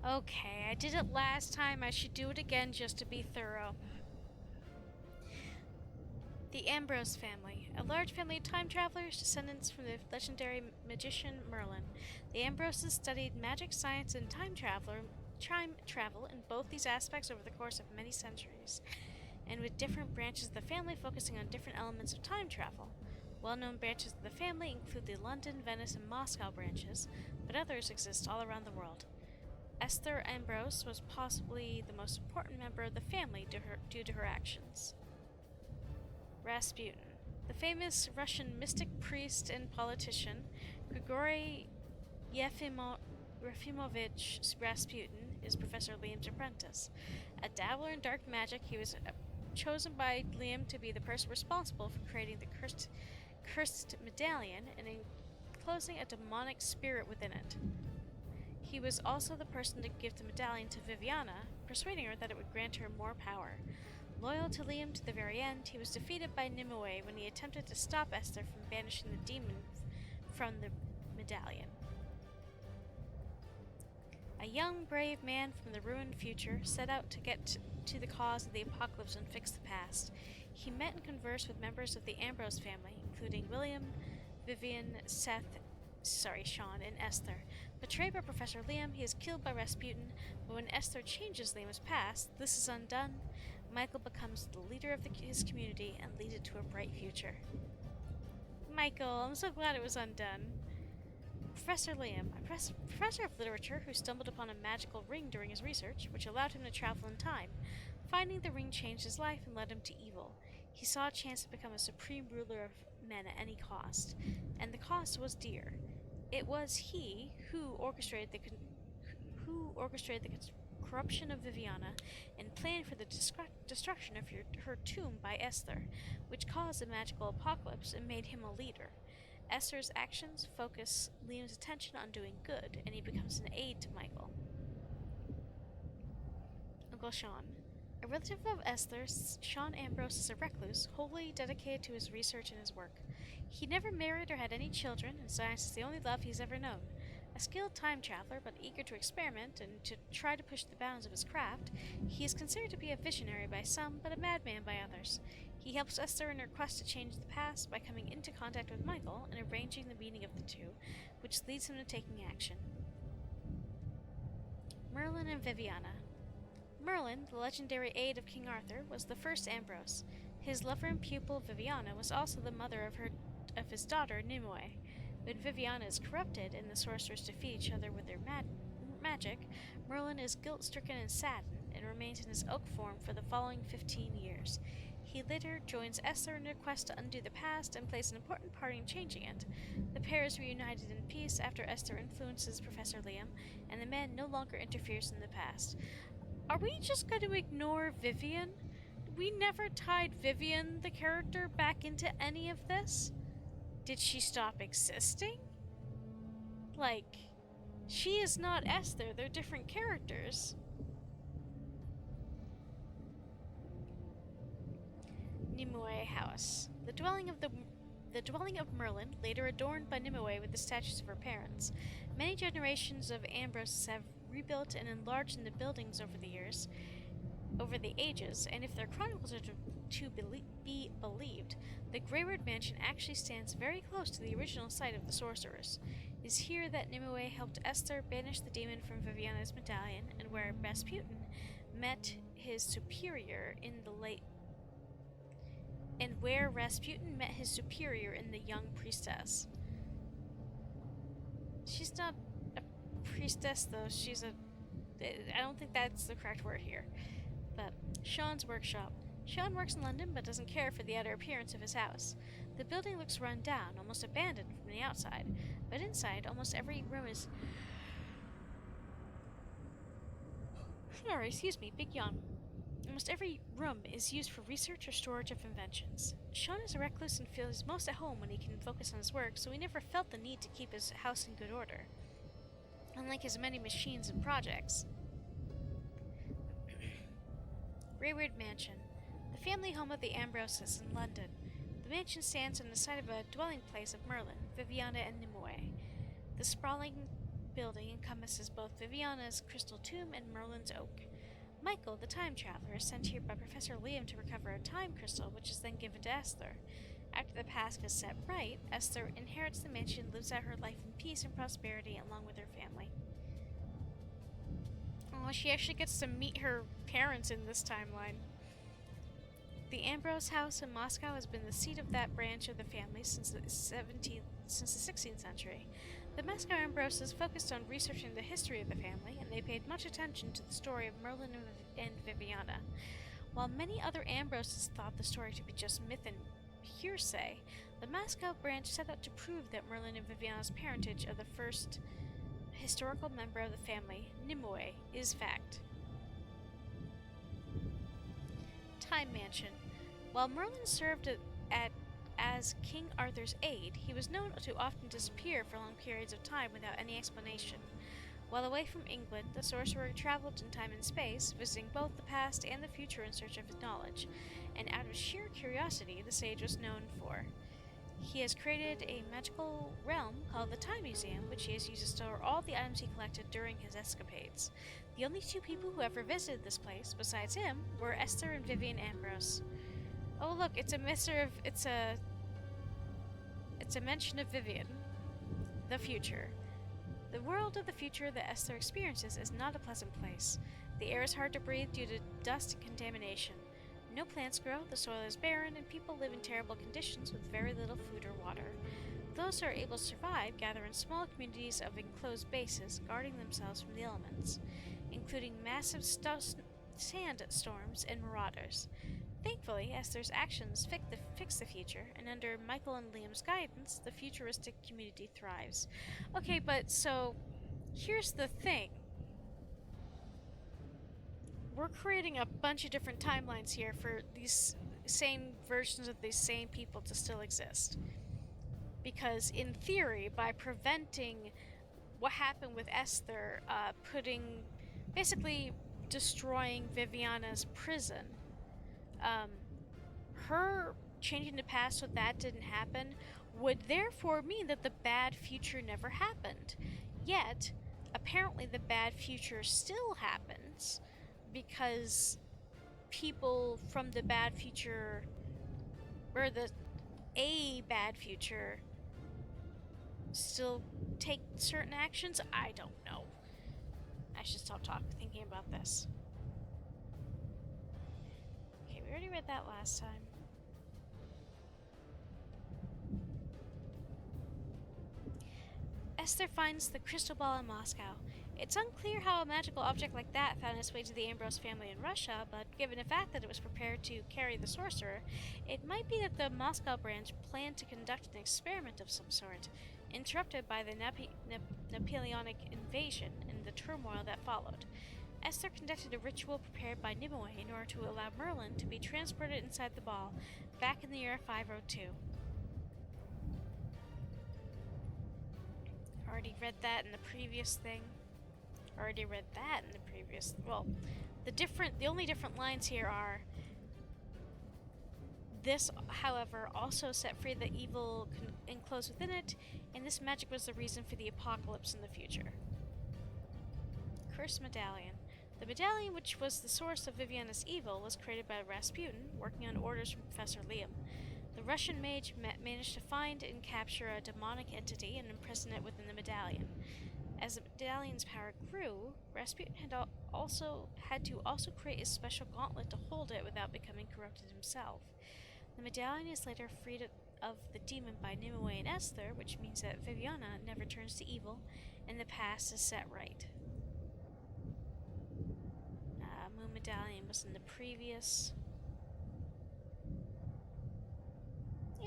Okay, I did it last time. I should do it again just to be thorough. The Ambrose family, a large family of time travelers, descendants from the legendary magician Merlin. The Ambroses studied magic, science, and time travel in both these aspects over the course of many centuries, and with different branches of the family focusing on different elements of time travel. Well-known branches of the family include the London, Venice, and Moscow branches, but others exist all around the world. Esther Ambrose was possibly the most important member of the family due to her actions. Rasputin. The famous Russian mystic priest and politician Grigory Yefimovich Rasputin is Professor Liam's apprentice. A dabbler in dark magic, he was chosen by Liam to be the person responsible for creating the cursed medallion and enclosing a demonic spirit within it. He was also the person to give the medallion to Viviana, persuading her that it would grant her more power. Loyal to Liam to the very end, he was defeated by Nimue when he attempted to stop Esther from banishing the demon from the medallion. A young, brave man from the ruined future set out to get to the cause of the apocalypse and fix the past. He met and conversed with members of the Ambrose family, including William, Vivian, Sean, and Esther. Betrayed by Professor Liam, he is killed by Rasputin, but when Esther changes Liam's past, this is undone. Michael becomes the leader of his community and leads it to a bright future. Michael, I'm so glad it was undone. Professor Liam, a professor of literature who stumbled upon a magical ring during his research, which allowed him to travel in time. Finding the ring changed his life and led him to evil. He saw a chance to become a supreme ruler of men at any cost, and the cost was dear. It was he who orchestrated the corruption of Viviana and planned for the destruction of her tomb by Esther, which caused a magical apocalypse and made him a leader. Esther's actions focus Liam's attention on doing good, and he becomes an aid to Michael. Uncle Sean. A relative of Esther's, Sean Ambrose is a recluse, wholly dedicated to his research and his work. He never married or had any children, and science is the only love he's ever known. A skilled time traveler, but eager to experiment and to try to push the bounds of his craft, he is considered to be a visionary by some, but a madman by others. He helps Esther in her quest to change the past by coming into contact with Michael and arranging the meeting of the two, which leads him to taking action. Merlin and Viviana. Merlin, the legendary aide of King Arthur, was the first Ambrose. His lover and pupil Viviana was also the mother of his daughter Nimue. When Viviana is corrupted and the sorcerers defeat each other with their magic, Merlin is guilt-stricken and saddened and remains in his oak form for the following 15 years. He later joins Esther in a quest to undo the past and plays an important part in changing it. The pair is reunited in peace after Esther influences Professor Liam, and the man no longer interferes in the past. Are we just going to ignore Vivian? We never tied Vivian, the character, back into any of this? Did she stop existing? Like, she is not Esther, they're different characters. Nimue House. The dwelling of Merlin, later adorned by Nimue with the statues of her parents. Many generations of Ambroses have rebuilt and enlarged in the buildings over the ages, and if their chronicles are to be believed, the Greyward Mansion actually stands very close to the original site of the sorcerers. It is here that Nimue helped Esther banish the demon from Viviana's medallion, and where Rasputin met his superior in the young priestess. She's not a priestess, though. I don't think that's the correct word here. But Sean's workshop. Sean works in London but doesn't care for the outer appearance of his house. The building looks run down, almost abandoned from the outside, but inside almost every room is... big yawn. Almost every room is used for research or storage of inventions. Sean is a recluse and feels most at home when he can focus on his work, so he never felt the need to keep his house in good order, unlike his many machines and projects. Greyward Mansion, the family home of the Ambroses in London. The mansion stands on the site of a dwelling place of Merlin, Viviana, and Nimue. The sprawling building encompasses both Viviana's crystal tomb and Merlin's oak. Michael, the time traveler, is sent here by Professor Liam to recover a time crystal, which is then given to Esther. After the past is set right, Esther inherits the mansion and lives out her life in peace and prosperity along with her family. Oh, she actually gets to meet her parents in this timeline. The Ambrose house in Moscow has been the seat of that branch of the family since the 16th century. The Moscow Ambroses focused on researching the history of the family, and they paid much attention to the story of Merlin and Viviana. While many other Ambroses thought the story to be just myth and hearsay, the Moscow branch set out to prove that Merlin and Viviana's parentage of the first historical member of the family, Nimue, is fact. Time Mansion. While Merlin served as King Arthur's aide, he was known to often disappear for long periods of time without any explanation. While away from England, the sorcerer traveled in time and space, visiting both the past and the future in search of his knowledge, and out of sheer curiosity, the sage was known for. He has created a magical realm called the Time Museum, which he has used to store all the items he collected during his escapades. The only two people who ever visited this place, besides him, were Esther and Vivian Ambrose. Oh look, it's a mention of Vivian. The future. The world of the future that Esther experiences is not a pleasant place. The air is hard to breathe due to dust and contamination. No plants grow, the soil is barren, and people live in terrible conditions with very little food or water. Those who are able to survive gather in small communities of enclosed bases, guarding themselves from the elements, including massive sandstorms and marauders. Thankfully, Esther's actions fix the future, and under Michael and Liam's guidance, the futuristic community thrives. Okay, but so, here's the thing. We're creating a bunch of different timelines here for these same versions of these same people to still exist. Because, in theory, by preventing what happened with Esther, basically destroying Viviana's prison, her changing the past so that didn't happen would therefore mean that the bad future never happened. Yet, apparently the bad future still happens because people from the bad future, or a bad future, still take certain actions. I don't know. I should stop thinking about this. Okay, we already read that last time. Esther finds the crystal ball in Moscow. It's unclear how a magical object like that found its way to the Ambrose family in Russia, but given the fact that it was prepared to carry the sorcerer, it might be that the Moscow branch planned to conduct an experiment of some sort, interrupted by the Napoleonic invasion and the turmoil that followed. Esther conducted a ritual prepared by Nimue in order to allow Merlin to be transported inside the ball back in the year 502. Already read that in the previous thing. Already read that in the previous. Well, the only different lines here are. This, however, also set free the evil enclosed within it, and this magic was the reason for the apocalypse in the future. Cursed Medallion. The medallion, which was the source of Viviana's evil, was created by Rasputin, working on orders from Professor Liam. The Russian mage managed to find and capture a demonic entity and imprison it within the medallion. As the medallion's power grew, Rasputin had to also create a special gauntlet to hold it without becoming corrupted himself. The medallion is later freed of the demon by Nimue and Esther, which means that Viviana never turns to evil, and the past is set right. Moon Medallion was in the previous.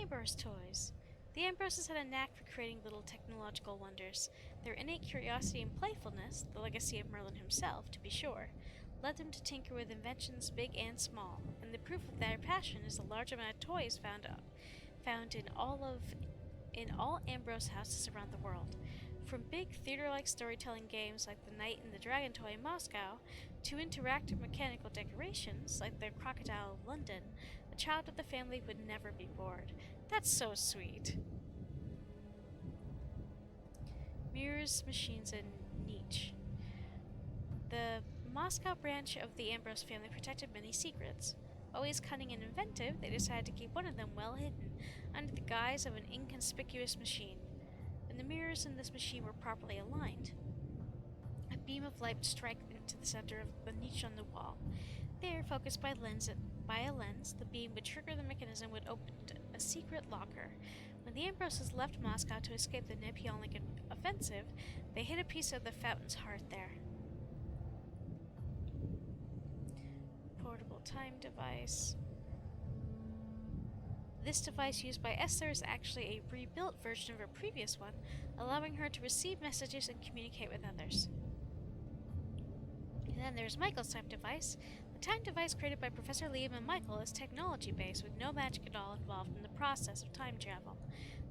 Ambrose toys. The Ambroses had a knack for creating little technological wonders. Their innate curiosity and playfulness, the legacy of Merlin himself, to be sure, led them to tinker with inventions big and small, and the proof of their passion is the large amount of toys found in all Ambrose houses around the world. From big theater-like storytelling games like the Knight and the Dragon toy in Moscow, to interactive mechanical decorations like the Crocodile of London, a child of the family would never be bored. That's so sweet. Mirrors, machines, and niche. The Moscow branch of the Ambrose family protected many secrets. Always cunning and inventive, they decided to keep one of them well hidden, under the guise of an inconspicuous machine. When the mirrors in this machine were properly aligned, a beam of light would strike into the center of the niche on the wall. There, focused by a lens, the beam would trigger the mechanism would open a secret locker. When the Ambroses left Moscow to escape the Napoleonic offensive, they hid a piece of the fountain's heart there. Portable time device. This device used by Esther is actually a rebuilt version of her previous one, allowing her to receive messages and communicate with others. And then there's Michael's time device. The time device created by Professor Liam and Michael is technology-based with no magic at all involved in the process of time travel.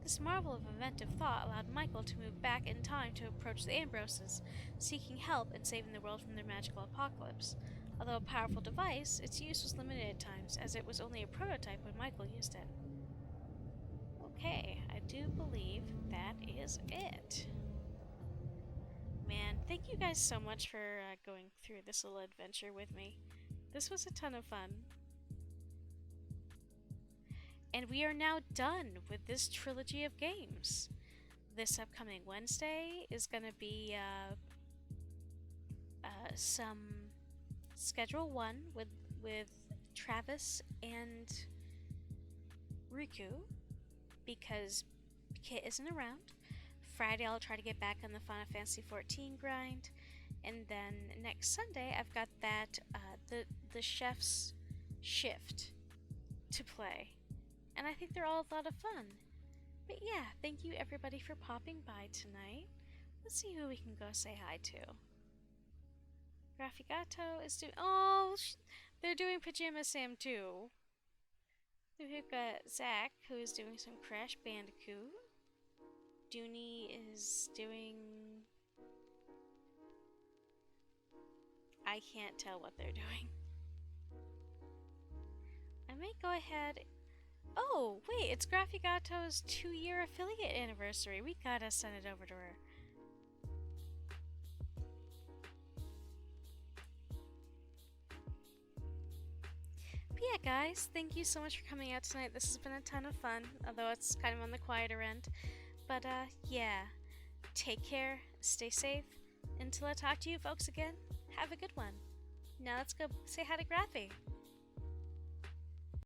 This marvel of inventive thought allowed Michael to move back in time to approach the Ambroses, seeking help and saving the world from their magical apocalypse. Although a powerful device, its use was limited at times, as it was only a prototype when Michael used it. Okay, I do believe that is it. Man, thank you guys so much for going through this little adventure with me. This was a ton of fun. And we are now done with this trilogy of games. This upcoming Wednesday is going to be some Schedule 1 with Travis and Riku, because Kit isn't around. Friday I'll try to get back on the Final Fantasy XIV grind, and then next Sunday I've got that the chef's shift to play, and I think they're all a lot of fun. But yeah, thank you everybody for popping by tonight. Let's see who we can go say hi to. Raffigato is doing. Oh, they're doing Pajama Sam too. We've got Zach, who is doing some Crash Bandicoot. Dooney is doing. I can't tell what they're doing. I might go ahead. Oh, wait, it's Graffigato's 2-year affiliate anniversary. We gotta send it over to her. But yeah, guys, thank you so much for coming out tonight. This has been a ton of fun, although it's kind of on the quieter end. But yeah, take care, stay safe, Until I talk to you folks again, have a good one. Now let's go say hi to Graphy.